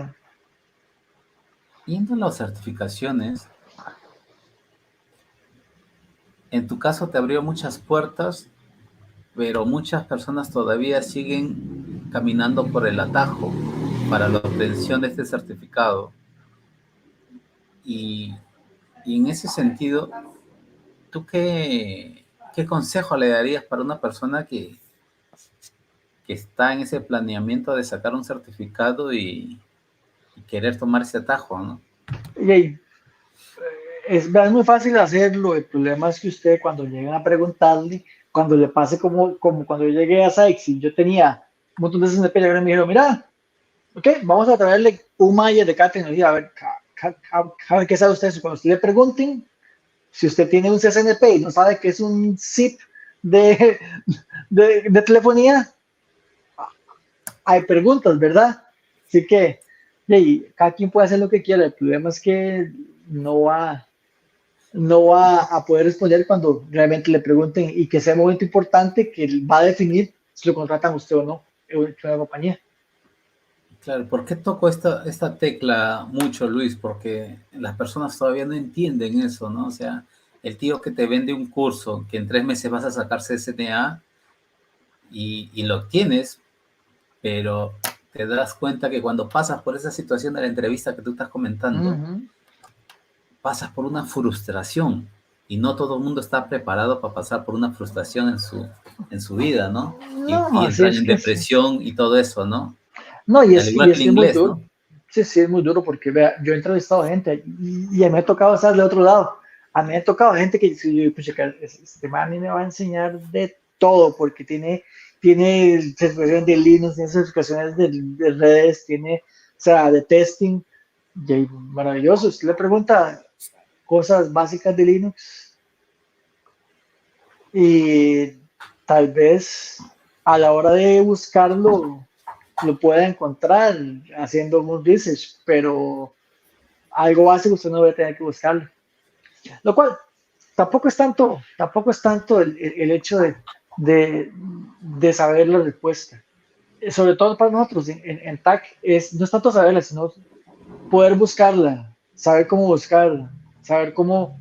Yendo a las certificaciones, en tu caso te abrió muchas puertas, pero muchas personas todavía siguen caminando por el atajo para la obtención de este certificado. Y, y en ese sentido, ¿tú qué consejo le darías para una persona que está en ese planeamiento de sacar un certificado y querer tomar ese atajo, ¿no? Y es muy fácil hacerlo. El problema es que usted cuando llegan a preguntarle, cuando le pase como cuando yo llegué a Sykes y yo tenía un montón de CNP, y me dijeron, mira, ok, vamos a traerle un maya de cada tecnología, a ver, a ver qué sabe usted. Cuando usted le pregunten, si usted tiene un CSNP y no sabe qué es un zip de, de telefonía, hay preguntas, ¿verdad? Así que, y cada quien puede hacer lo que quiera. El problema es que no va, no va a poder responder cuando realmente le pregunten y que sea un momento importante que va a definir si lo contratan usted o no en una compañía. Claro, ¿por qué toco esta tecla mucho, Luis? Porque las personas todavía no entienden eso, ¿no? O sea, el tío que te vende un curso que en 3 meses vas a sacar CCNA y lo obtienes, pero te das cuenta que cuando pasas por esa situación de la entrevista que tú estás comentando, Ujú. pasas por una frustración y no todo el mundo está preparado para pasar por una frustración en su vida, ¿no? No, Y así entrar es en que sí. depresión y todo eso, ¿no? No, Al y igual que es el que es muy inglés, duro. ¿no? Sí, sí, es muy duro porque vea, yo he entrevistado gente y me ha tocado estar de otro lado. A mí me ha tocado gente que si yo, pucha, que este man a mí me va a enseñar de todo porque tiene certificaciones de Linux, tiene certificaciones de redes, tiene, o sea, de testing. Y maravilloso. Usted le pregunta cosas básicas de Linux y tal vez a la hora de buscarlo lo pueda encontrar haciendo un research, pero algo básico usted no debe tener que buscarlo. Lo cual tampoco es tanto el hecho de saber la respuesta. Sobre todo para nosotros en TAC, no es tanto saberla, sino poder buscarla, saber cómo buscarla, saber cómo,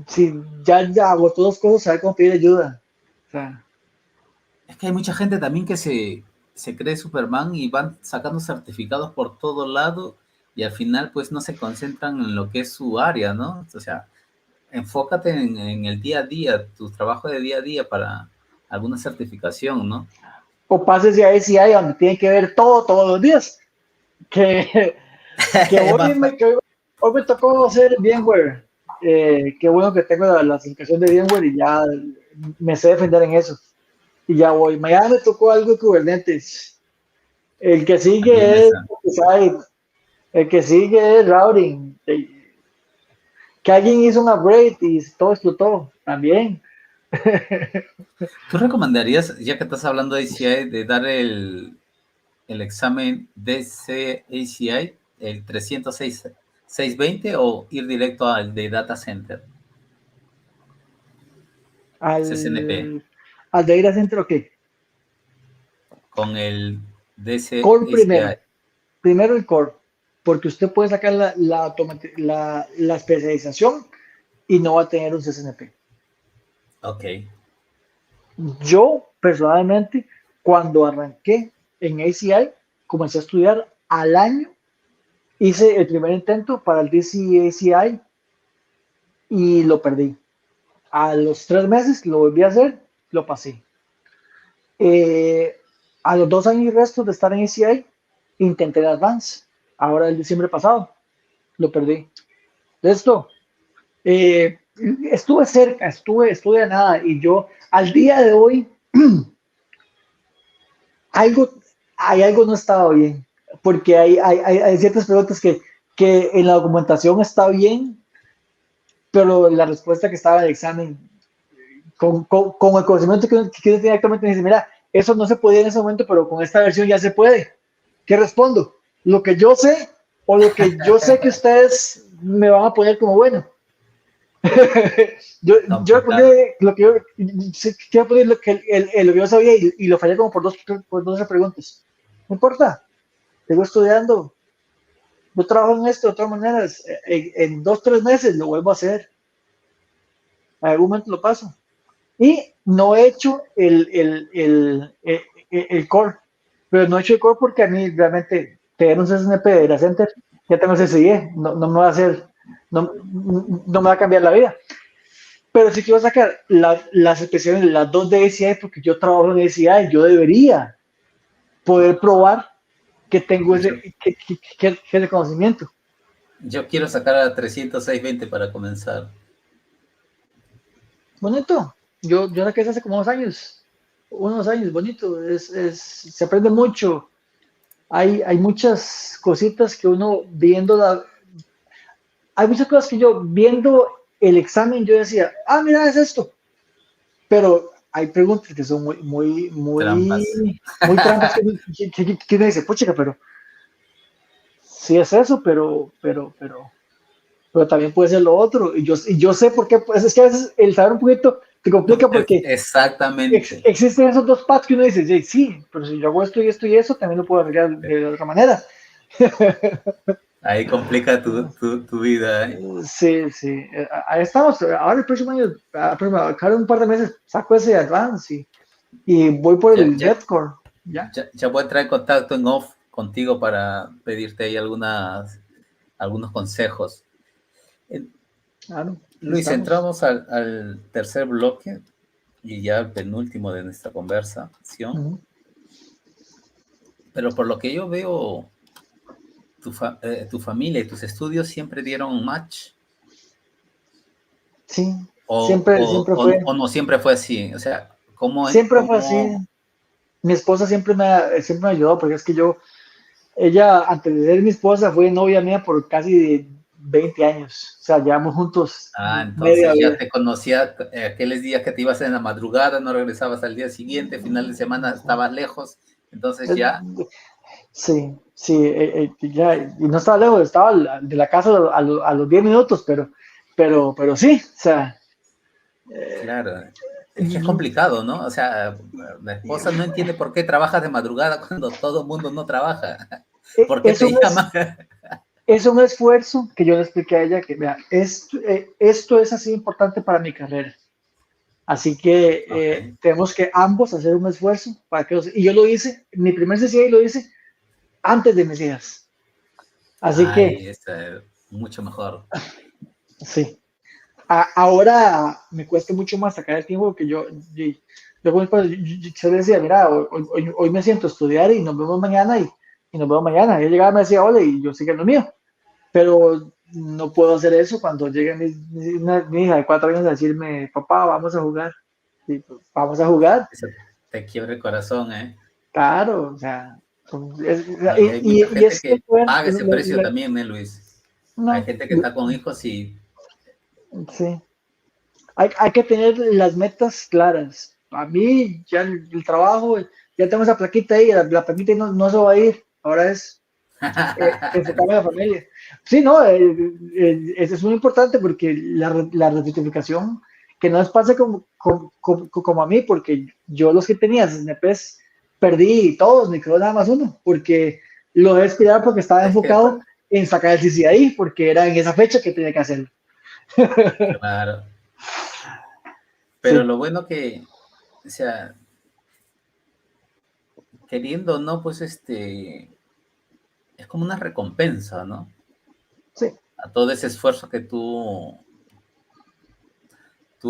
si ya agotó dos cosas, saber cómo pedir ayuda. O sea, Es que hay mucha gente también que se cree Superman y van sacando certificados por todo lado y al final pues no se concentran en lo que es su área, ¿no? O sea, enfócate en el día a día, tu trabajo de día a día para alguna certificación, ¿no? o pases a ACI donde tienen que ver todo todos los días. Que, que Es más fácil. hoy me tocó hacer VMware. Qué bueno que tengo la certificación de VMware y ya me sé defender en eso. Y ya voy. Mañana me tocó algo de Kubernetes. El que También sigue es esa. Site. El que sigue es routing. Que alguien hizo un upgrade y todo explotó. También. ¿Tú recomendarías, ya que estás hablando de ACI, de dar el examen DCACI, el 306-620 o ir directo al de Data Center, CCNP, al, al Data Center, ok. con el Core DCACI? primero. Primero el core. Porque usted puede sacar la especialización y no va a tener un CSNP. Ok, Yo, personalmente, cuando arranqué en ACI, comencé a estudiar al año, hice el primer intento para el DCACI y lo perdí. A los 3 meses lo volví a hacer, lo pasé. Eh, a los 2 años y resto de estar en ACI, intenté el Advance. Ahora el diciembre pasado, lo perdí. Esto, estuve cerca, estuve a nada y yo al día de hoy algo, hay algo no estaba bien, porque hay ciertas preguntas que en la documentación está bien, pero la respuesta que estaba en el examen, con el conocimiento que uno tiene actualmente, me dice, mira, eso no se podía en ese momento, pero con esta versión ya se puede. ¿Qué respondo? ¿Lo que yo sé o lo que yo sé que ustedes me van a poner como bueno? yo respondí complicado. lo que yo, quiero poner lo que yo sabía y lo fallé como por 12 preguntas. No importa, sigo estudiando, yo trabajo en esto de todas maneras, en 2, 3 meses lo vuelvo a hacer. en algún momento lo paso. Y no he hecho el core, pero no he hecho el core porque a mí realmente tener un CSNP de Data Center, ya tengo CSIE, no me va a hacer, no me va a cambiar la vida. Pero sí quiero sacar las especiales, las dos de ACI, porque yo trabajo en ACI, yo debería poder probar que tengo Yo, ese conocimiento. yo quiero sacar a 306.20 para comenzar. Bonito. Yo saqué eso hace como unos años, bonito. Se aprende mucho. Hay muchas cositas que uno viendo hay muchas cosas que yo viendo el examen yo decía, mira, es esto. Pero hay preguntas que son Trampas. muy trampas que uno dice, pucha, pero sí es eso, pero también puede ser lo otro. Y yo sé por qué, pues es que a veces el saber un poquito te complica porque Exactamente. existen esos dos paths que uno dice, sí, pero si yo hago esto y esto y eso, también lo puedo arreglar de otra manera. Ahí complica tu vida, ¿eh? Sí, sí, ahí estamos. Ahora el próximo año, cada un par de meses saco ese Advance y voy por Ya, el ya, Netcore, ¿ya? ya voy a entrar en contacto en off contigo para pedirte ahí algunos consejos. Eh, Claro, ahí Luis, estamos. entramos al tercer bloque y ya el penúltimo de nuestra conversación. Ujú. Pero por lo que yo veo, tu familia y tus estudios siempre dieron match, Sí, o, siempre, o, siempre o, fue, o no siempre fue así. O sea, ¿cómo, siempre fue así. cómo? Mi esposa siempre me ayudó, porque es que ella, antes de ser mi esposa, fue novia mía por casi 20 años. O sea, llevamos juntos media Entonces ya vida. te conocía aquellos días que te ibas en la madrugada, no regresabas al día siguiente, final de semana estabas lejos, entonces ya, Sí, sí, ya, y no estaba lejos, estaba de la casa a los 10 minutos, pero sí, o sea, claro, es que es complicado, ¿no? O sea, la esposa no entiende por qué trabajas de madrugada cuando todo el mundo no trabaja. ¿Por qué es te un, llaman? es un esfuerzo que yo le expliqué a ella que, vea, esto es así importante para mi carrera. Así que Ok. tenemos que ambos hacer un esfuerzo para que y yo lo hice, mi primer CCI lo hice antes de mis hijas. Así que Ay, es mucho mejor. sí, ahora me cuesta mucho más sacar el tiempo porque yo le decía, mira, hoy me siento a estudiar y nos vemos mañana y nos vemos mañana. Ella llegaba y me decía, hola, y yo sigo en lo mío. Pero no puedo hacer eso cuando llegue mi hija de 4 años a decirme, papá, vamos a jugar. Y, pues, vamos a jugar. Eso te quiebra el corazón, ¿eh? Claro, o sea, No, y hay mucha y gente es que que paga ese precio también, ¿eh, Luis? Hay no, gente que está con hijos y sí. Hay que tener las metas claras. A mí ya el trabajo, ya tengo esa plaquita ahí, la plaquita no se va a ir. Ahora es enfocarme en la familia. Sí, no, eso es muy importante porque la rectificación, que no les pase como a mí, porque yo los que tenía SNPs perdí todos, me quedó nada más uno, porque lo dejé expirar porque estaba es que, enfocado en sacar el CCI, porque era en esa fecha que tenía que hacerlo. claro, pero Sí, lo bueno que, o sea, queriendo o no, pues es como una recompensa, ¿no? sí, A todo ese esfuerzo que tú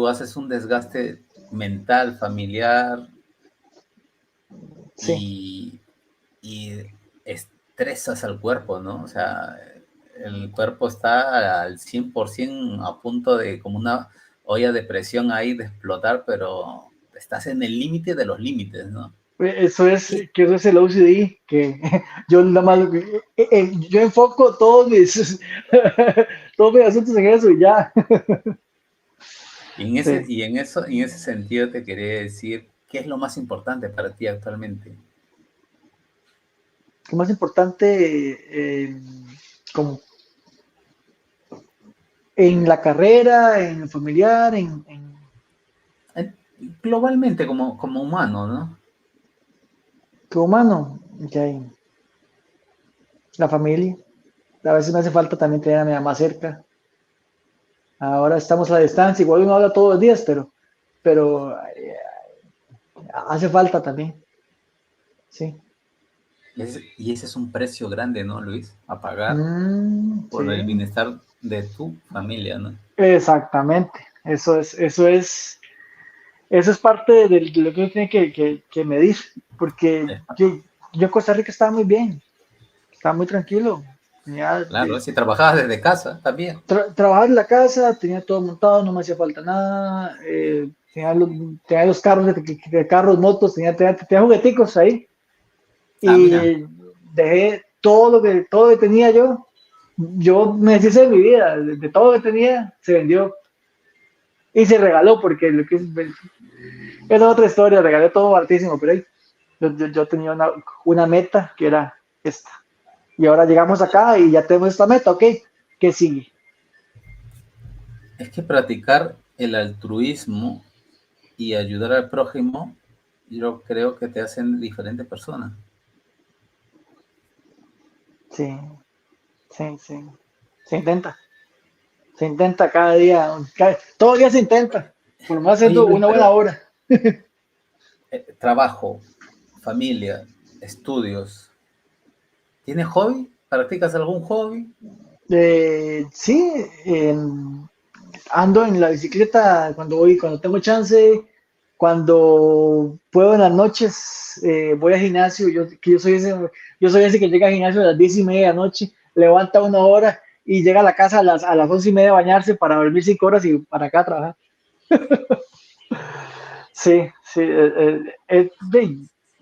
haces un desgaste mental, familiar sí. y, y estresas al cuerpo, ¿no? O sea, el cuerpo está al 100% a punto de, como una olla de presión ahí, de explotar, pero estás en el límite de los límites, ¿no? Y, Eso es el OCD, que yo nada más, yo enfoco todos mis asuntos en eso y ya. y en ese, Sí. y en eso, en ese sentido te quería decir, ¿qué es lo más importante para ti actualmente? Lo más importante, como en la carrera, en el familiar, Eh, Globalmente como humano, ¿no? como humano, ya en la familia. A veces me hace falta también tener a mi mamá cerca. Ahora estamos a la distancia, igual uno habla todos los días, pero hace falta también, sí. Y ese es un precio grande, ¿no, Luis? A pagar por el Sí, bienestar de tu familia, ¿no? exactamente. Eso es parte de lo que uno tiene que medir, porque Eh, yo en Costa Rica estaba muy bien, estaba muy tranquilo. Tenía, Claro, si trabajabas desde casa también. trabajaba en la casa, tenía todo montado, no me hacía falta nada. Tenía los carros, carros, motos, tenía jugueticos ahí. Ah, mira, Y dejé todo lo que tenía yo me deshice de mi vida, de todo lo que tenía, se vendió y se regaló, porque es otra historia, regalé todo altísimo, pero yo tenía una meta que era esta. Y ahora llegamos acá y ya tenemos esta meta, ¿ok? ¿Qué sigue? es que practicar el altruismo y ayudar al prójimo, yo creo que te hacen diferente persona. Sí, sí, sí. Se intenta, se intenta cada día, todo día se intenta, por lo menos Oye, haciendo Luis, una buena pero obra. trabajo, familia, estudios, ¿tienes hobby? ¿Practicas algún hobby? Sí, ando en la bicicleta cuando tengo chance, cuando puedo en las noches, voy al gimnasio. Yo soy ese que llega al gimnasio a las 10:30 de la noche, levanta 1 hora y llega a la casa a las 11:30 a bañarse para dormir 5 horas y para acá a trabajar. Sí, sí,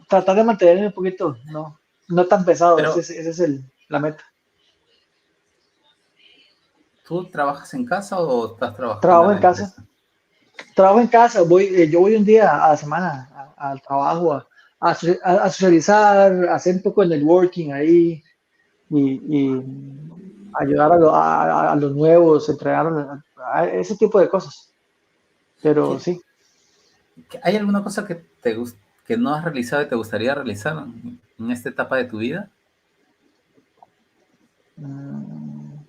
tratar de mantenerme un poquito, no tan pesado, ese Pero es, ese es la meta. ¿tú trabajas en casa o estás trabajando Trabajo en en la casa. empresa? Trabajo en casa, yo voy un día a la semana al trabajo a socializar, a hacer un poco de networking ahí y ayudar a los nuevos, entregar ese tipo de cosas. Pero ¿Qué- sí, ¿Hay alguna cosa que no has realizado y te gustaría realizar en esta etapa de tu vida? mm,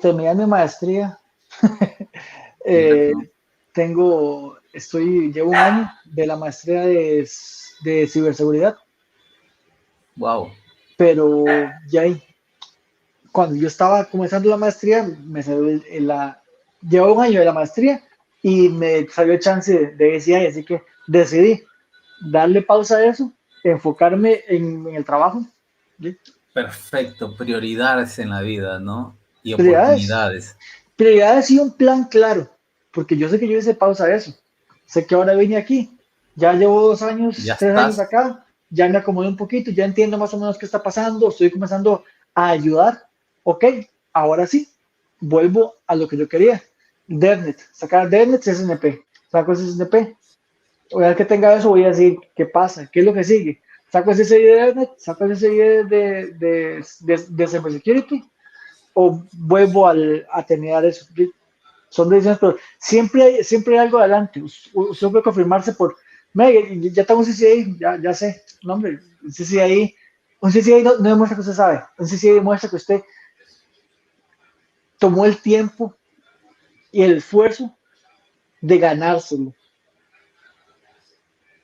terminar mi maestría. Mira Eh, tú, llevo un año de la maestría de ciberseguridad, wow. pero ya cuando yo estaba comenzando la maestría, llevaba un año de la maestría y me salió el chance de SI, así que decidí darle pausa a eso, enfocarme en el trabajo. ¿Sí? Perfecto, prioridades en la vida, ¿no? Y Prioridades, oportunidades. prioridades y un plan claro, porque yo sé que yo hice pausa a eso. Sé que ahora vine aquí, ya llevo 2 años, Ya 3 años estás, acá, ya me acomodé un poquito, ya entiendo más o menos qué está pasando, estoy comenzando a ayudar. Ok, ahora sí, vuelvo a lo que yo quería. DevNet, sacar DevNet SNP, saco ese SNP. Una vez que tenga eso, voy a decir qué pasa, qué es lo que sigue. Saco ese SSID de DevNet, saco ese SSID de Cybersecurity o vuelvo a terminar eso. Son decisiones, pero siempre hay algo adelante. Usted puede confirmarse ya tengo un CCI, ya sé, no hombre, un CCI no demuestra que usted sabe, un CCI demuestra que usted tomó el tiempo y el esfuerzo de ganárselo.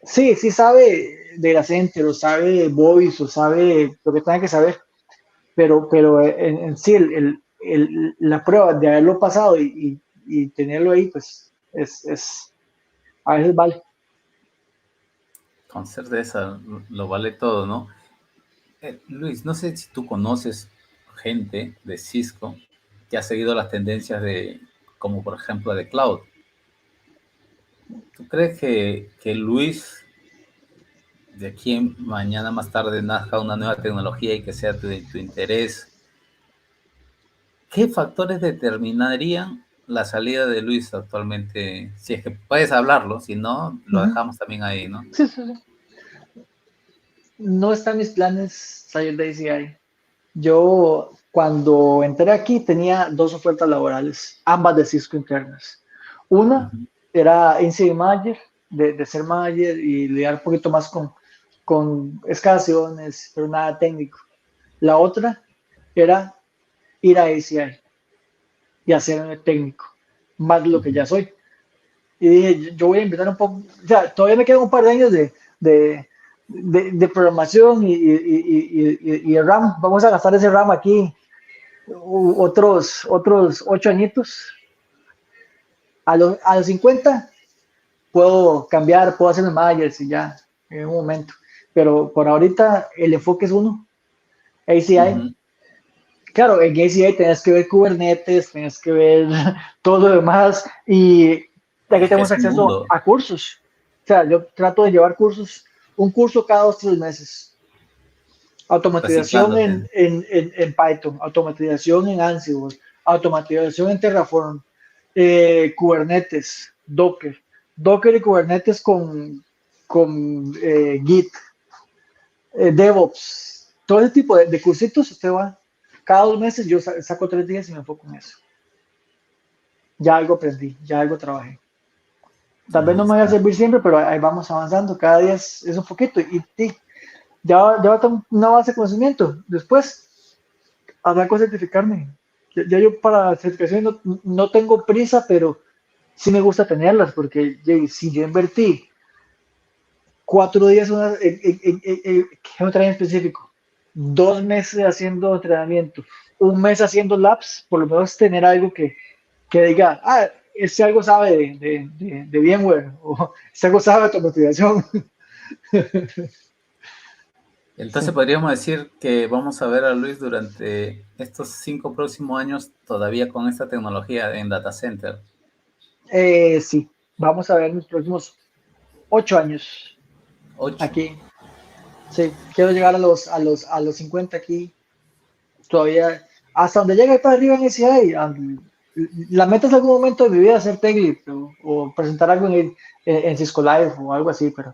Sí, sí sabe de la gente, lo sabe de Voice, o sabe lo que tenga que saber, pero en sí, la prueba de haberlo pasado y tenerlo ahí, pues a veces vale. con certeza, lo vale todo, ¿no? Luis, no sé si tú conoces gente de Cisco que ha seguido las tendencias como por ejemplo de cloud. ¿Tú crees que Luis, de aquí mañana más tarde nazca una nueva tecnología y que sea de tu interés? ¿Qué factores determinarían la salida de Luis actualmente? Si es que puedes hablarlo, si no, lo Ujú. dejamos también ahí, ¿no? Sí, sí, sí. No están mis planes salir de ACI. Yo cuando entré aquí tenía dos ofertas laborales, ambas de Cisco internas. Una Ujú. era Incident Manager, de ser manager y lidiar un poquito más con escalaciones, pero nada técnico. La otra era ir a ACI. y hacerme técnico, más de lo que ya soy. Y dije, yo voy a inventar un poco, o sea, todavía me quedan un par de años de programación y de RAM. Vamos a gastar ese RAM aquí otros 8 añitos. A los 50 puedo cambiar, puedo hacerme managers y ya, en un momento. Pero por ahorita el enfoque es uno, ACI. Ujú. Claro, en ACI tenés que ver Kubernetes, tenés que ver todo lo demás y aquí Es que tenemos es un acceso mundo. a cursos. O sea, yo trato de llevar cursos, un curso cada 2 o 3 meses. Automatización Reciclándote. en Python, automatización en Ansible, automatización en Terraform, Kubernetes, Docker y Kubernetes con Git, DevOps, todo ese tipo de cursitos. Usted va cada 2 meses, yo saco 3 días y me enfoco en eso. Ya algo aprendí, ya algo trabajé. Tal vez Ahí no me vaya a está. servir siempre, pero ahí vamos avanzando. Cada día es un poquito. Y ya tengo una base de conocimiento. Después, habrá que certificarme. Ya yo para certificación no tengo prisa, pero sí me gusta tenerlas, porque si yo invertí 4 días en un tren específico, 2 meses haciendo entrenamiento, un mes haciendo labs, por lo menos tener algo que diga, este algo sabe de VMware, o este algo sabe de automatización. Entonces Sí. podríamos decir que vamos a ver a Luis durante estos 5 próximos años todavía con esta tecnología en data center. Sí, vamos a ver en los próximos 8 años 8. aquí. Sí, quiero llegar a los 50 aquí. Todavía, hasta donde llegue para arriba en SI. La meta es algún momento de mi vida hacer tech lead o presentar algo en Cisco Live o algo así, pero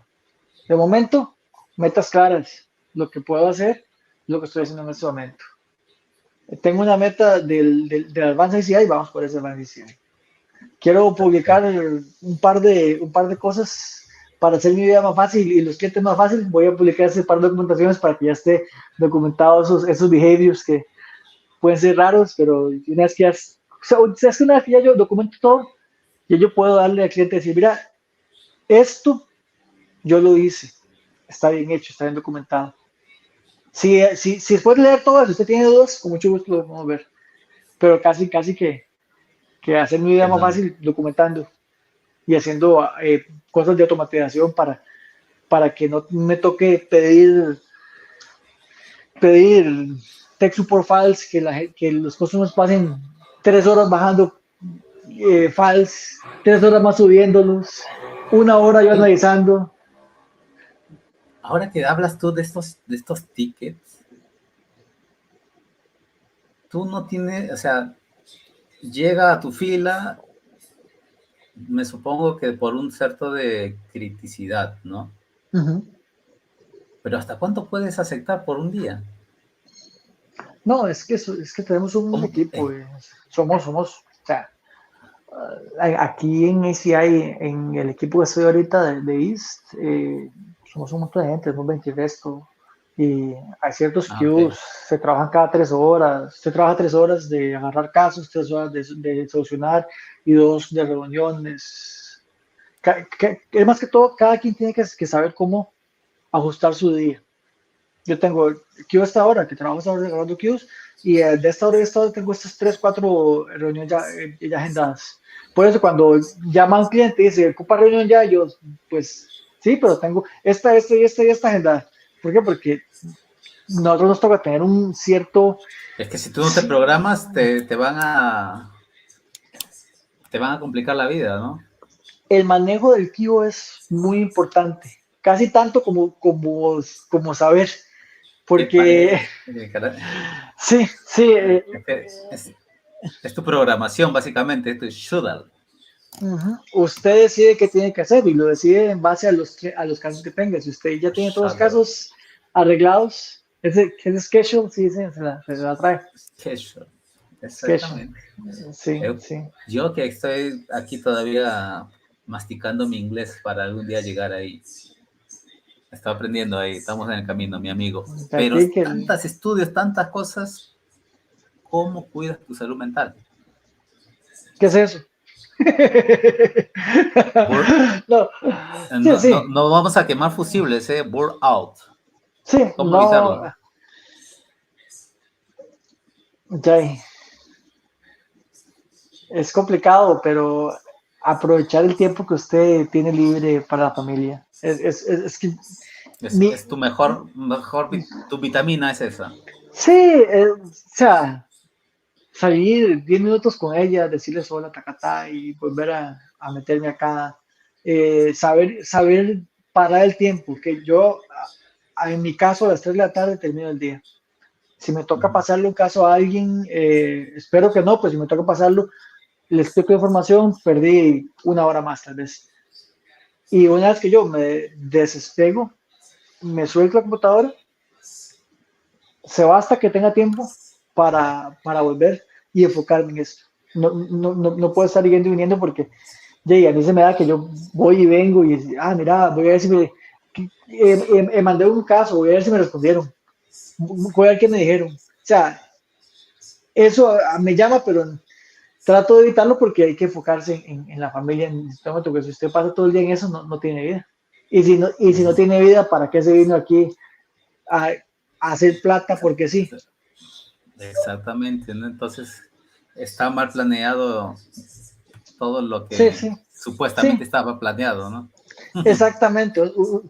de momento, metas claras. Lo que puedo hacer, lo que estoy haciendo en este momento. Tengo una meta del Advanced ACI, vamos por ese Advanced ACI. Quiero publicar Perfecto. un par de cosas para hacer mi vida más fácil y los clientes más fácil. Voy a publicar ese par de documentaciones para que ya esté documentado esos behaviors que pueden ser raros, pero una vez que una vez que ya yo documento todo, ya yo puedo darle al cliente y decir, mira, esto yo lo hice, está bien hecho, está bien documentado. Si después de leer todo eso, usted tiene dudas, con mucho gusto lo podemos ver, pero casi, casi que hacer mi vida Que más no. fácil documentando y haciendo cosas de automatización para que no me toque pedir tech support files, que los customers pasen 3 horas bajando files, 3 horas más subiéndolos, 1 hora yo Oye, analizando. ahora que hablas tú de estos tickets, tú no tienes, o sea, llega a tu fila, me supongo que por un cierto de criticidad, ¿no? Uh-huh. Pero ¿hasta cuánto puedes aceptar por un día? No, es que tenemos un ¿Cómo? equipo, somos, o sea, aquí en ACI, en el equipo que estoy ahorita de East, somos un montón de gente, somos 20 resto, y hay ciertos Ok. queues, se trabajan cada 3 horas, se trabaja 3 horas de agarrar casos, 3 horas de solucionar y 2 de reuniones. Es más que todo, cada quien tiene que saber cómo ajustar su día. Yo tengo el queue a esta hora, que trabajo a esta hora agarrando queues, y de esta hora y esta hora tengo estas 3, 4 reuniones ya agendadas. Por eso cuando llama un cliente y dice, ocupa reunión ya, yo, pues sí, pero tengo esta y esta y esta agendada. ¿Por qué? Porque nosotros nos toca tener un cierto... Es que si tú no te programas, te van a complicar la vida, ¿no? El manejo del queue es muy importante, casi tanto como saber, porque Caray. sí, sí, Es tu programación, básicamente, es tu shuttle. usted decide qué tiene que hacer y lo decide en base a los casos que tenga. Si usted ya tiene todos los Shuttle. casos arreglados, ese schedule, sí, sí, se la trae. Schedule. Schedule, Exactamente. sí, Eh, sí. Yo que estoy aquí todavía masticando mi inglés para algún día llegar ahí. Estoy aprendiendo ahí, estamos en el camino, mi amigo. Pero Practique tantos estudios, tantas cosas, ¿cómo cuidas tu salud mental? ¿Qué es eso? Burn, No, sí, no, no, sí, no vamos a quemar fusibles, burn out. sí, ¿Cómo no, evitarlo? ya, es complicado, pero aprovechar el tiempo que usted tiene libre para la familia. Es que mi, Es tu tu vitamina es esa. sí, o sea, salir 10 minutos con ella, decirles hola, tacatá, y volver a meterme acá. Saber parar el tiempo, que yo, en mi caso, a las 3 de la tarde termino el día. Si me toca Ujú. pasarle un caso a alguien, espero que no, pues si me toca pasarlo, le explico la información, perdí una hora más tal vez. Y una vez que yo me desespego, me suelto la computadora, se va hasta que tenga tiempo para volver y enfocarme en esto. No puedo estar yendo y viniendo porque a mí se me da que yo voy y vengo y, mira, voy a ver si mandé un caso, voy a ver si me respondieron, voy a ver qué me dijeron. O sea, eso me llama, pero trato de evitarlo porque hay que enfocarse en la familia en este momento, porque si usted pasa todo el día en eso, no tiene vida. Y si no tiene vida, ¿para qué se vino aquí a, a hacer plata? Porque sí. Exactamente, ¿no? Entonces está mal planeado todo lo Sí, que sí, supuestamente sí, estaba planeado, ¿no? exactamente. Uno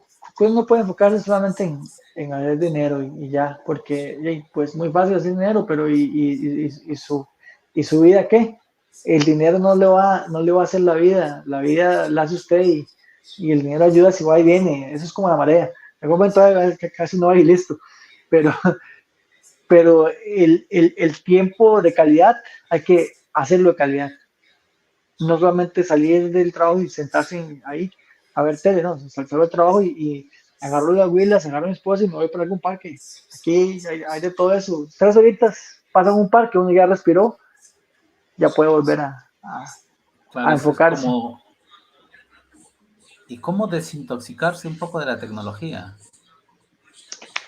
no puede enfocarse solamente en hacer dinero y ya, porque pues muy fácil hacer dinero, pero ¿y su vida qué? El dinero no le va a hacer la vida la hace usted y el dinero ayuda si va y viene, eso es como la marea. En algún momento casi no va y listo, pero, pero el tiempo de calidad hay que hacerlo de calidad. No solamente salir del trabajo y sentarse ahí a ver tele, no, salgo del trabajo y agarro las huilas, agarro a mi esposa y me voy para algún parque. Aquí hay de todo eso. 3 horitas pasan un parque, uno ya respiró, ya puede volver a Claro, es enfocarse. como, ¿y cómo desintoxicarse un poco de la tecnología?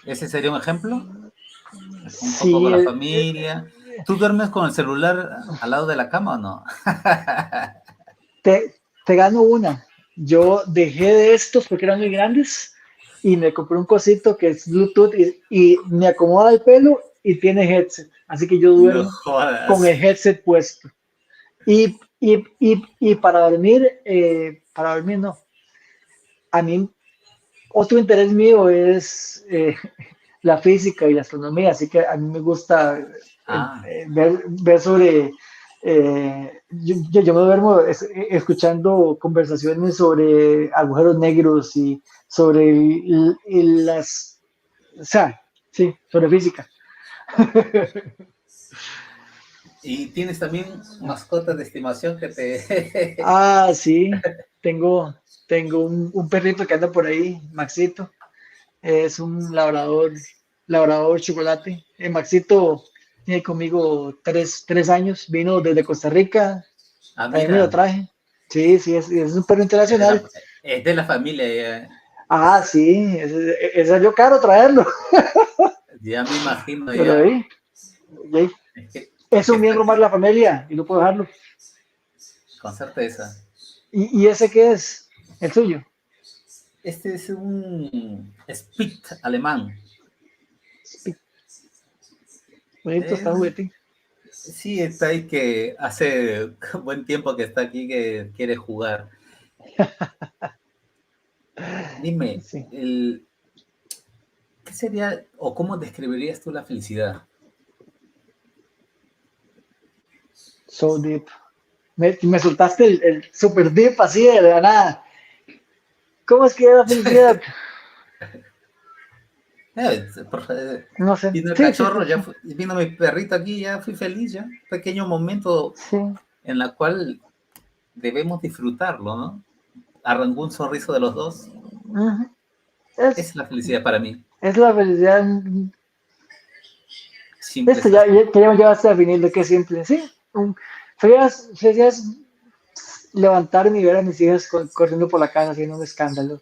¿Ese sería un ejemplo? Un poco con Sí, la familia. ¿Tú duermes con el celular al lado de la cama o no? te gano una. Yo dejé de estos porque eran muy grandes y me compré un cosito que es Bluetooth y me acomoda el pelo y tiene headset. Así que yo No duermo con jodas. el headset puesto. Y para dormir no. A mí, otro interés mío es la física y la astronomía, así que a mí me gusta Ah, ver sobre. Yo me duermo escuchando conversaciones sobre agujeros negros y sobre las. O sea, sí, sobre física. y tienes también mascotas de estimación que te... Sí, tengo un perrito que anda por ahí, Maxito. Es un labrador chocolate. Maxito tiene conmigo 3 años. Vino desde Costa Rica. Ah, También me lo mira, traje. Sí, sí, es un perro es de internacional. es de la familia, Sí, es salió caro traerlo. ya me imagino, Pero ya. ahí, es Es que un está, miembro más de la familia y no puedo dejarlo. con certeza. ¿Y ese qué es? El suyo. Este es un Spitz alemán. Bonito, está Es, juguetín. sí, está ahí que hace buen tiempo que está aquí que quiere jugar. Dime, Sí. ¿qué sería o cómo describirías tú la felicidad? So deep. Me soltaste el super deep así de la nada. ¿Cómo es que es la felicidad? No sé. Vino el Sí, sí, cachorro, sí, sí. vino mi perrito aquí, ya fui feliz, ya. Pequeño momento Sí. en la cual debemos disfrutarlo, ¿no? Arrancó un sorriso de los dos. Ujú. Esa Es, es la felicidad para mí. es la felicidad. Simple Esto es ya me llevaste a definir de qué es simple. Sí. Felicidad es levantarme y ver a mis hijas corriendo por la casa haciendo un escándalo.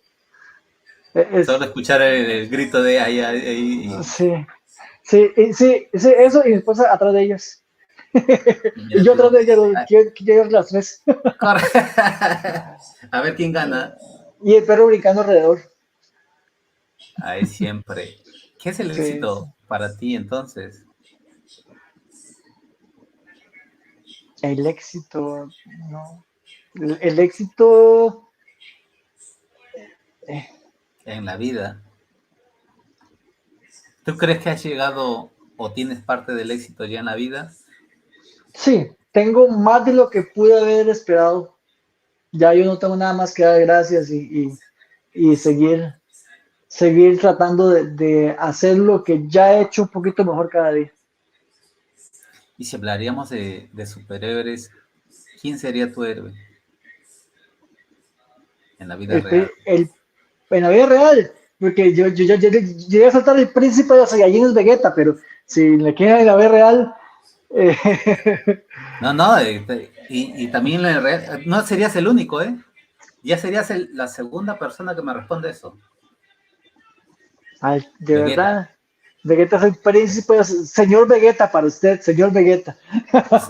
solo escuchar el grito de ahí, Sí, sí, sí, sí, eso y mi esposa atrás de ellas. Y Mira yo tú. atrás de ella, que llegar las tres. Corre. A ver quién gana. Y el perro brincando alrededor. Ahí siempre. ¿Qué es el Sí, sí. éxito para ti entonces El éxito, no. El éxito, eh, en la vida? ¿Tú crees que has llegado o tienes parte del éxito ya en la vida? sí, tengo más de lo que pude haber esperado. Ya yo no tengo nada más que dar gracias y seguir tratando de hacer lo que ya he hecho un poquito mejor cada día. Y si hablaríamos de superhéroes, ¿quién sería tu héroe en la vida El, real? en la vida real, porque yo llegué a saltar el príncipe de los Saiyajines Vegeta, pero si le queda en la vida real, eh, No, no, y también no serías el único, ¿eh? Ya serías la segunda persona que me responde eso. ay, de Vegeta. verdad, Vegeta es el príncipe, señor Vegeta para usted, señor Vegeta.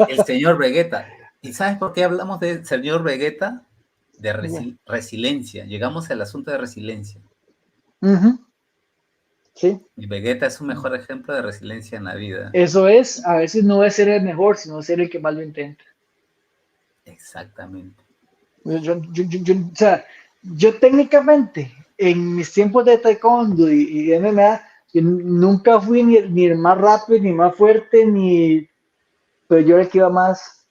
El señor Vegeta. ¿Y sabes por qué hablamos de señor Vegeta? De Yeah. resiliencia. Llegamos al asunto de resiliencia. Uh-huh. Sí, Y Vegeta es un mejor ejemplo de resiliencia en la vida. eso es, a veces no es ser el mejor, sino ser el que más lo intenta. Exactamente. O sea, yo técnicamente, en mis tiempos de taekwondo y de MMA, yo nunca fui ni el más rápido, ni más fuerte, pero yo era el que iba más.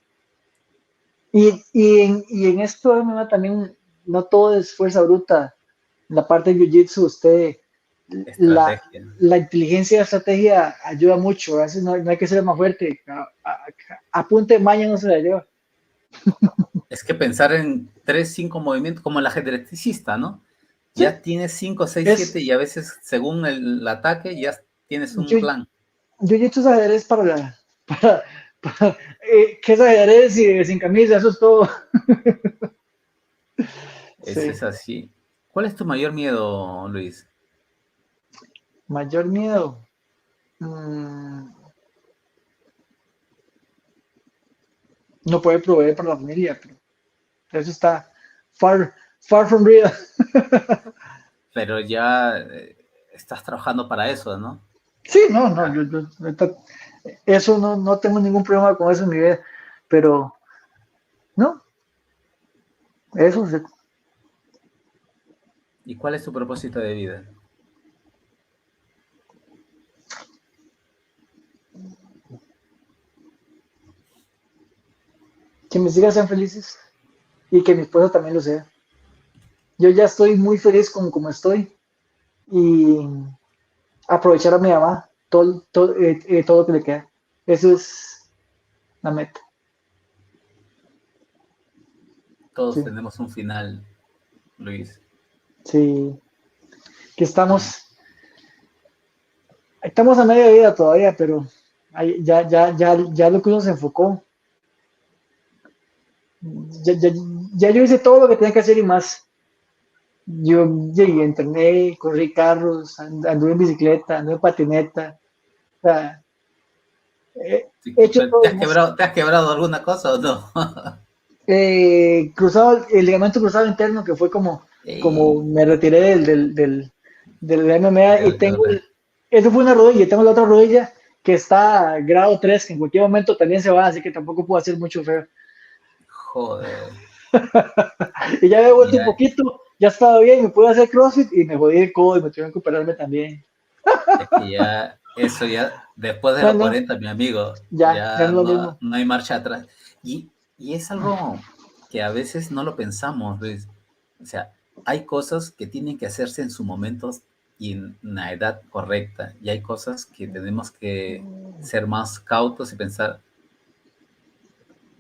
Y en esto de MMA también, no todo es fuerza bruta. En la parte de Jiu-Jitsu, la, Estrategia. la inteligencia y la estrategia ayuda mucho. A veces no hay que ser el más fuerte. A punta de maña no se la lleva. Es que pensar en 3, 5 movimientos, como el ajedrecista, ¿no? Sí, Ya tienes 5, 6, 7 es y a veces según el ataque ya tienes un yo, plan. Jiu-Jitsu es ajedrez ¿qué es ajedrez y sin camisa? Eso es todo. Eso Sí. es así. ¿Cuál es tu mayor miedo, Luis? Mayor miedo. Mm, no poder proveer para la familia, pero eso está far from real. Pero ya estás trabajando para eso, ¿no? Sí, no, Ah, eso no tengo ningún problema con eso en mi vida, pero no, eso sí. ¿y cuál es tu propósito de vida? Que mis hijas sean felices y que mi esposa también lo sea. Yo ya estoy muy feliz como estoy y aprovechar a mi mamá todo lo que le queda. Eso es la meta. Todos Sí, tenemos un final, Luis. sí, que estamos a media vida todavía, pero ya lo que uno se enfocó. Ya, ya, ya yo hice todo lo que tenía que hacer y más. Yo llegué, entrené, corrí carros, anduve en bicicleta, anduve en patineta. O sea, he hecho todo ¿Te y has más. quebrado, te has quebrado alguna cosa o no? Cruzado, el ligamento cruzado interno, que fue como Ey, me retiré del MMA y de verdad. eso fue una rodilla, y tengo la otra rodilla que está grado 3 que en cualquier momento también se va, así que tampoco puedo hacer mucho feo. Joder. Y ya había vuelto un Ya, poquito, ya estaba bien, me pude hacer CrossFit y me jodí el codo y me tuvieron que operarme también. es que ya, eso ya, después de No, los no, 40 mi amigo, ya ya no es lo no, mismo. no hay marcha atrás. Y es algo que a veces no lo pensamos, Luis. O sea, hay cosas que tienen que hacerse en su momento y en la edad correcta. Y hay cosas que tenemos que ser más cautos y pensar,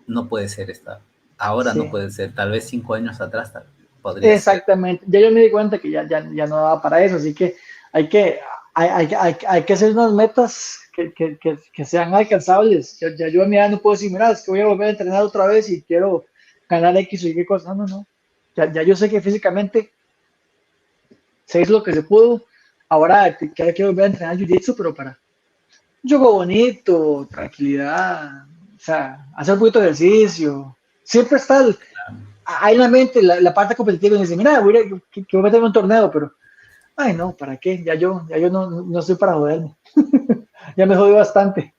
no puede ser esta. Ahora no Sí, puede ser. Tal vez 5 años atrás podría ser. exactamente. Ya yo me di cuenta que ya no daba para eso, así que hay que, hay que hacer unas metas que sean alcanzables. Yo a mi edad no puedo decir, mira, es que voy a volver a entrenar otra vez y quiero ganar X o Y cosa. No, no, no. Ya yo sé que físicamente se hizo lo que se pudo. Ahora quiero volver a entrenar Jiu-Jitsu, pero para un juego bonito, tranquilidad, sea, hacer un poquito de ejercicio. Siempre está hay en la mente la parte competitiva y dice, mira, que voy a meter en un torneo, pero, ay, no, ¿para qué? Ya yo no estoy para joderme. Ya me jodí bastante.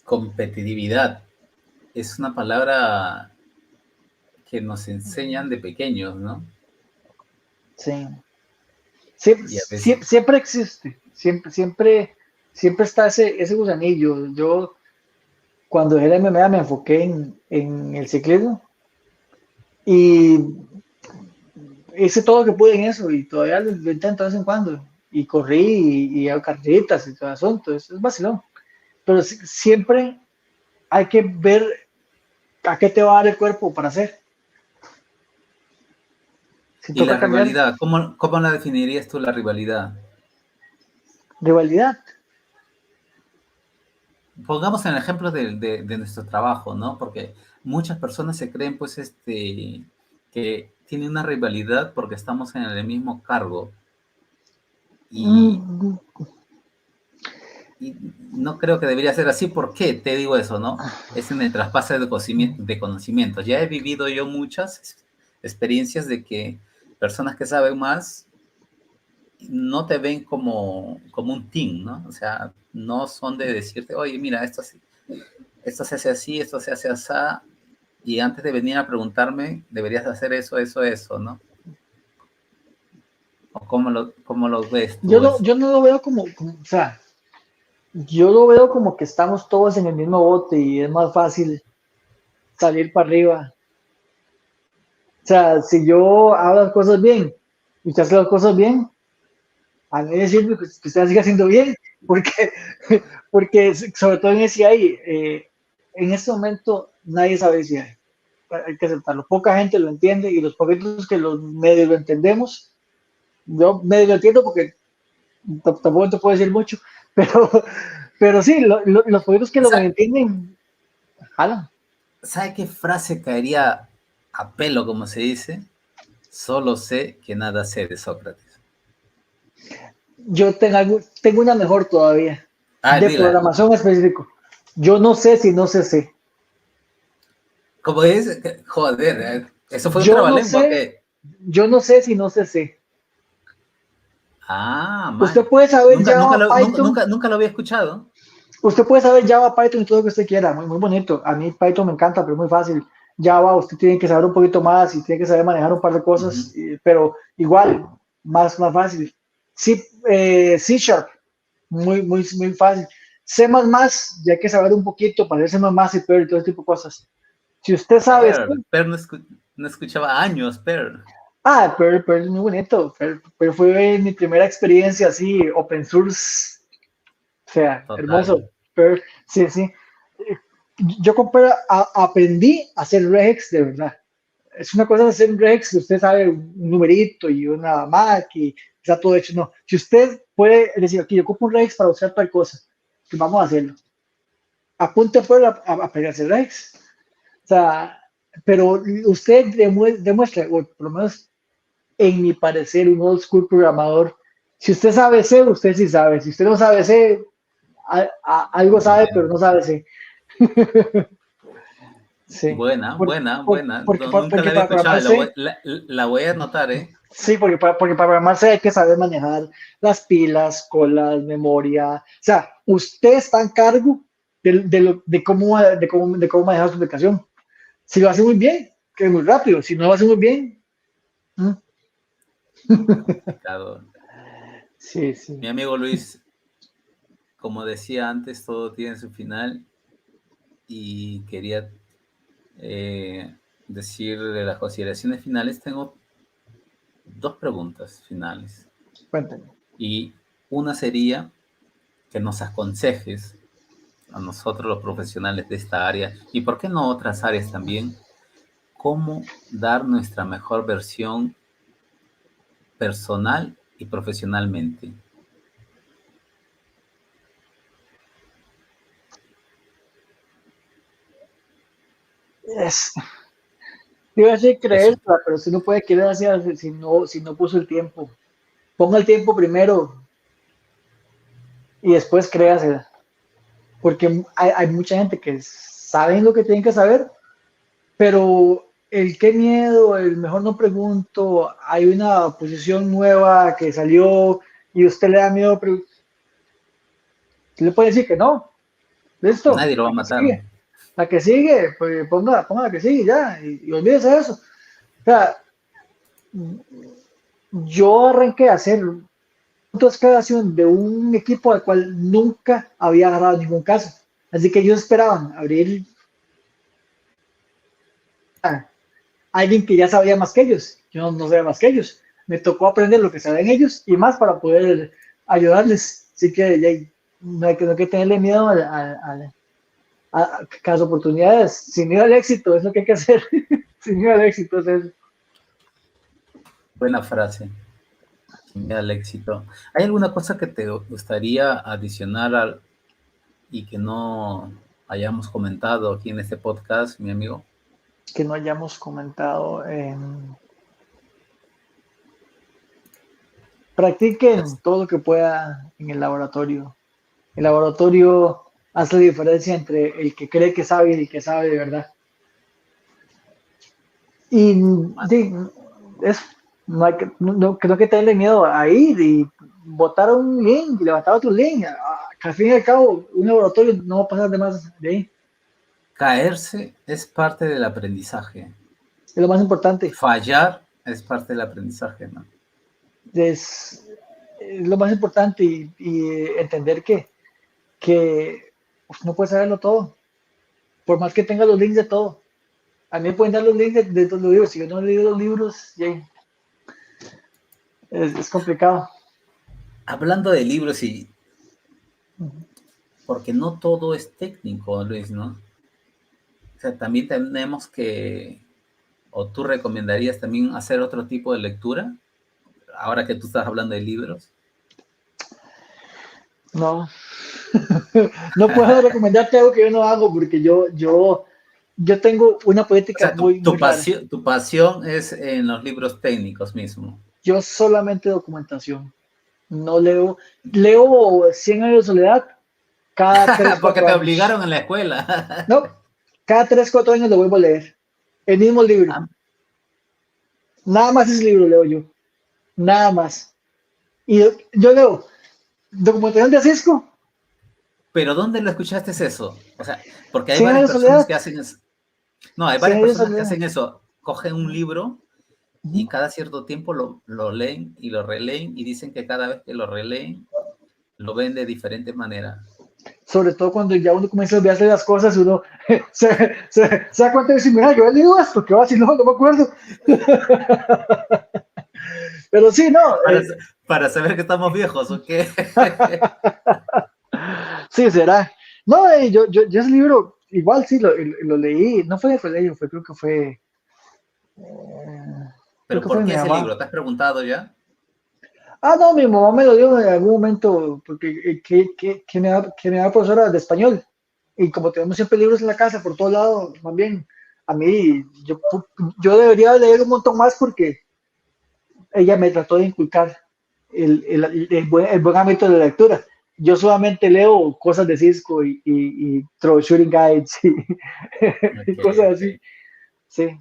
Competitividad es una palabra que nos enseñan de pequeños, ¿no? Sí. Y a veces, Siempre existe, siempre está ese gusanillo. Yo, cuando era MMA, me enfoqué en el ciclismo y hice todo lo que pude en eso y todavía lo intento de vez en cuando. Y corrí y hago carreritas y todo el asunto, es vacilón. Pero siempre hay que ver a qué te va a dar el cuerpo para hacer. Si y toca la cambiar, rivalidad, ¿cómo la definirías tú la rivalidad? rivalidad. Pongamos en el ejemplo de nuestro trabajo, ¿no? Porque muchas personas se creen, pues, que tienen una rivalidad porque estamos en el mismo cargo. Y, Mm, y no creo que debería ser así. ¿Por qué te digo eso, no? Es en el traspaso de conocimientos. Ya he vivido yo muchas experiencias de que personas que saben más no te ven como un team, ¿no? O sea, no son de decirte, oye, mira, esto se hace así, esto se hace así, y antes de venir a preguntarme, deberías hacer eso, ¿no? ¿O cómo lo ves tú eso? yo no lo veo o sea, yo lo veo como que estamos todos en el mismo bote y es más fácil salir para arriba. O sea, si yo hago las cosas bien y usted hace las cosas bien, a mí me sirve que usted siga haciendo bien, porque, porque sobre todo en ese ahí, en este momento nadie sabe si hay que aceptarlo. Poca gente lo entiende y los poquitos que los medios lo entendemos, yo medio lo entiendo porque tampoco te puedo decir mucho, pero, pero sí, los poquitos que lo entienden, jalan. ¿Sabe qué frase caería a pelo, como se dice? Solo sé que nada sé de Sócrates. Yo tengo una mejor todavía, Ah, de dila. programación específico. Yo no sé si no sé. ¿Cómo es? Joder, eso fue un Yo no trabalengua, sé, ¿qué? yo no sé si no sé. Ah, Usted man. puede saber Nunca, nunca, Java, lo, nunca, Python, nunca, nunca lo había escuchado. usted puede saber Java, Python y todo lo que usted quiera, muy bonito. A mí Python me encanta, pero es muy fácil. Java, usted tiene que saber un poquito más y tiene que saber manejar un par de cosas, Ujú. pero igual, más fácil. Sí, C Sharp, muy fácil. C++, ya hay que saber un poquito para hacer C++ y peor y todo ese tipo de cosas. Si usted sabe, Per no escuchaba años, Per. Perl es muy bonito. Perl fue mi primera experiencia así, open source. O sea, hermoso. Total. Perl, sí, sí. Yo aprendí a hacer regex de verdad. Es una cosa de hacer un regex que usted sabe un numerito y una Mac y está todo hecho. No, si usted puede decir, aquí yo ocupo un regex para usar tal cosa, pues vamos a hacerlo. Apunte fuera a pegarse el regex. O sea, pero usted demuestra, o por lo menos en mi parecer, un old school programador. Si usted sabe C, usted sí sabe. Si usted no sabe C, algo sabe, pero no sabe C. Sí. Buena, Por- buena, buena. porque, No, nunca la porque había para escuchado. programar La voy, C, la voy a anotar, ¿eh? sí, porque para programar C hay que saber manejar las pilas, colas, memoria. O sea, usted está en cargo de cómo manejar su aplicación. Si lo hace muy bien, que es muy rápido. Si no lo hace muy bien, mm, Complicado. sí, sí. Mi amigo Luis, como decía antes, todo tiene su final y quería decir de las consideraciones finales. Tengo dos preguntas finales. Cuéntame. Y una sería que nos aconsejes a nosotros los profesionales de esta área y por qué no otras áreas también, cómo dar nuestra mejor versión personal y profesionalmente. Es, iba a decir Eso. creerla, pero si no puede querer hacer si no puso el tiempo. Ponga el tiempo primero y después créasela. porque hay mucha gente que saben lo que tienen que saber, pero el qué miedo, el mejor no pregunto, hay una posición nueva que salió y usted le da miedo, le puede decir que no, listo, Nadie lo va a matar. la que sigue, pues ponga la que sigue ya, y olvídese de eso. O sea, yo arranqué a hacer una escalación de un equipo al cual nunca había agarrado ningún caso. Así que ellos esperaban abrir a alguien que ya sabía más que ellos. Yo no sabía más que ellos. Me tocó aprender lo que saben ellos y más para poder ayudarles. Así que ya, no hay que tenerle miedo a las oportunidades. Sin miedo al éxito, es lo que hay que hacer. Sin miedo al éxito es eso. Buena frase. Sin miedo al éxito. ¿Hay alguna cosa que te gustaría adicionar y que no hayamos comentado aquí en este podcast, mi amigo? Que no hayamos comentado. Practiquen todo lo que pueda en el laboratorio. El laboratorio hace la diferencia entre el que cree que sabe y el que sabe de verdad. Y sí, es, no hay que tenerle miedo a ir y botar un link, levantar otro link. Que al fin y al cabo, un laboratorio no va a pasar de más de ahí. Caerse es parte del aprendizaje. Es lo más importante. Fallar es parte del aprendizaje, ¿no? Es lo más importante y entender que no puede saberlo todo. Por más que tenga los links de todo. A mí me pueden dar los links de todos los libros. Si yo no he leído los libros, es complicado. Hablando de libros porque no todo es técnico, Luis, ¿no? O sea, también tenemos o tú recomendarías también hacer otro tipo de lectura, ahora que tú estás hablando de libros. No, no puedo recomendarte algo que yo no hago porque yo tengo una O política sea, muy rara. tu pasión es en los libros técnicos mismo. Yo solamente documentación. No leo 100 años de soledad cada 3 Porque 4 te años. obligaron en la escuela. No, cada 3 4 años lo vuelvo a leer. El mismo libro. Ah, Nada más ese libro leo yo. Nada más. Y yo leo documentación de Cisco, pero ¿dónde lo escuchaste eso? O sea, porque hay 100 varias años de personas soledad. que hacen eso. No, hay 100 varias años de personas que soledad. hacen eso. Cogen un libro y Uh-huh. cada cierto tiempo lo leen y lo releen y dicen que cada vez que lo releen lo ven de diferente manera. Sobre todo cuando ya uno comienza a olvidarse de las cosas, uno se da cuenta de decir, mira, yo he leído esto, que va a decir, no me acuerdo. Pero sí, no. Para, para saber que estamos viejos, ¿o qué? Sí, será. No, yo ese libro, igual sí, lo leí, no fue de colegio, creo Pero que fue ¿por de mi qué ese mamá. libro? ¿Te has preguntado ya? No, mi mamá me lo dio en algún momento, porque que me da profesora de español. Y como tenemos siempre libros en la casa, por todos lados, más bien, a mí, yo debería leer un montón más porque ella me trató de inculcar el buen hábito de la lectura. Yo solamente leo cosas de Cisco y troubleshooting guides y Ok, cosas ok. así. Sí,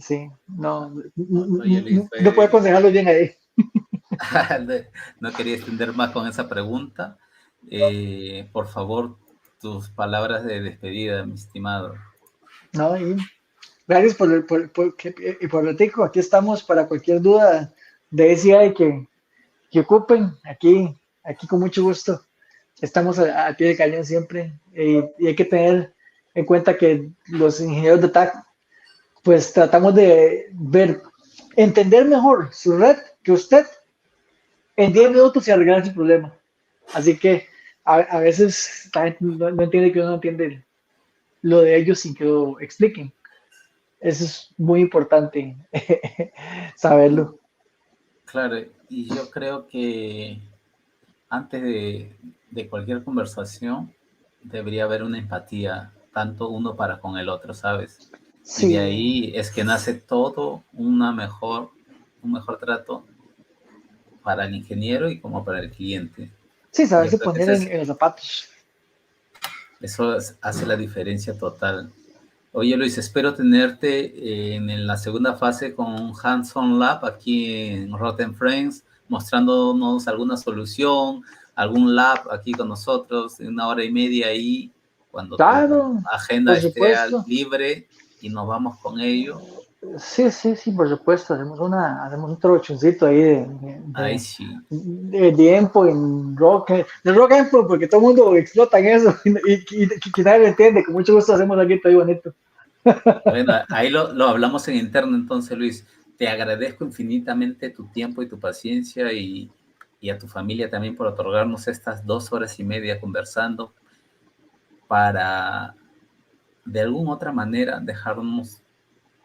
sí, Oye, Luis, no puedo aconsejarlo bien ahí. no quería extender más con esa pregunta. Por favor, tus palabras de despedida, mi estimado. No, gracias por el tico. Aquí estamos para cualquier duda de SI que ocupen. Aquí con mucho gusto. Estamos al pie del cañón siempre. Y hay que tener en cuenta que los ingenieros de TAC, pues tratamos de entender mejor su red que usted en 10 minutos y arreglar su problema. Así que a veces la gente no entiende que uno no entiende lo de ellos sin que lo expliquen. Eso es muy importante saberlo. Claro, y yo creo que antes de cualquier conversación debería haber una empatía, tanto uno para con el otro, ¿sabes? Y de Sí, ahí es que nace todo un mejor trato para el ingeniero y como para el cliente. sí, Y yo saberse creo que poner ese es, en los zapatos. Eso hace la diferencia total. Oye, Luis, espero tenerte en la segunda fase con Hands-on Lab aquí en Rotten Frames, mostrándonos alguna solución, algún lab aquí con nosotros, en 1 hora y media ahí, cuando tu Claro, agenda por esté supuesto. libre y nos vamos con ello. Sí, sí, sí, por supuesto. Hacemos un trochoncito ahí Ahí sí. de tiempo en rock, de rock and roll, porque todo el mundo explota en eso que nadie lo entiende. Con mucho gusto hacemos algo ahí bonito. Bueno, ahí lo hablamos en interno entonces, Luis. Te agradezco infinitamente tu tiempo y tu paciencia y a tu familia también por otorgarnos estas 2 horas y media conversando para de alguna otra manera dejarnos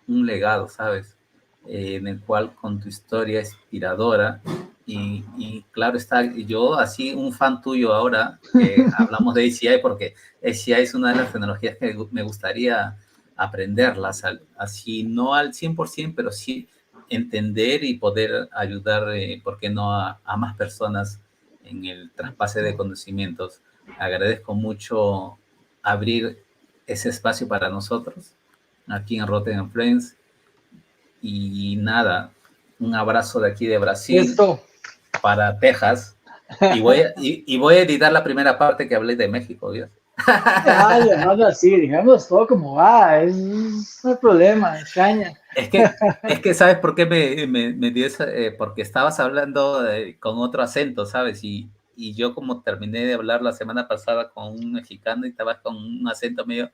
un legado, ¿sabes? En el cual con tu historia inspiradora y claro está, yo así un fan tuyo ahora que hablamos de ACI porque ACI es una de las tecnologías que me gustaría aprenderlas, así no al 100%, pero sí entender y poder ayudar, ¿por qué no?, a más personas en el traspase de conocimientos. Agradezco mucho abrir ese espacio para nosotros aquí en Rotten Friends. Y nada, un abrazo de aquí de Brasil Listo. para Texas. Y voy a editar la primera parte que hablé de México, ¿vio? Ah, dejando así, dejamos todo como va, no hay problema, es caña. Es que ¿sabes por qué me dio esa? Porque estabas hablando con otro acento, ¿sabes? Y yo como terminé de hablar la semana pasada con un mexicano y estabas con un acento medio.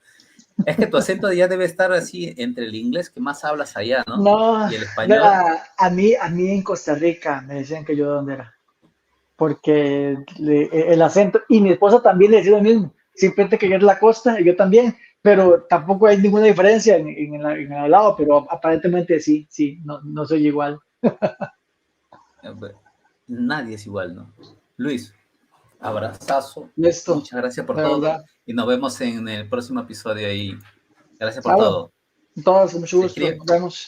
Es que tu acento ya debe estar así entre el inglés que más hablas allá, ¿no? No, Y el español. a mí en Costa Rica me decían que yo de dónde era, porque el acento, y mi esposa también le decía lo mismo, simplemente que ella es la costa y yo también, pero tampoco hay ninguna diferencia en el hablado, pero aparentemente sí, sí, no, no soy igual. Nadie es igual, ¿no? Luis, abrazazo, Listo, muchas gracias por de todo verdad. y nos vemos en el próximo episodio ahí. Gracias por Claro, todo. entonces, mucho Te gusto, escribo, nos vemos.